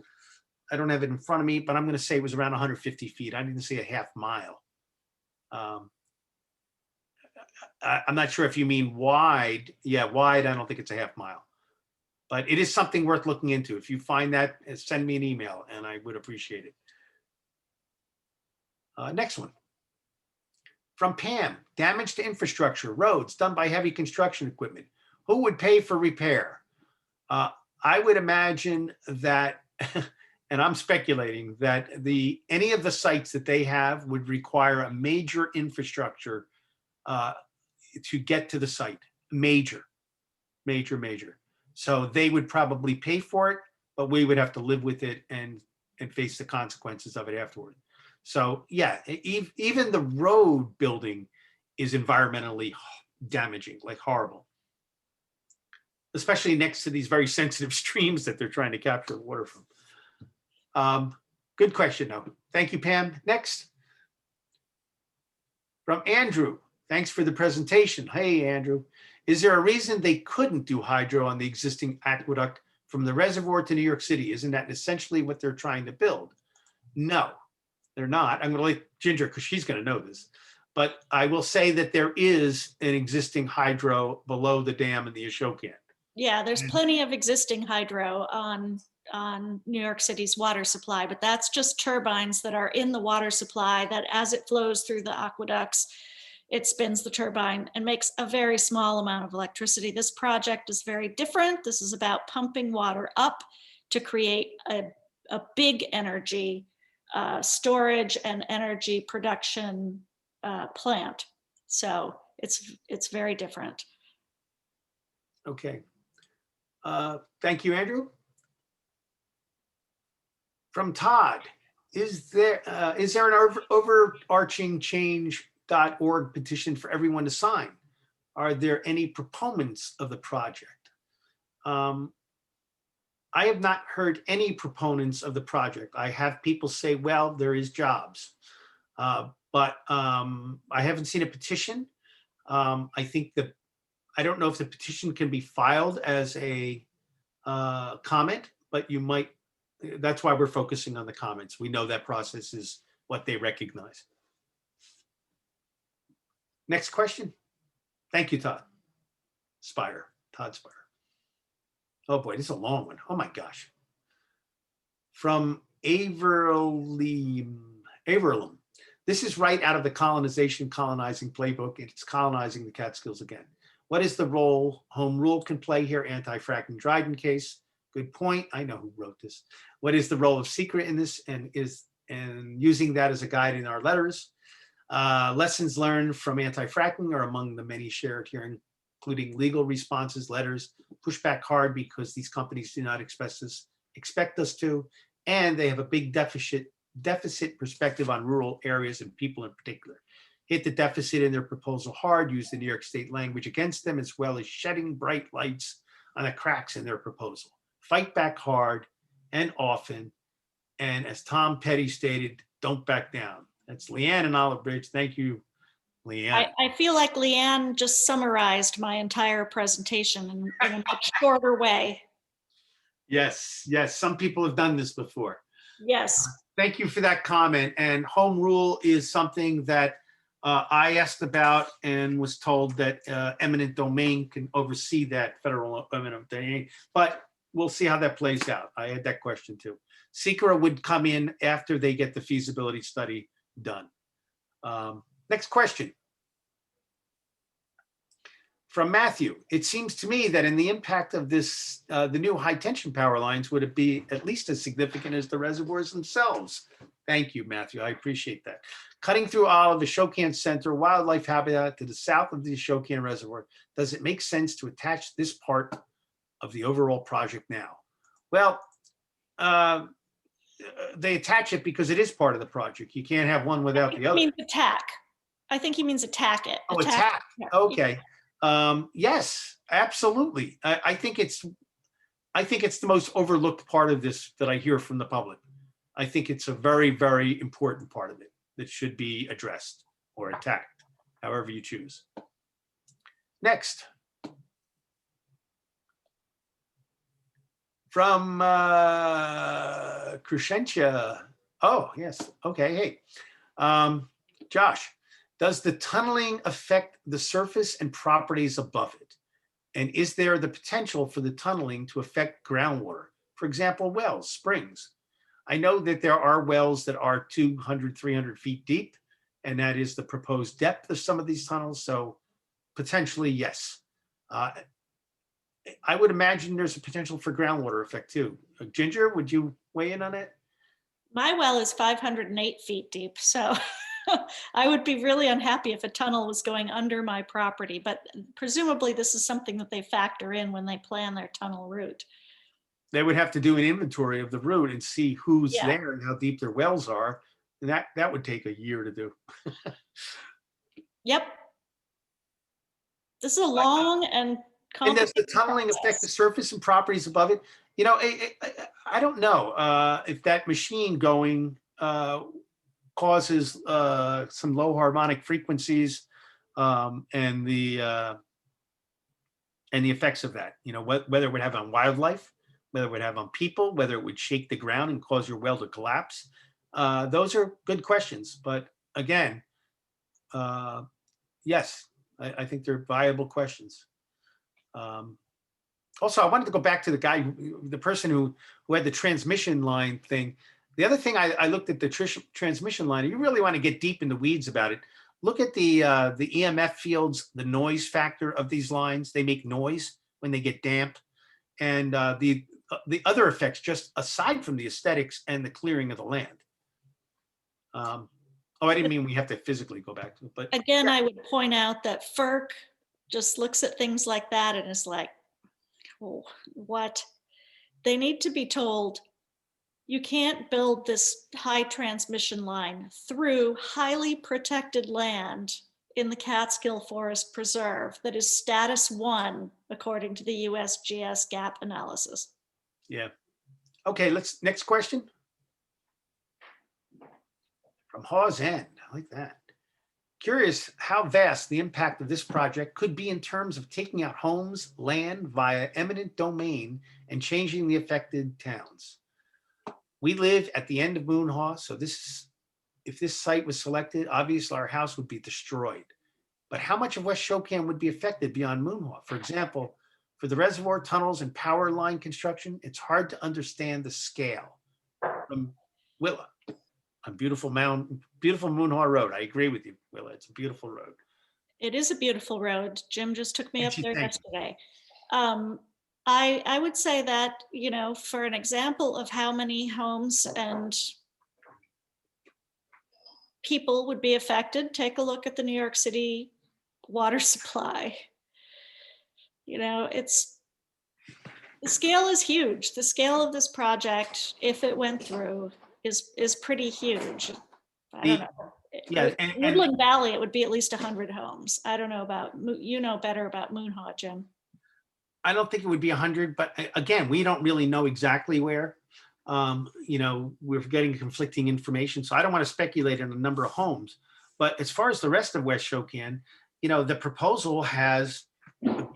I don't have it in front of me, but I'm going to say it was around 150 feet. I didn't say a half mile. I'm not sure if you mean wide. Yeah, wide, I don't think it's a half mile. But it is something worth looking into. If you find that, send me an email, and I would appreciate it. Next one. From Pam, damage to infrastructure, roads done by heavy construction equipment. Who would pay for repair? I would imagine that, and I'm speculating that any of the sites that they have would require a major infrastructure to get to the site. Major. So they would probably pay for it, but we would have to live with it and face the consequences of it afterward. So yeah, even the road building is environmentally damaging, like horrible. Especially next to these very sensitive streams that they're trying to capture water from. Good question, though. Thank you, Pam. Next. From Andrew. Thanks for the presentation. Hey, Andrew. Is there a reason they couldn't do hydro on the existing aqueduct from the reservoir to New York City? Isn't that essentially what they're trying to build? No, they're not. I'm going to let Ginger, because she's going to know this. But I will say that there is an existing hydro below the dam in the Ashokan. Yeah, there's plenty of existing hydro on New York City's water supply, but that's just turbines that are in the water supply that as it flows through the aqueducts, it spins the turbine and makes a very small amount of electricity. This project is very different. This is about pumping water up to create a big energy storage and energy production plant. So it's very different. Okay. Thank you, Andrew. From Todd, is there an overarching change.org petition for everyone to sign? Are there any proponents of the project? I have not heard any proponents of the project. I have people say, well, there is jobs, but I haven't seen a petition. I think I don't know if the petition can be filed as a comment, but you might, that's why we're focusing on the comments. We know that process is what they recognize. Next question. Thank you, Todd Spire. Oh boy, this is a long one. Oh my gosh. From Averlum. This is right out of the colonizing playbook, and it's colonizing the Catskills again. What is the role home rule can play here? Anti-fracking Dryden case. Good point. I know who wrote this. What is the role of secret in this, and using that as a guide in our letters? Lessons learned from anti-fracking are among the many shared here, including legal responses, letters, push back hard because these companies do not expect us to, and they have a big deficit perspective on rural areas and people in particular. Hit the deficit in their proposal hard, use the New York State language against them, as well as shedding bright lights on the cracks in their proposal. Fight back hard and often, and as Tom Petty stated, don't back down. That's Leanne and Olive Bridge. Thank you, Leanne. I feel like Leanne just summarized my entire presentation in a much shorter way. Yes, some people have done this before. Yes. Thank you for that comment. And home rule is something that I asked about and was told that eminent domain can oversee that, federal eminent domain, but we'll see how that plays out. I had that question too. SECRA would come in after they get the feasibility study done. Next question. From Matthew, it seems to me that in the impact of this, the new high tension power lines, would it be at least as significant as the reservoirs themselves? Thank you, Matthew. I appreciate that. Cutting through all of the Ashokan Center wildlife habitat to the south of the Ashokan Reservoir, does it make sense to attach this part of the overall project now? Well, they attach it because it is part of the project. You can't have one without the other. He means attack. I think he means attack it. Oh, attack. Okay. Yes, absolutely. I think it's the most overlooked part of this that I hear from the public. I think it's a very, very important part of it that should be addressed or attacked, however you choose. Next. From Crescentia. Oh, yes. Okay. Hey, Josh, does the tunneling affect the surface and properties above it? And is there the potential for the tunneling to affect groundwater? For example, wells, springs. I know that there are wells that are 200, 300 feet deep, and that is the proposed depth of some of these tunnels. So potentially, yes. I would imagine there's a potential for groundwater effect too. Ginger, would you weigh in on it? My well is 508 feet deep, so I would be really unhappy if a tunnel was going under my property, but presumably this is something that they factor in when they plan their tunnel route. They would have to do an inventory of the route and see who's Yeah. there and how deep their wells are. And that would take a year to do. Yep. This is a long and And does the complicated tunneling affect the process. surface and properties above it? You know, I don't know if that machine going causes some low harmonic frequencies and the effects of that. You know, whether it would have on wildlife, whether it would have on people, whether it would shake the ground and cause your well to collapse. Those are good questions. But again, yes, I think they're viable questions. Also, I wanted to go back to the guy, the person who had the transmission line thing. The other thing, I looked at the transmission line. You really want to get deep in the weeds about it. Look at the EMF fields, the noise factor of these lines. They make noise when they get damp, and the other effects, just aside from the aesthetics and the clearing of the land. Oh, I didn't mean we have to physically go back to it, but Again, I would point out that FERC just looks at things like that and is like, oh, what? They need to be told, you can't build this high transmission line through highly protected land in the Catskill Forest Preserve that is status 1, according to the USGS gap analysis. yeah. Okay, next question. From Hawes End, I like that. Curious how vast the impact of this project could be in terms of taking out homes, land via eminent domain and changing the affected towns. We live at the end of Moon Haw, so if this site was selected, obviously our house would be destroyed. But how much of West Shokan would be affected beyond Moon Haw? For example, for the reservoir tunnels and power line construction, it's hard to understand the scale. From Willa, on beautiful Moon Haw Road. I agree with you, Willa. It's a beautiful road. It is a beautiful road. Jim just took me up there Thank you. yesterday. I would say that, you know, for an example of how many homes and people would be affected, take a look at the New York City water supply. You know, the scale is huge. The scale of this project, if it went through, is pretty huge. I don't know. Yeah, Woodland Valley, it would be at least 100 homes. I don't know about, you know better about Moon Haw, Jim. I don't think it would be 100, but again, we don't really know exactly where. You know, we're getting conflicting information, so I don't want to speculate on the number of homes. But as far as the rest of West Shokan, you know, the proposal has the,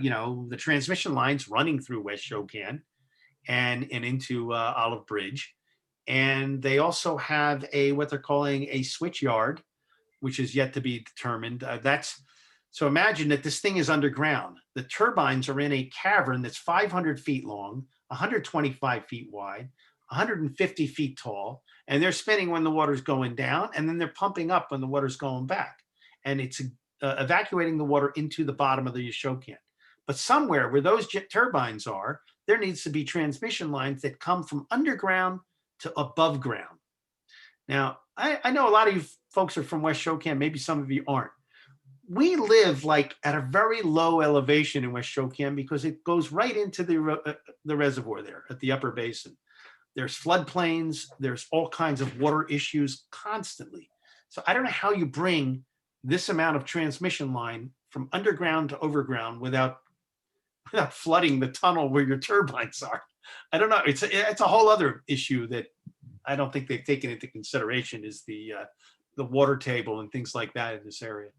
you know, the transmission lines running through West Shokan and into Olive Bridge. And they also have what they're calling a switch yard, which is yet to be determined. So imagine that this thing is underground. The turbines are in a cavern that's 500 feet long, 125 feet wide, 150 feet tall, and they're spinning when the water's going down, and then they're pumping up when the water's going back. And it's evacuating the water into the bottom of the Shokan. But somewhere where those jet turbines are, there needs to be transmission lines that come from underground to above ground. Now, I know a lot of you folks are from West Shokan, maybe some of you aren't. We live like at a very low elevation in West Shokan because it goes right into the reservoir there at the upper basin. There's floodplains, there's all kinds of water issues constantly. So I don't know how you bring this amount of transmission line from underground to overground without flooding the tunnel where your turbines are. I don't know. It's a whole other issue that I don't think they've taken into consideration, is the water table and things like that in this area.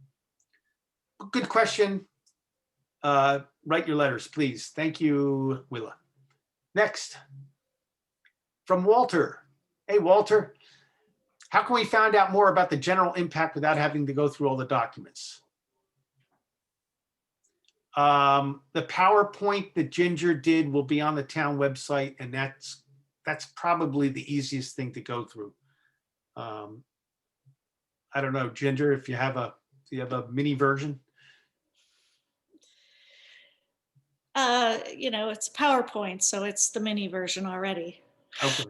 Good question. Write your letters, please. Thank you, Willa. Next, from Walter. Hey, Walter, how can we find out more about the general impact without having to go through all the documents? The PowerPoint that Ginger did will be on the town website, and that's probably the easiest thing to go through. I don't know, Ginger, if you have a mini version. You know, it's PowerPoint, so it's the mini version already. Okay.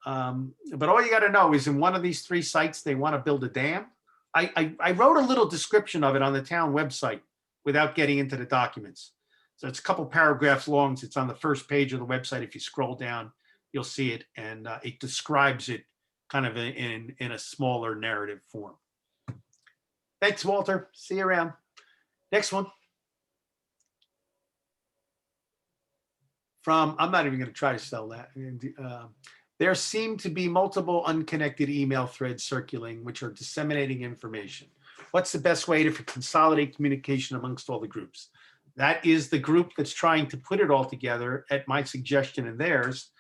But all you got to know is in one of these 3 sites, they want to build a dam. I wrote a little description of it on the town website without getting into the documents. So it's a couple paragraphs long. It's on the first page of the website. If you scroll down, you'll see it, and it describes it kind of in a smaller narrative form. Thanks, Walter. See you around. Next one. I'm not even going to try to spell that. There seem to be multiple unconnected email threads circulating, which are disseminating information. What's the best way to consolidate communication amongst all the groups? That is the group that's trying to put it all together at my suggestion and theirs,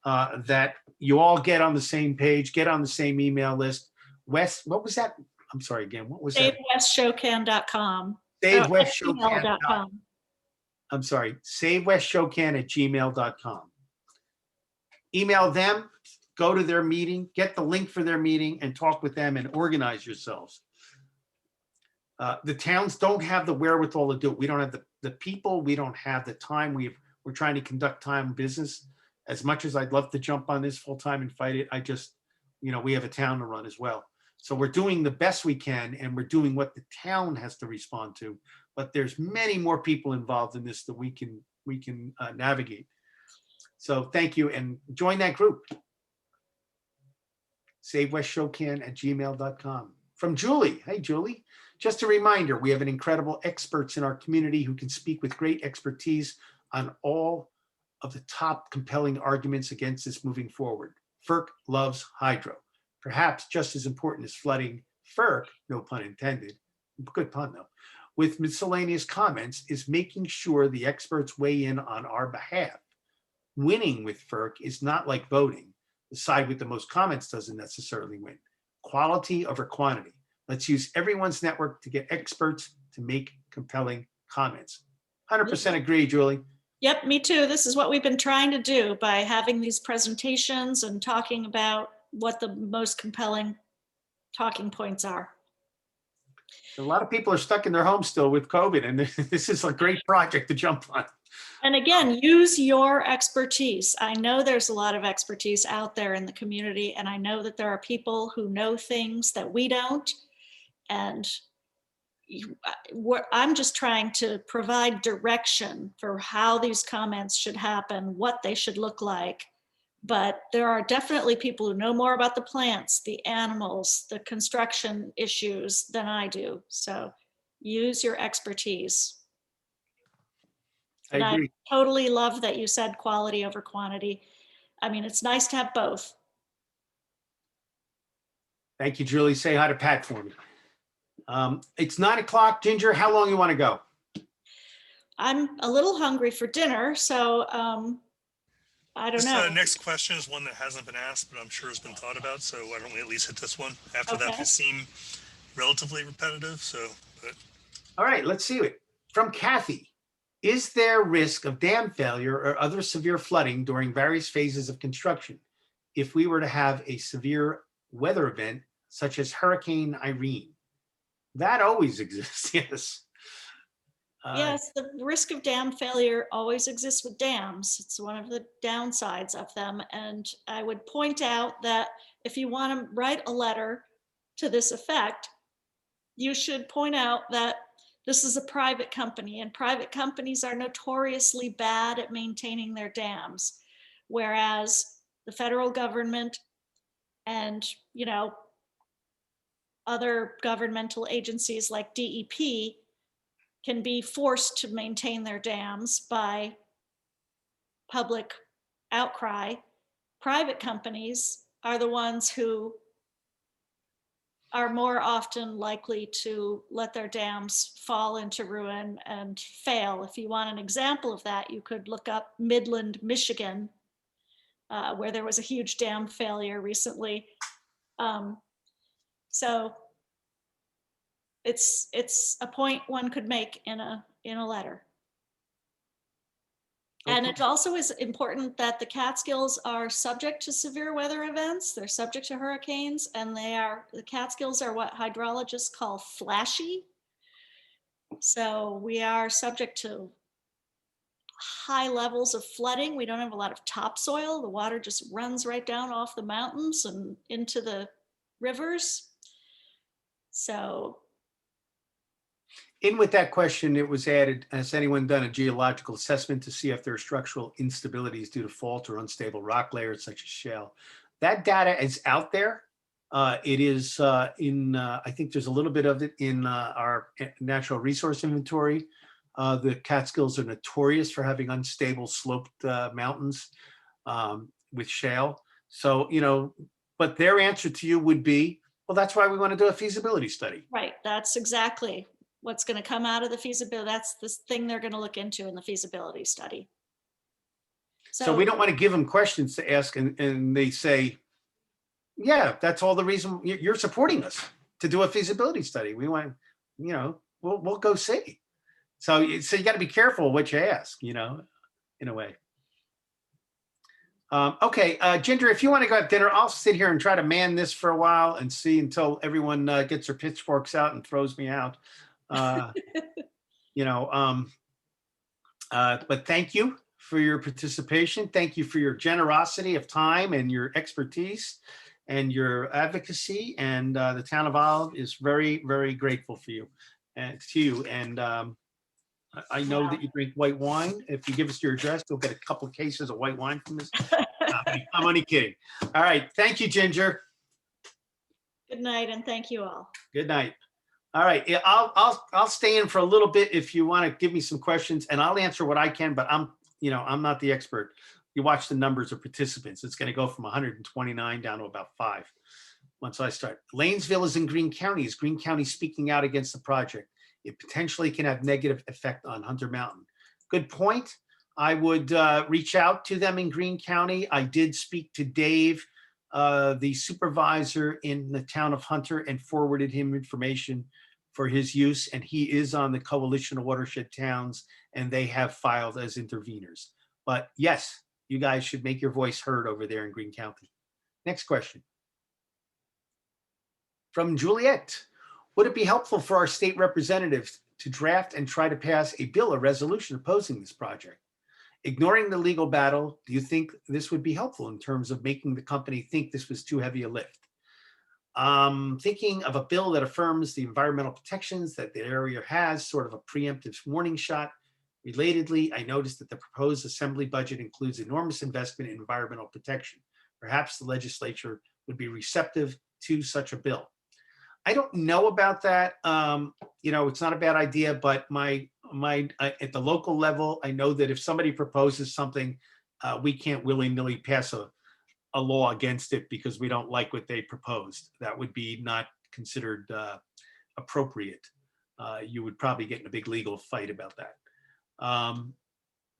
that you all get on the same page, get on the same email list. Wes, what was that? I'm sorry, again, what was that? SaveWestShowCan.com. SaveWestShowCan. I'm sorry, SaveWestShowCan@gmail.com. Email them, go to their meeting, get the link for their meeting, and talk with them and organize yourselves. The towns don't have the wherewithal to do it. We don't have the people. We don't have the time. We're trying to conduct time business. As much as I'd love to jump on this full time and fight it, I just, we have a town to run as well. So we're doing the best we can, and we're doing what the town has to respond to. But there's many more people involved in this that we can navigate. So thank you, and join that group. SaveWestShowCan@gmail.com. From Julie. Hey, Julie. Just a reminder, we have an incredible experts in our community who can speak with great expertise on all of the top compelling arguments against this moving forward. FERC loves hydro. Perhaps just as important as flooding FERC, no pun intended, good pun though, with miscellaneous comments is making sure the experts weigh in on our behalf. Winning with FERC is not like voting. The side with the most comments doesn't necessarily win. Quality over quantity. Let's use everyone's network to get experts to make compelling comments. 100% agree, Julie. Yep, me too. This is what we've been trying to do by having these presentations and talking about what the most compelling talking points are. A lot of people are stuck in their homes still with COVID, and this is a great project to jump on. And again, use your expertise. I know there's a lot of expertise out there in the community, and I know that there are people who know things that we don't. And I'm just trying to provide direction for how these comments should happen, what they should look like. But there are definitely people who know more about the plants, the animals, the construction issues than I do. So use your expertise. I agree. I totally love that you said quality over quantity. I mean, it's nice to have both. Thank you, Julie. Say hi to Pat for me. It's 9 o'clock. Ginger, how long you want to go? I'm a little hungry for dinner, so I don't know. Next question is one that hasn't been asked, but I'm sure has been thought about. So why don't we at least hit this one? After that will seem relatively repetitive. But all right, let's see it. From Kathy. Is there risk of dam failure or other severe flooding during various phases of construction if we were to have a severe weather event such as Hurricane Irene? That always exists, yes. Yes, the risk of dam failure always exists with dams. It's one of the downsides of them. And I would point out that if you want to write a letter to this effect, you should point out that this is a private company, and private companies are notoriously bad at maintaining their dams, whereas the federal government and, other governmental agencies like DEP can be forced to maintain their dams by public outcry. Private companies are the ones who are more often likely to let their dams fall into ruin and fail. If you want an example of that, you could look up Midland, Michigan, where there was a huge dam failure recently. So it's a point one could make in a letter. Okay. And it also is important that the Catskills are subject to severe weather events. They're subject to hurricanes, and the Catskills are what hydrologists call flashy. So we are subject to high levels of flooding. We don't have a lot of topsoil. The water just runs right down off the mountains and into the rivers. So, In with that question, it was added, has anyone done a geological assessment to see if there are structural instabilities due to fault or unstable rock layers such as shale? That data is out there. It is I think there's a little bit of it in our natural resource inventory. The Catskills are notorious for having unstable sloped mountains with shale. So, but their answer to you would be, well, that's why we want to do a feasibility study. right, that's exactly what's going to come out of the feasibility. That's the thing they're going to look into in the feasibility study. So we don't want to give them questions to ask and they say, yeah, that's all the reason you're supporting us to do a feasibility study. We want, we'll go see. So you got to be careful what you ask, in a way. Okay, Ginger, if you want to go have dinner, I'll sit here and try to man this for a while and see until everyone gets their pitchforks out and throws me out. But thank you for your participation. Thank you for your generosity of time and your expertise and your advocacy. And the town of Olive is very, very grateful for you and to you. And I know that you drink white wine. If you give us your address, you'll get a couple of cases of white wine from this. I'm only kidding. All right. Thank you, Ginger. Good night, and thank you all. Good night. All right. Yeah, I'll stay in for a little bit if you want to give me some questions, and I'll answer what I can, but I'm not the expert. You watch the numbers of participants. It's going to go from 129 down to about 5 once I start. Lanesville is in Greene County. Is Greene County speaking out against the project? It potentially can have negative effect on Hunter Mountain. Good point. I would reach out to them in Greene County. I did speak to Dave, the supervisor in the town of Hunter, and forwarded him information for his use. And he is on the Coalition of Watershed Towns, and they have filed as interveners. But yes, you guys should make your voice heard over there in Greene County. Next question. From Juliet. Would it be helpful for our state representatives to draft and try to pass a bill or resolution opposing this project? Ignoring the legal battle, do you think this would be helpful in terms of making the company think this was too heavy a lift? Thinking of a bill that affirms the environmental protections that the area has, sort of a preemptive warning shot. Relatedly, I noticed that the proposed assembly budget includes enormous investment in environmental protection. Perhaps the legislature would be receptive to such a bill. I don't know about that. It's not a bad idea, but at the local level, I know that if somebody proposes something, we can't willy-nilly pass a law against it because we don't like what they proposed. That would be not considered appropriate. You would probably get in a big legal fight about that.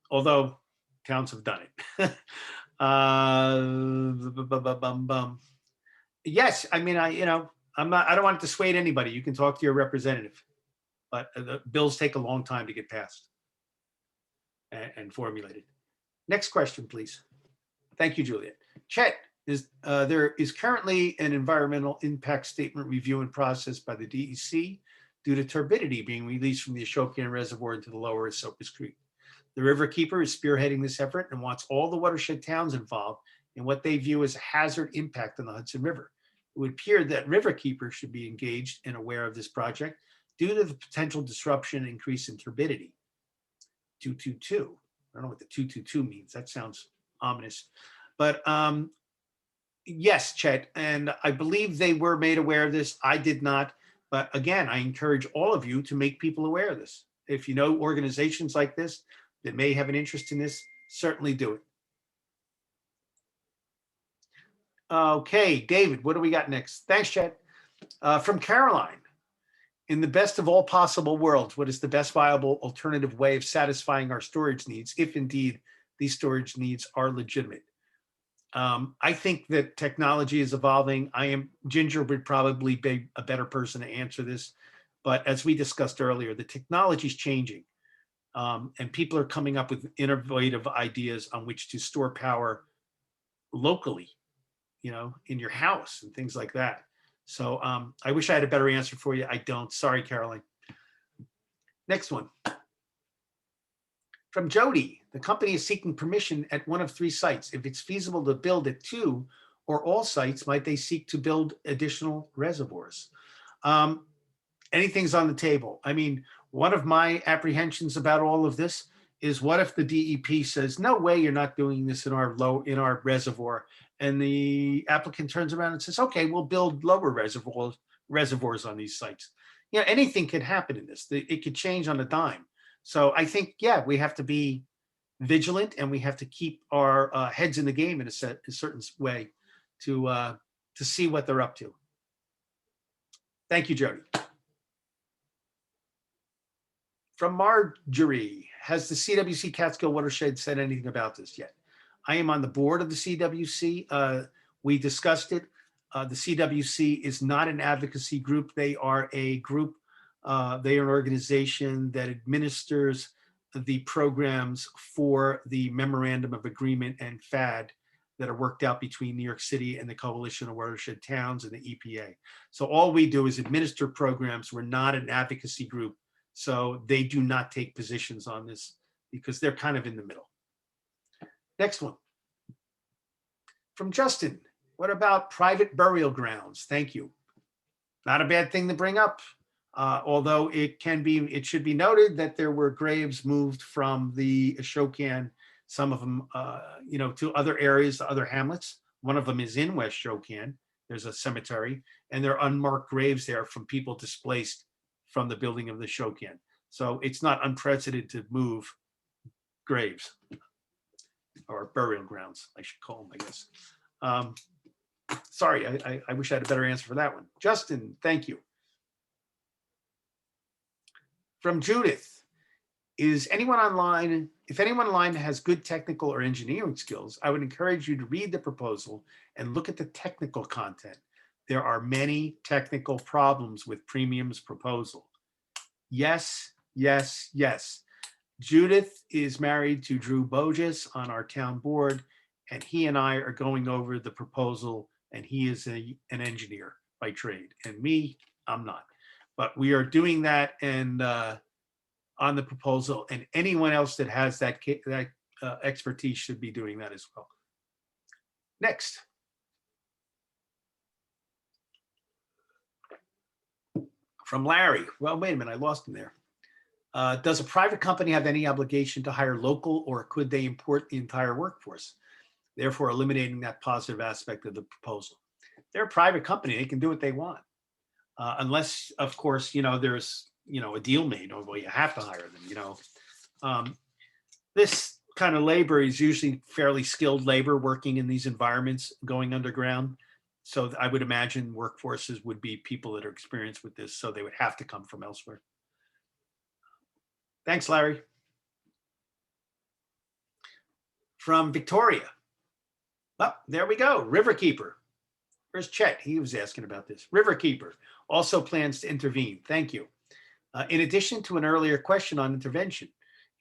Although towns have done it. Yes, I mean, I don't want to dissuade anybody. You can talk to your representative, but the bills take a long time to get passed and formulated. Next question, please. Thank you, Juliet. Chet, there is currently an environmental impact statement review in process by the DEC due to turbidity being released from the Ashokian Reservoir into the lower Esopus Creek. The Riverkeeper is spearheading this effort and wants all the watershed towns involved in what they view as a hazard impact on the Hudson River. It would appear that Riverkeeper should be engaged and aware of this project due to the potential disruption and increase in turbidity. 222. I don't know what the 222 means. That sounds ominous. But yes, Chet, and I believe they were made aware of this. I did not. But again, I encourage all of you to make people aware of this. If you know organizations like this that may have an interest in this, certainly do it. Okay, David, what do we got next? Thanks, Chet. From Caroline. In the best of all possible worlds, what is the best viable alternative way of satisfying our storage needs, if indeed these storage needs are legitimate? I think that technology is evolving. Ginger would probably be a better person to answer this, but as we discussed earlier, the technology is changing, and people are coming up with innovative ideas on which to store power locally, in your house and things like that. So I wish I had a better answer for you. I don't. Sorry, Caroline. Next one. From Jody, the company is seeking permission at one of 3 sites. If it's feasible to build at 2 or all sites, might they seek to build additional reservoirs? Anything's on the table. I mean, one of my apprehensions about all of this is what if the DEP says, no way, you're not doing this in our reservoir. And the applicant turns around and says, okay, we'll build lower reservoirs on these sites. Anything could happen in this. It could change on a dime. So I think, yeah, we have to be vigilant and we have to keep our heads in the game in a certain way to see what they're up to. Thank you, Jody. From Marjorie, has the CWC Catskill Watershed said anything about this yet? I am on the board of the CWC. We discussed it. The CWC is not an advocacy group. They are a group, they are an organization that administers the programs for the Memorandum of Agreement and FAD that are worked out between New York City and the Coalition of Watershed Towns and the EPA. So all we do is administer programs. We're not an advocacy group. So they do not take positions on this because they're kind of in the middle. Next one. From Justin, what about private burial grounds? Thank you. Not a bad thing to bring up, although it should be noted that there were graves moved from the Ashokan, some of them, to other areas, to other hamlets. One of them is in West Shokan. There's a cemetery, and there are unmarked graves there from people displaced from the building of the Shokan. So it's not unprecedented to move graves or burial grounds, I should call them, I guess. Sorry, I wish I had a better answer for that one. Justin, thank you. From Judith, if anyone online has good technical or engineering skills, I would encourage you to read the proposal and look at the technical content. There are many technical problems with Premium's proposal. Yes, yes, yes. Judith is married to Drew Bogus on our town board, and he and I are going over the proposal, and he is an engineer by trade, and me, I'm not. But we are doing that and on the proposal, and anyone else that has that expertise should be doing that as well. Next. From Larry. Well, wait a minute, I lost him there. Does a private company have any obligation to hire local, or could they import the entire workforce, therefore eliminating that positive aspect of the proposal? They're a private company. They can do what they want. Unless, of course, there's, a deal made, or well, you have to hire them, This kind of labor is usually fairly skilled labor working in these environments, going underground. So I would imagine workforces would be people that are experienced with this, so they would have to come from elsewhere. Thanks, Larry. From Victoria. Oh, there we go. Riverkeeper. Where's Chet? He was asking about this. Riverkeeper also plans to intervene. Thank you. In addition to an earlier question on intervention,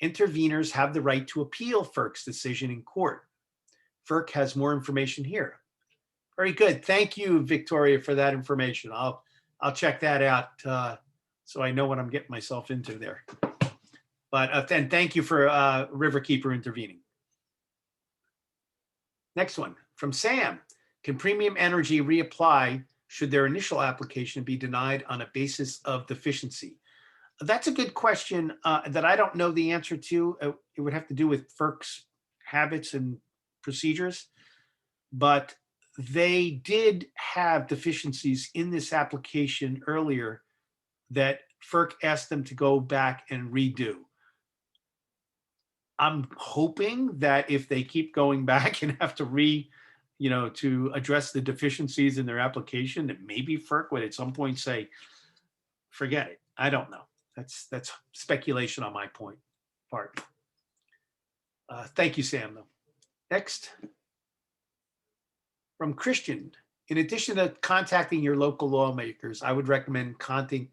interveners have the right to appeal FERC's decision in court. FERC has more information here. Very good. Thank you, Victoria, for that information. I'll check that out so I know what I'm getting myself into there. But then thank you for Riverkeeper intervening. Next one from Sam. Can Premium Energy reapply should their initial application be denied on a basis of deficiency? That's a good question that I don't know the answer to. It would have to do with FERC's habits and procedures, but they did have deficiencies in this application earlier that FERC asked them to go back and redo. I'm hoping that if they keep going back and have to to address the deficiencies in their application, that maybe FERC would at some point say, forget it. I don't know. That's speculation on my part. Thank you, Sam, though. Next. From Christian. In addition to contacting your local lawmakers, I would recommend contacting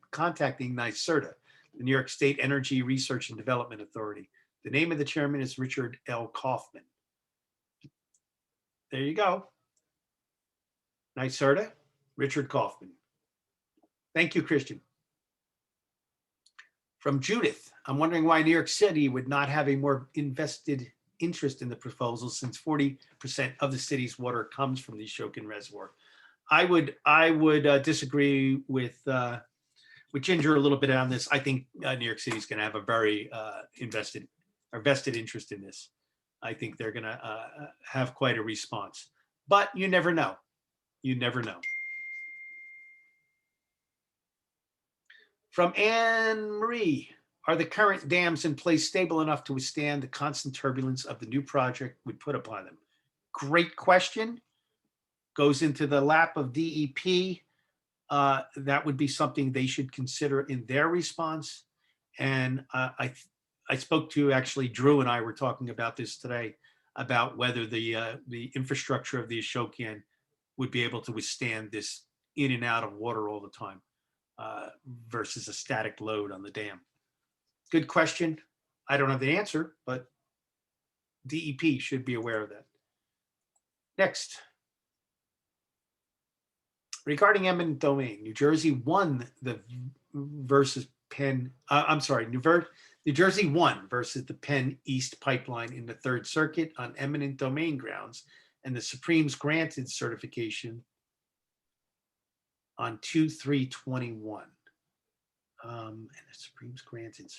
NYSERDA, the New York State Energy Research and Development Authority. The name of the chairman is Richard L. Kaufman. There you go. NYSERDA, Richard Kaufman. Thank you, Christian. From Judith, I'm wondering why New York City would not have a more invested interest in the proposal since 40% of the city's water comes from the Ashokan Reservoir. I would disagree with Ginger a little bit on this. I think New York City is going to have a very vested interest in this. I think they're going to have quite a response, but you never know. You never know. From Anne Marie, are the current dams in place stable enough to withstand the constant turbulence of the new project would put upon them? Great question. Goes into the lap of DEP. That would be something they should consider in their response. And I spoke to, actually, Drew and I were talking about this today, about whether the infrastructure of the Ashokan would be able to withstand this in and out of water all the time versus a static load on the dam. Good question. I don't have the answer, but DEP should be aware of that. Next. Regarding eminent domain, New Jersey won the versus Penn, New Jersey won versus the Penn East Pipeline in the Third Circuit on eminent domain grounds, and the Supreme's granted certification on 2/3/21. And the Supreme's granted.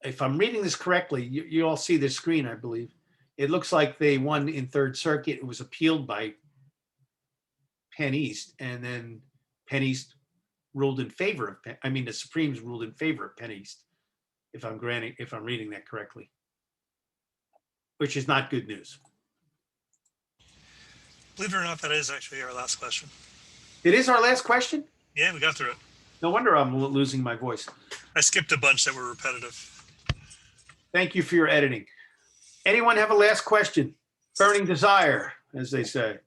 If I'm reading this correctly, you all see the screen, I believe. It looks like they won in Third Circuit. It was appealed by Penn East, and then Penn East ruled in favor of the Supremes ruled in favor of Penn East, if I'm reading that correctly, which is not good news. Believe it or not, that is actually our last question. It is our last question? Yeah, we got through it. No wonder I'm losing my voice. I skipped a bunch that were repetitive. Thank you for your editing. Anyone have a last question? Burning desire, as they say.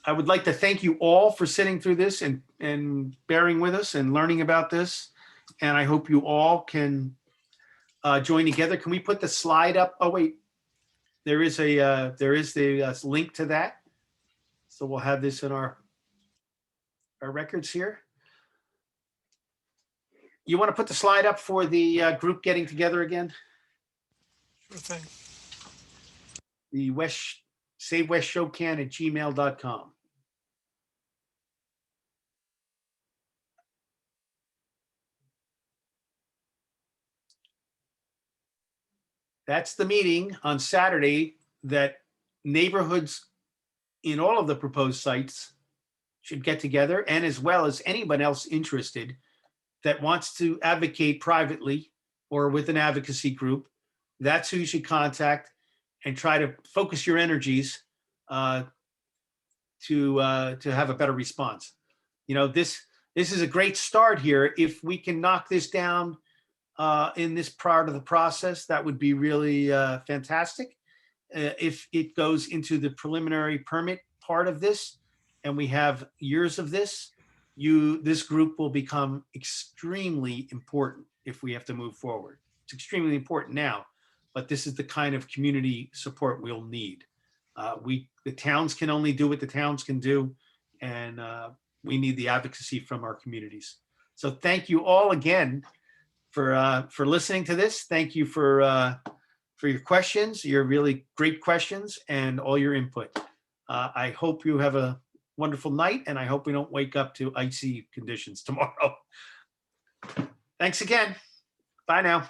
I would like to thank you all for sitting through this and bearing with us and learning about this. And I hope you all can join together. Can we put the slide up? Oh, wait. There is the link to that. So we'll have this in our records here. You want to put the slide up for the group getting together again? Sure thing. The savewestshokan@gmail.com. That's the meeting on Saturday that neighborhoods in all of the proposed sites should get together, and as well as anyone else interested that wants to advocate privately or with an advocacy group. That's who you should contact and try to focus your energies to have a better response. You know, this is a great start here. If we can knock this down in this part of the process, that would be really fantastic. If it goes into the preliminary permit part of this, and we have years of this, this group will become extremely important if we have to move forward. It's extremely important now, but this is the kind of community support we'll need. The towns can only do what the towns can do, and we need the advocacy from our communities. So thank you all again for listening to this. Thank you for your questions, your really great questions, and all your input. I hope you have a wonderful night, and I hope we don't wake up to icy conditions tomorrow. Thanks again. Bye now.